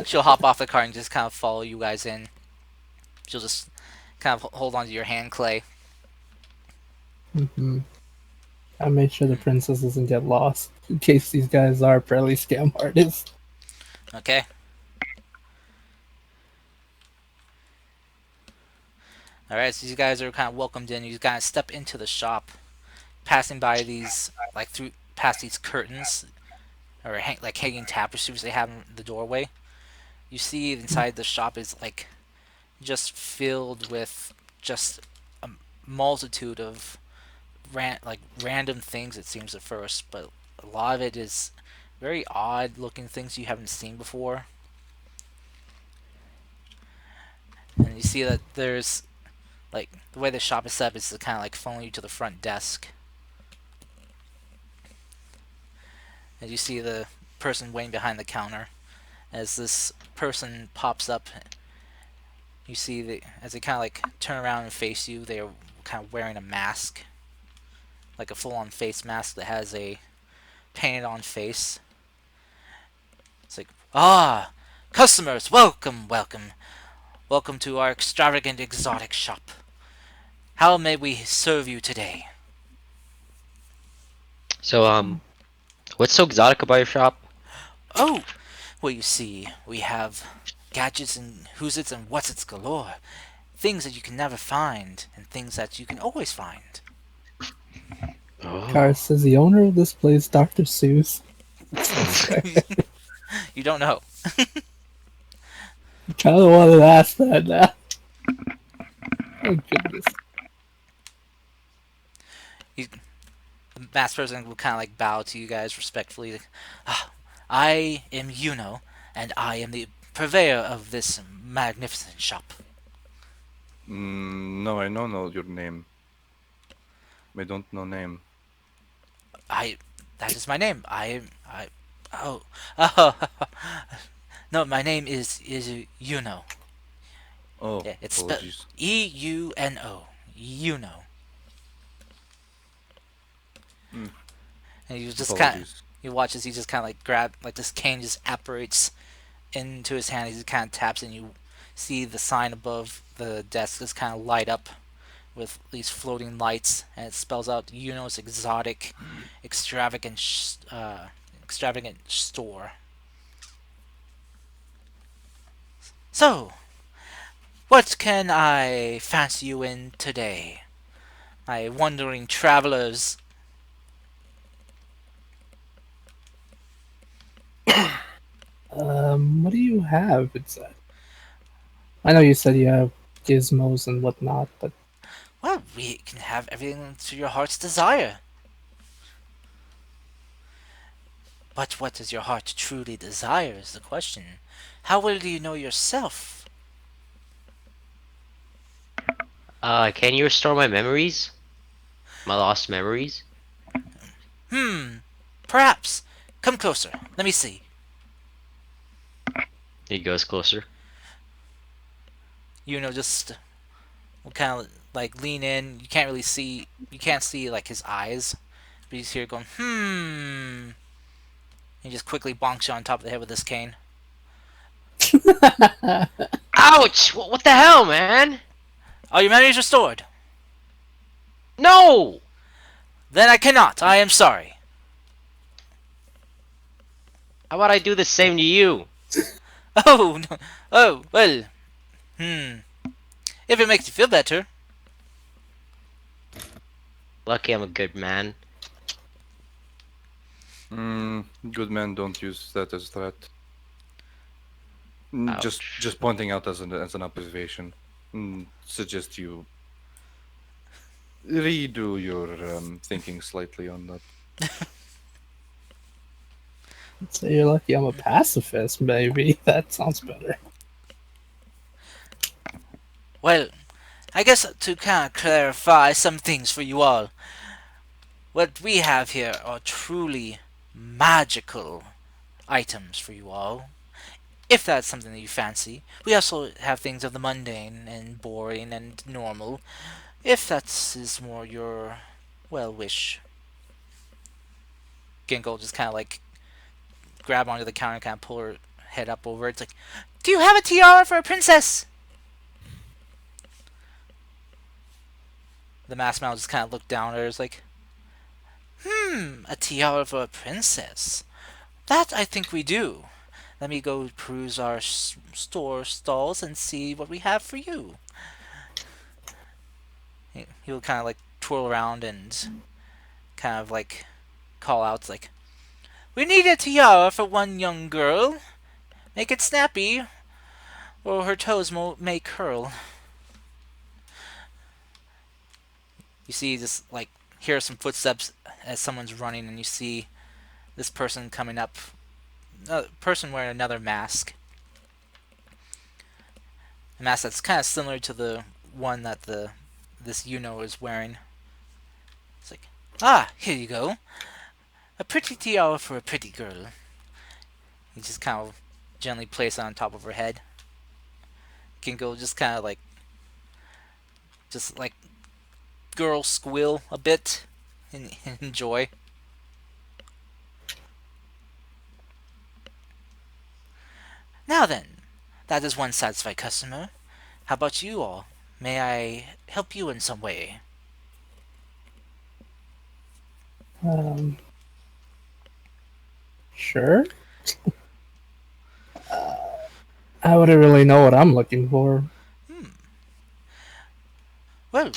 She'll hop off the car and just kind of follow you guys in. She'll just kind of hold onto your hand, Clay. Mm-hmm. I made sure the princess doesn't get lost in case these guys are apparently scam artists. Okay. Alright, so you guys are kind of welcomed in. You kind of step into the shop, passing by these, like, past these curtains, or like hanging tapestries they have in the doorway. You see inside the shop is, like, just filled with just a multitude of random things, it seems at first, but a lot of it is very odd looking things you haven't seen before. And you see that there's like the way the shop is set up is to kind of like funnel you to the front desk. And you see the person waiting behind the counter. As this person pops up, you see as they kind of like turn around and face you, they are kind of wearing a mask, like a full-on face mask that has a painted-on face. It's like, ah, customers, welcome, welcome, welcome to our extravagant exotic shop. How may we serve you today? So, what's so exotic about your shop? Oh, well, you see, we have gadgets and who's its and what's its galore. Things that you can never find, and things that you can always find. Car Oh. says the owner of this place, Dr. Seuss. That's fair. You don't know. I kind of wanted to ask that now. Oh goodness. You, the masked person will kind of like bow to you guys respectfully. Like, ah, I am Euno, and I am the purveyor of this magnificent shop. No, I don't know your name. I don't know name. I, that is my name. Oh, oh, no, my name is Euno. Oh, Yeah, it's spelled apologies. Euno. Euno. Mm, And you just kind of, apologies. you watch as he just kind of like grab, like this cane just apparates into his hand. He just kind of taps, and you see the sign above the desk just kind of light up with these floating lights, and it spells out Euno's exotic, extravagant, extravagant store. So, what can I fancy you in today, my wandering travelers? What do you have? I know you said you have gizmos and whatnot, but Well, we can have everything to your heart's desire. But what does your heart truly desire is the question. How well do you know yourself? Can you restore my memories? My lost memories? Hmm, perhaps. Come closer. Let me see. He goes closer. Just will kind of like lean in. You can't really see. You can't see like his eyes, but you just hear it going, hmm. He just quickly bonks you on top of the head with this cane. Ouch! What the hell, man? Are your memories restored? No! Then I cannot. I am sorry. How about I do the same to you? Oh, no. Oh, well. Hmm. If it makes you feel better. Lucky I'm a good man. Good men don't use that as threat. Just Ouch. pointing out as an observation. Suggest you redo your thinking slightly on that. say you're lucky I'm a pacifist, maybe. That sounds better. Well, I guess to kind of clarify some things for you all. What we have here are truly magical items for you all. If that's something that you fancy. We also have things of the mundane and boring and normal. If that is more your well wish. Ginkle just kind of like grab onto the counter and kind of pull her head up over. It's like, do you have a tiara for a princess? The masked man just kind of looked down at her. It's like, a tiara for a princess. That I think we do. Let me go peruse our store stalls and see what we have for you. He'll kind of like twirl around and kind of like call out like, "We need a tiara for one young girl. Make it snappy, or her toes may curl." You see this like hear some footsteps as someone's running, and you see this person coming up. A person wearing another mask. A mask that's kind of similar to the one that this Euno is wearing. It's like, ah, here you go. A pretty tiara for a pretty girl. He just kind of gently places it on top of her head. Ginkgo just kind of like, just like girl squeal a bit and enjoy. Now then, that is one satisfied customer. How about you all? May I help you in some way? Um, sure. I wouldn't really know what I'm looking for. Hmm. Well,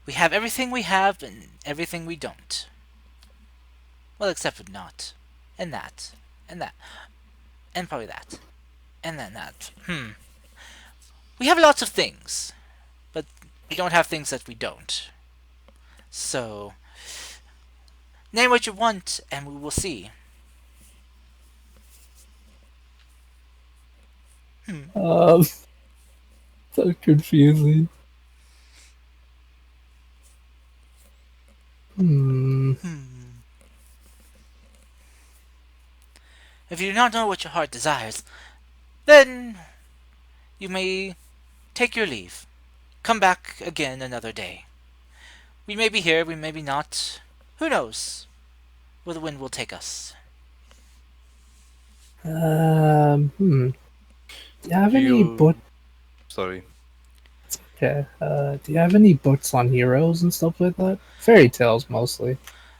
We have everything we have and everything we don't. Well, except for not. And that. And that. And probably that. And then that. We have lots of things, but we don't have things that we don't. So, name what you want, and we will see. Um, so confusing. Hmm. If you do not know what your heart desires, then you may take your leave. Come back again another day. We may be here, we may be not. Who knows where the wind will take us? Hmm. Do you have Do any book? you? Sorry. Okay. Do you have any books on heroes and stuff like that? Fairy tales mostly.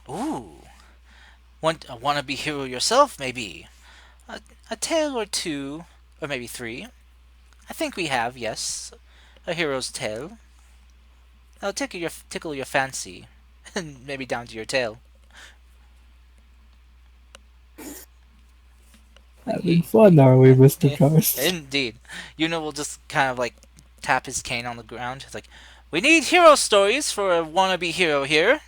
Ooh, want a wannabe hero yourself, maybe? A, a tale or two, or maybe three. I think we have, yes, a hero's tale. I'll tickle your fancy, and maybe down to your tail. Having fun, are we, Mr. Yeah, Cars? indeed. Yuno will just kind of like tap his cane on the ground. It's like, we need hero stories for a wannabe hero here.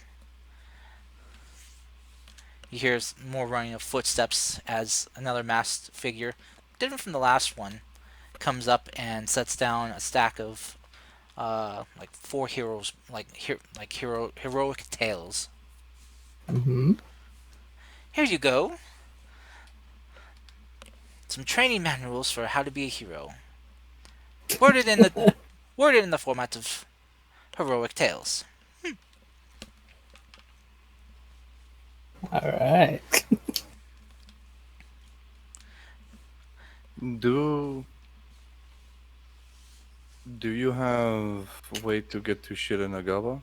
He hears more running of footsteps as another masked figure, different from the last one, comes up and sets down a stack of like four heroes, like heroic tales. Mm-hmm. Here you go. Some training manuals for how to be a hero. Worded in the worded in the format of heroic tales. All right. Do Do you have a way to get to Shiranagawa?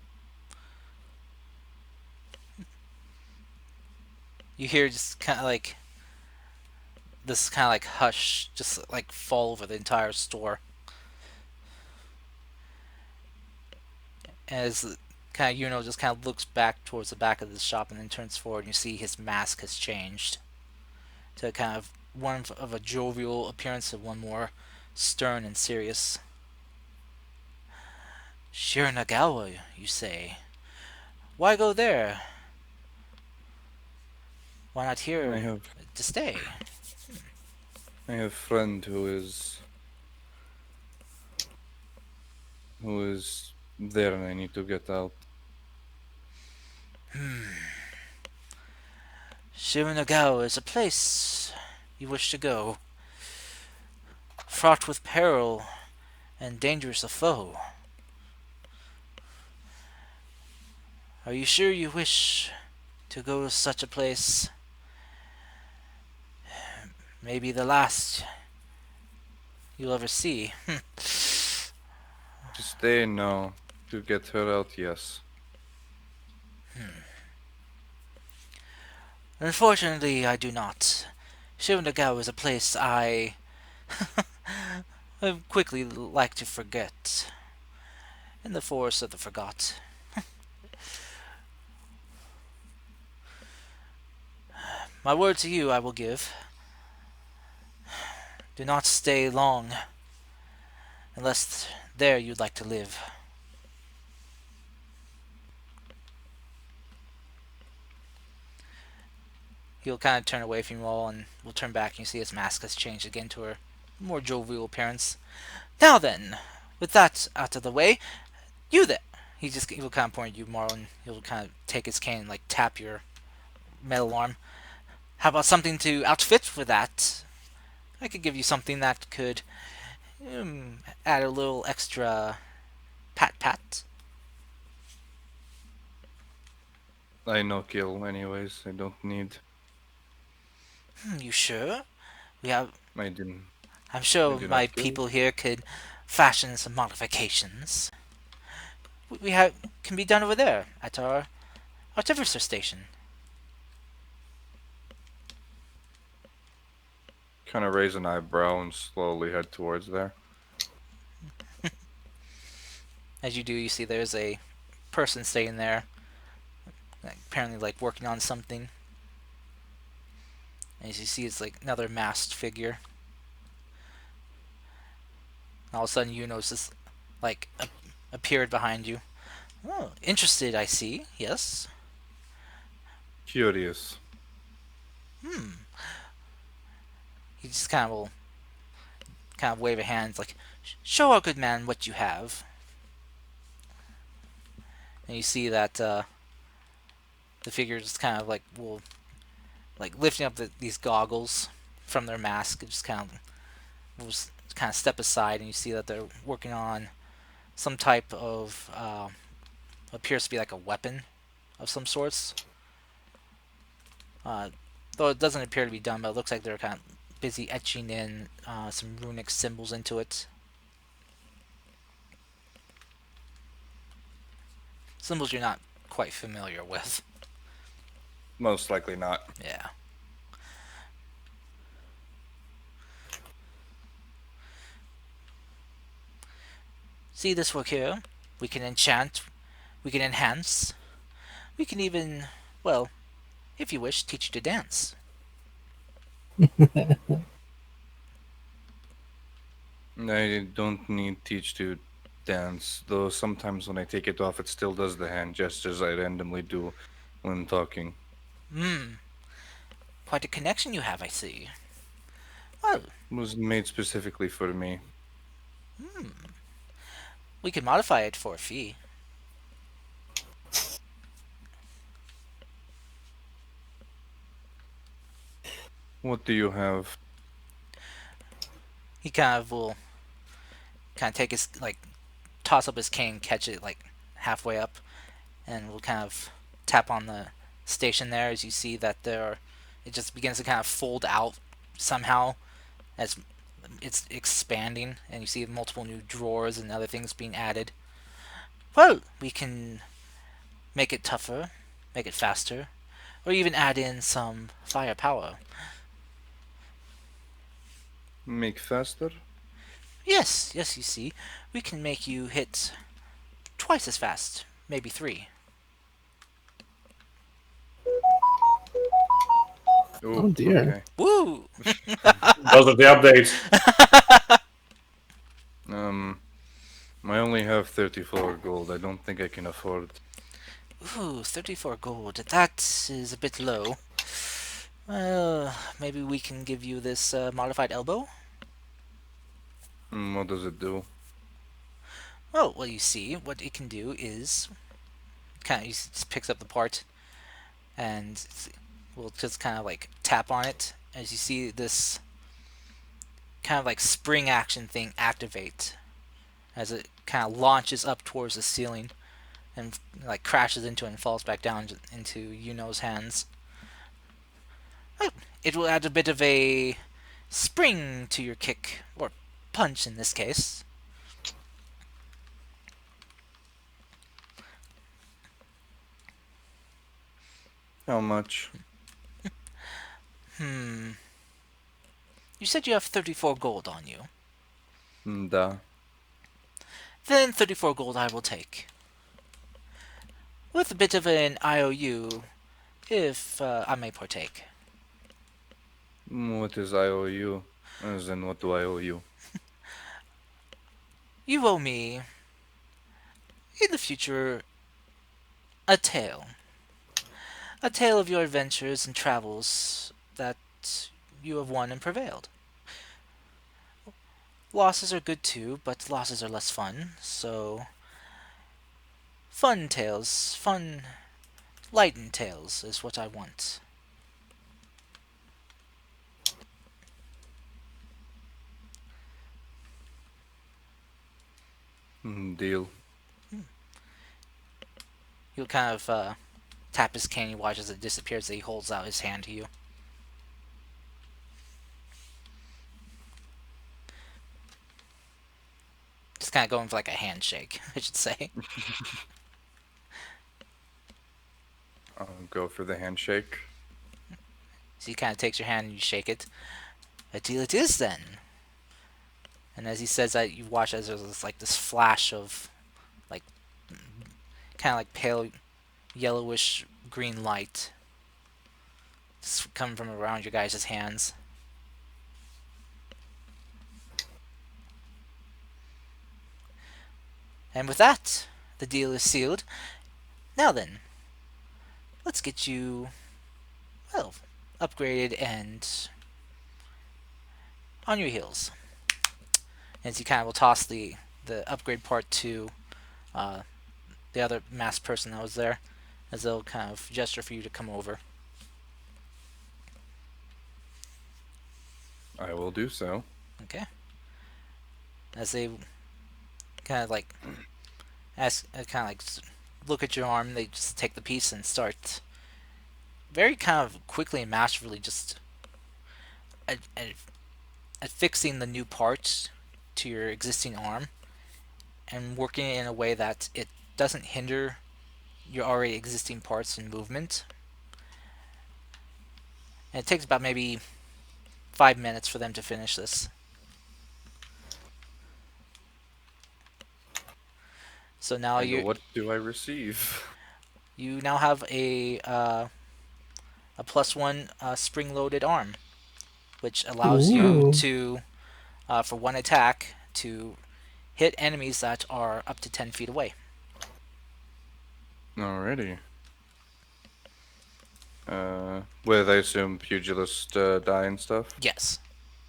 You hear just kind of like this kind of like hush just like fall over the entire store as kind of Yuno just kind of looks back towards the back of the shop and then turns forward and you see his mask has changed to kind of one of a jovial appearance of one more stern and serious. Shiranagawa, you say? Why go there? Why not I here have to stay? I have a friend who is there and I need to get out. Shiranagawa is a place you wish to go, fraught with peril and dangerous a foe. Are you sure you wish to go to such a place? Maybe the last you'll ever see. To stay, no. To get her out, yes. Unfortunately, I do not. Shiranagawa is a place I quickly like to forget. In the forest of the forgot. My word to you I will give. Do not stay long, unless there you'd like to live. He'll kind of turn away from you all and will turn back and you see his mask has changed again to a more jovial appearance. Now then, with that out of the way, you there. He'll kind of point at you, Marl, and he'll kind of take his cane and like tap your metal arm. How about something to outfit for that? I could give you something that could add a little extra pat pat. I no kill anyways, I don't need. You sure? We have. I didn't I'm I sure do my not kill. people here could fashion some modifications. We have can be done over there at our artificer station. Kinda raise an eyebrow and slowly head towards there. As you do, you see there's a person staying there, like, apparently like working on something. And as you see, it's like another masked figure. And all of a sudden, Euno's just like appeared behind you. Oh, interested, I see. Yes. Curious. Hmm. He just kind of will kind of wave a hand, like, show our good man what you have. And you see that the figure just kind of like will like lifting up these goggles from their mask. It just kind of will just kind of step aside, and you see that they're working on some type of appears to be like a weapon of some sorts. Uh, though it doesn't appear to be done, but it looks like they're kind of busy etching in some runic symbols into it. Symbols you're not quite familiar with. Most likely not. Yeah. See this work here? We can enchant, we can enhance, we can even, well, if you wish, teach you to dance. I don't need teach to dance, though sometimes when I take it off, it still does the hand gestures I randomly do when talking. Hmm, quite a connection you have, I see. Well, It was made specifically for me. hmm, we can modify it for a fee. What do you have? He kind of will kind of take his, like, toss up his cane, catch it, like, halfway up, and will kind of tap on the station there as you see that there, it just begins to kind of fold out somehow as it's expanding, and you see multiple new drawers and other things being added. Well, we can make it tougher, make it faster, or even add in some firepower. Make faster? Yes, yes, you see, we can make you hit twice as fast, maybe three. Oh Ooh, dear. okay. Woo! Those are the updates. Um, I only have 34 gold. I don't think I can afford. Ooh, 34 gold. That is a bit low. Well, maybe we can give you this modified elbow? What does it do? Well, you see, what it can do is kind of just picks up the part and we'll just kind of like tap on it as you see this kind of like spring action thing activate as it kind of launches up towards the ceiling and like crashes into it and falls back down into Yuno's hands. It will add a bit of a spring to your kick, or punch in this case. How much? Hmm. You said you have 34 gold on you. Da. Then 34 gold I will take. With a bit of an IOU, if I may partake. What is IOU? As in, what do I owe you? You owe me, in the future, a tale. A tale of your adventures and travels that you have won and prevailed. Losses are good too, but losses are less fun, so fun tales, fun, lightened tales is what I want. Deal. He'll kind of tap his cane, he watches it disappear as he holds out his hand to you. Just kind of going for like a handshake, I should say. I'll go for the handshake. So he kind of takes your hand and you shake it. A deal it is then. And as he says that, you watch as there's this, like this flash of like kind kind of like pale yellowish green light just coming from around your guys' hands. And with that, the deal is sealed. Now then, let's get you, well, upgraded and on your heels. As you kind of will toss the upgrade part to uh, the other masked person that was there, as they'll kind of gesture for you to come over. I will do so. Okay. As they kind of like ask, kind of like look at your arm, they just take the piece and start very kind of quickly and masterfully just ad- ad- affixing the new parts to your existing arm and working it in a way that it doesn't hinder your already existing parts and movement. And it takes about maybe 5 minutes for them to finish this. So now And what do I receive? you now have a +1 spring-loaded arm, which allows you Ooh. to for one attack to hit enemies that are up to 10 feet away. Alrighty. With I assume pugilist die and stuff. Yes.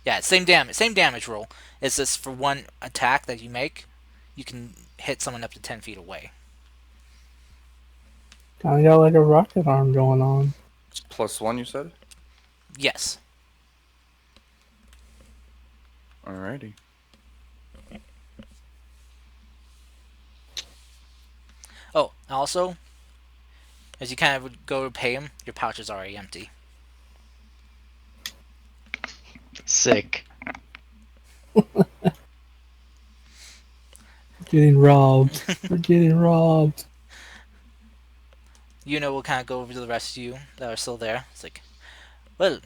Yeah, same damage roll. It's just for one attack that you make, you can hit someone up to 10 feet away. Kinda got like a rocket arm going on. It's +1, you said. Yes. Alrighty. Oh, also, as you kind of would go to pay him, your pouch is already empty. Sick. Getting robbed. We're getting robbed. Yuno will kind of go over to the rest of you that are still there. It's like, well,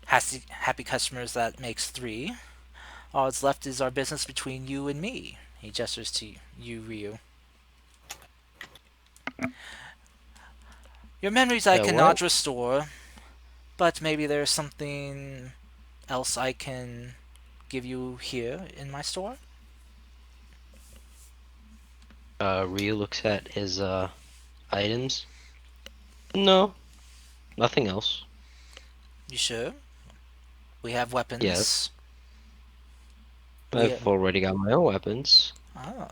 happy customers, that makes three. All that's left is our business between you and me. He gestures to you, Ryu. Your memories I Yeah, cannot what? restore, but maybe there's something else I can give you here in my store. Ryu looks at his items. No, nothing else. You sure? We have Yes, weapons. We I've already got my own weapons. oh,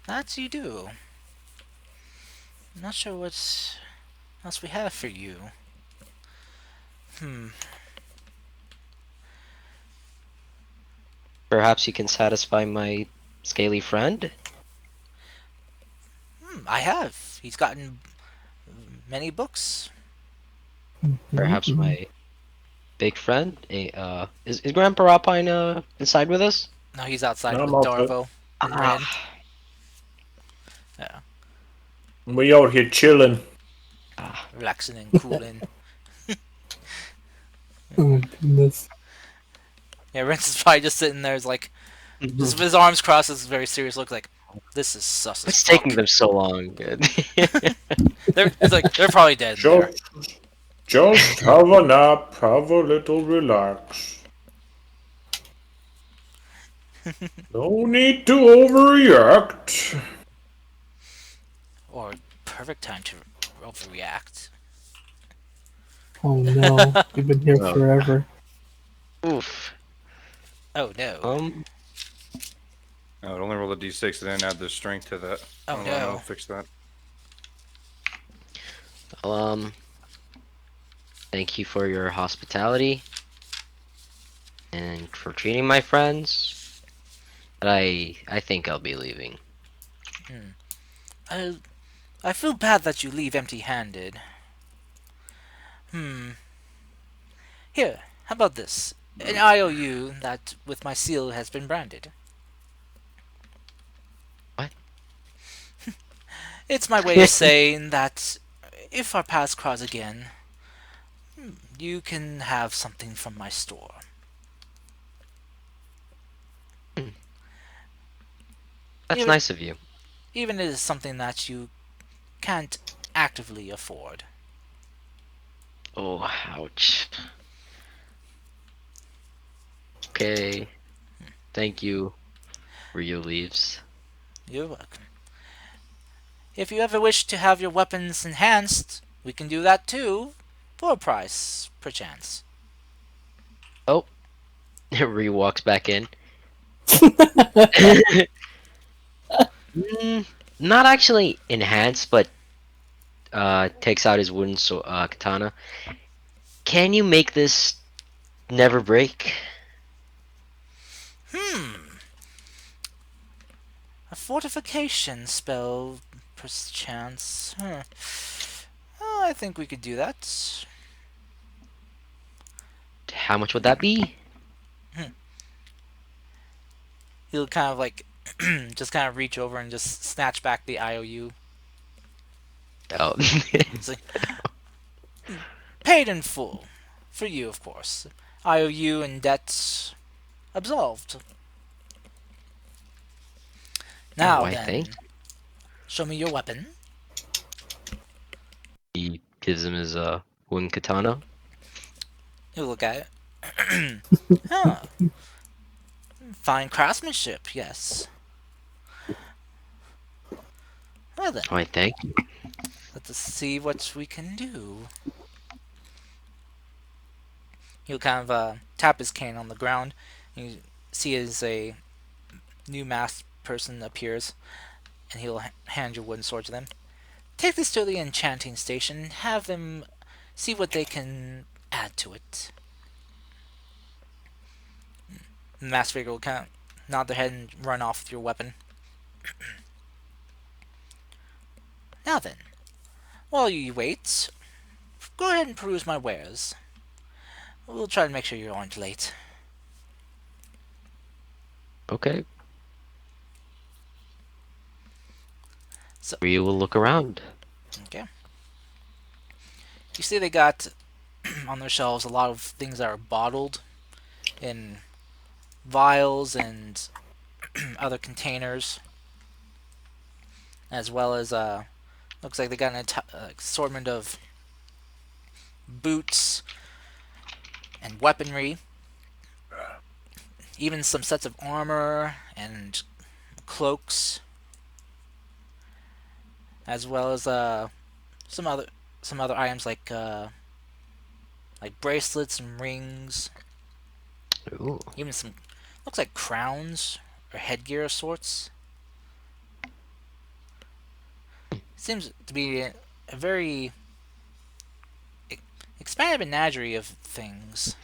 that you do. I'm not sure what else we have for you. Hmm. Perhaps you can satisfy my scaly friend? I have. He's gotten many books. Perhaps Mm-mm. my big friend? Is Grandpa Rapine inside with us? No, he's outside No, I'm with outside. Darvo and Rin. Ah, Yeah, We out here chilling. ah. relaxing and cooling. Oh my goodness. Yeah, Rin's is probably just sitting there, is like, just with his arms crossed, with a very serious look, like, this is sus as What's taking fuck. them so long? They're probably dead in there. Just have a nap, have a little relax. No need to overreact. Or perfect time to overreact. Oh no. We've been here Oh. forever. Oof. Oh no. I would only roll a d6 and then add the strength to that. Oh I'll no. fix that. Um, thank you for your hospitality and for treating my friends. But I think I'll be leaving. I feel bad that you leave empty-handed. Here, how about this? An IOU that with my seal has been branded. What? It's my way of saying that if our paths cross again, you can have something from my store. That's Here, nice of you. even if it is something that you can't actively afford. Oh, ouch. Okay. Thank you. Rio leaves. You're welcome. If you ever wish to have your weapons enhanced, we can do that too, for a price, perchance. Oh, Rio walks back in. Mm, not actually enhanced, but takes out his wooden katana. Can you make this never break? Hmm, a fortification spell, perchance. Huh. Oh, I think we could do that. How much would that be? Hmm. He'll kind of like just kind of reach over and just snatch back the IOU. Oh, It's like, paid in full. For you, of course. IOU and debts absolved. oh, Now I think then, show me your weapon. he gives him his wooden katana. You look at it. Huh. Fine craftsmanship, yes. Well then, Oh, I think. let's see what we can do. He'll kind of tap his cane on the ground. You see as a new masked person appears, and he'll hand your wooden sword to them. Take this to the enchanting station. Have them see what they can add to it. The masked figure will kind of nod their head and run off with your weapon. Now then, while you wait, go ahead and peruse my wares. We'll try to make sure you aren't late. Okay. So, Rio will look around. okay. You see they got on their shelves a lot of things that are bottled in vials and other containers, as well as looks like they got an assortment of boots and weaponry, even some sets of armor and cloaks, as well as some other some other items like bracelets and rings, Ooh. even some looks like crowns or headgear of sorts. Seems to be a very expanded menagerie of things.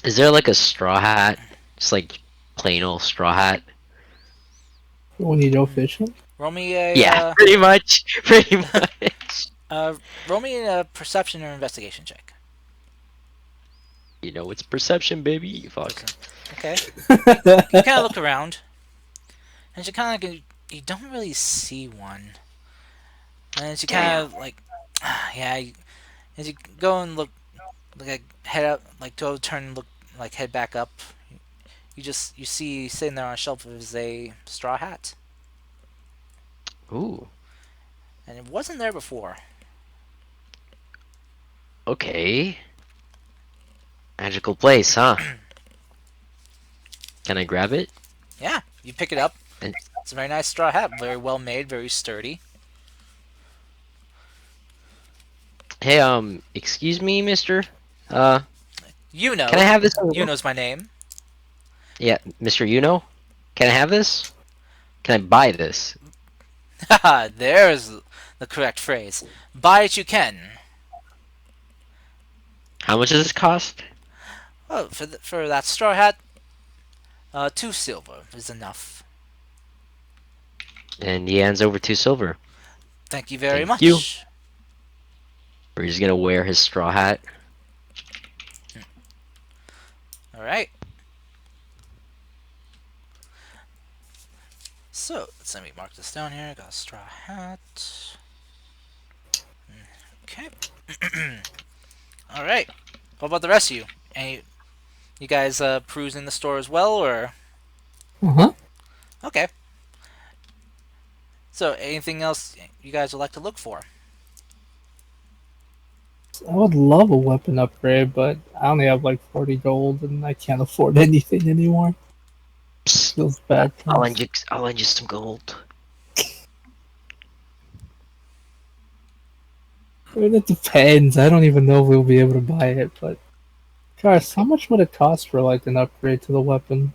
Is there like a straw hat? Just like plain old straw hat? When you go fishing? Roll me a Yeah, pretty much. Pretty much. roll me a perception or investigation check. You know, it's perception, baby. Fuck. Okay. You kind of look around, and you kind of you don't really see one. And you kind of like, yeah. As you go and look, like head up, like go turn and look, like head back up. You see sitting there on a shelf is a straw hat, Ooh. and it wasn't there before. Okay. Magical place, huh? Can I grab it? Yeah, you pick it up. And It's a very nice straw hat, very well made, very sturdy. hey, excuse me, mister? Uh, Euno, can I have this? Euno's my name. Yeah, Mr. Yuno? Can I have this? Can I buy this? Haha, there's the correct phrase. Buy it you can. How much does this cost? Oh, for that straw hat, 2 silver is enough. And he hands over 2 silver. Thank you very Thank you. much. Or he's gonna wear his straw hat. All right. So let me mark this down here. Got a straw hat. Okay. All right. What about the rest of you? Any you guys perusing the store as well, or Uh huh. Okay. So, anything else you guys would like to look for? I would love a weapon upgrade, but I only have like 40 gold and I can't afford anything anymore. Psst, Feels bad for I'll me. lend you. I'll lend you some gold. I mean, it depends. I don't even know if we'll be able to buy it, but gosh, how much would it cost for like an upgrade to the weapon?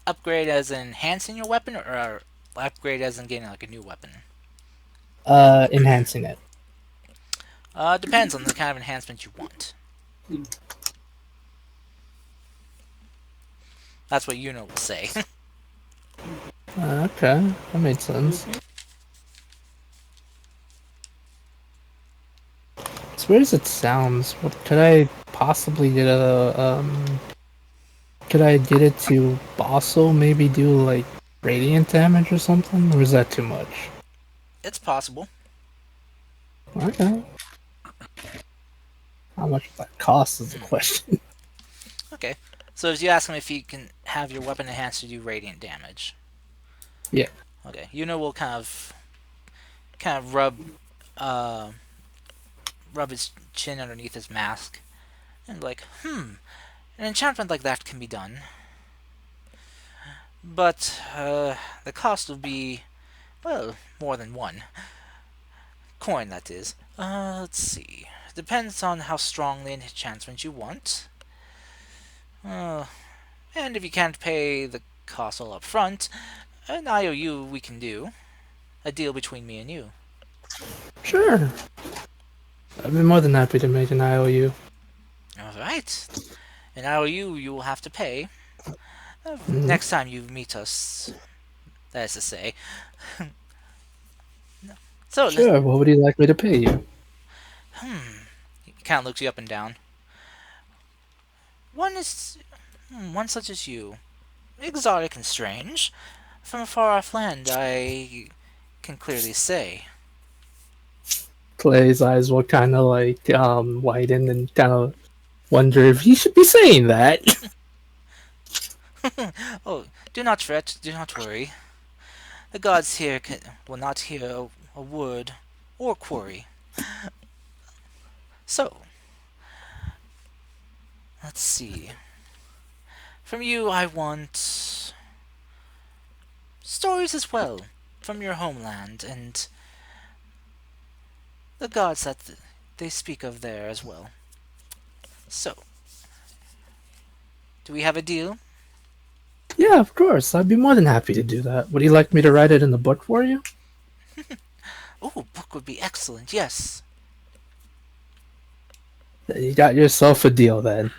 Upgrade as in enhancing your weapon, or upgrade as in getting like a new weapon? Enhancing it. Depends on the kind of enhancement you want. That's what Euno will say. Okay, that made sense. As weird as it sounds, what could I possibly get a Could I get it to also maybe do like radiant damage or something, or is that too much? It's possible. Okay. How much would that cost is the question. Okay. So if you ask him if you can have your weapon enhanced to do radiant damage. Yeah. Okay. Yuno will kind of uh rub his chin underneath his mask and like, an enchantment like that can be done, but the cost will be, well, more than one coin. That is. Let's see. Depends on how strong the enchantment you want. Uh, and if you can't pay the cost all up front, an IOU we can do. A deal between me and you. Sure. I'd be more than happy to make an IOU. Alright. An IOU you will have to pay Mhm. next time you meet us. That is to say. So, Sure, what would you like me to pay you? he kind of looks you up and down. One is. One such as you. Exotic and strange. From a far off land, I can clearly say. Clay's eyes will kind of like widen and kind of wonder if he should be saying that. Oh, do not fret, do not worry. The gods here will not hear a word or query. So, let's see. From you, I want stories as well from your homeland and the gods that they speak of there as well. So, do we have a deal? Yeah, of course. I'd be more than happy to do that. Would you like me to write it in the book for you? Oh, book would be excellent, yes. You got yourself a deal then.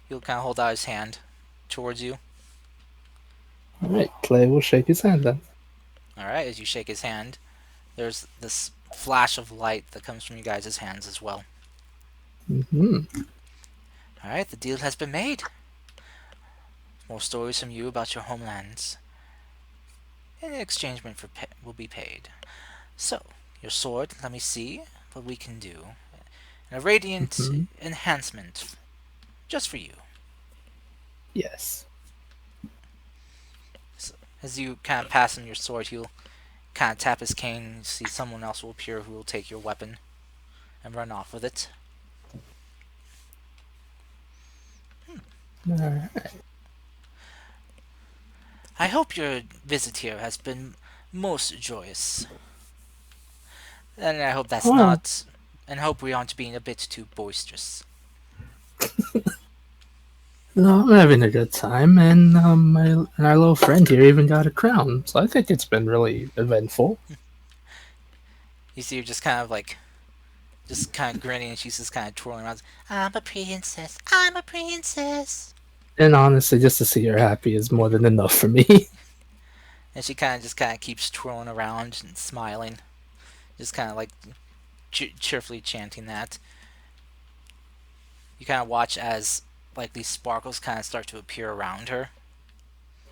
He'll kind of hold out his hand towards you. Alright, Clay will shake his hand then. Alright, as you shake his hand, there's this flash of light that comes from you guys' hands as well. Hmm. Alright, the deal has been made. More stories from you about your homelands. In exchange for will be paid. So, your sword, let me see what we can do. And a radiant Hmm. enhancement just for you. Yes. So, as you kind of pass him your sword, he'll kind of tap his cane. You see someone else will appear who will take your weapon and run off with it. Alright. I hope your visit here has been most joyous. And I hope that's Well, not. And hope we aren't being a bit too boisterous. no, I'm having a good time, and and our little friend here even got a crown, so I think it's been really eventful. You see her just kind of like. Just kind of grinning, and she's just kind of twirling around. I'm a princess. I'm a princess. And honestly, just to see her happy is more than enough for me. And she kind of just kind of keeps twirling around and smiling, just kind of like cheerfully chanting that. You kind of watch as like these sparkles kind of start to appear around her,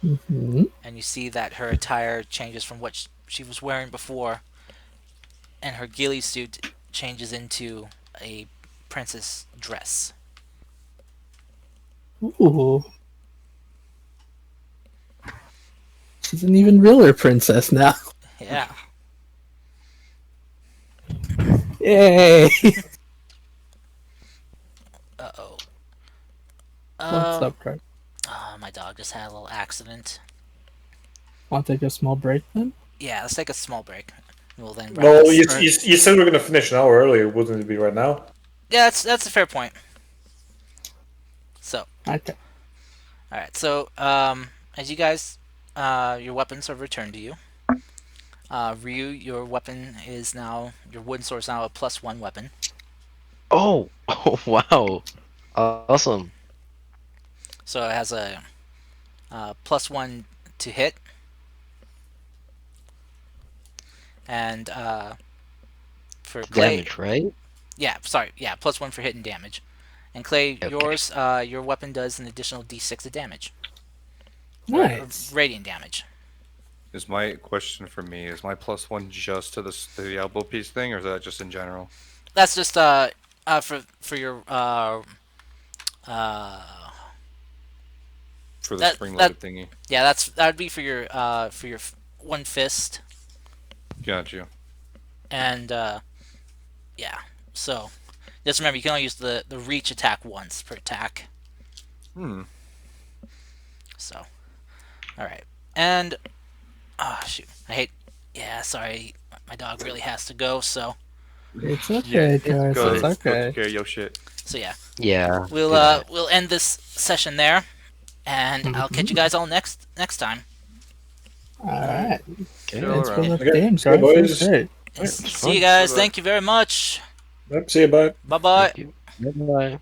Hmm. and you see that her attire changes from what she was wearing before, and her ghillie suit changes into a princess dress. Ooh. She's an even realer princess now. Yeah. Yay! Uh oh. What's up, Craig? My dog just had a little accident. Want to take a small break then? Yeah, let's take a small break. We'll then wrap Well, this. you said we are gonna finish an hour earlier. Wouldn't it be right now? Yeah, that's a fair point. So, Okay. all right. So, as you guys, your weapons are returned to you. Ryu, your weapon is now your wooden sword is now a +1 weapon. Oh, oh wow, awesome. So it has a +1 to hit, and for Clay, Damage, right? yeah, sorry, yeah, +1 for hit and damage. And Clay, Okay. yours, your weapon does an additional D6 of damage, or Nice. radiant damage. Is my question for me, is my +1 just to the elbow piece thing, or is that just in general? That's just for your uh For the that spring-loaded thingy. yeah, that would be for your one fist, Got you. and yeah. So just remember, you can only use the reach attack once per attack. Hmm. So, all right, and oh shoot, I hate. Yeah, sorry, my dog really has to go. So It's Yeah, okay, guys. go It's go okay. take care of your shit. yeah, Yeah. Good night. we'll end this session there, and I'll catch you guys all next time. Alright. Okay. Chill Thanks for around. the Okay. games, Okay, guys. It was boys. great. See you guys. Thank you very much. Yep, see you. Bye. Bye bye. Thank you. Bye.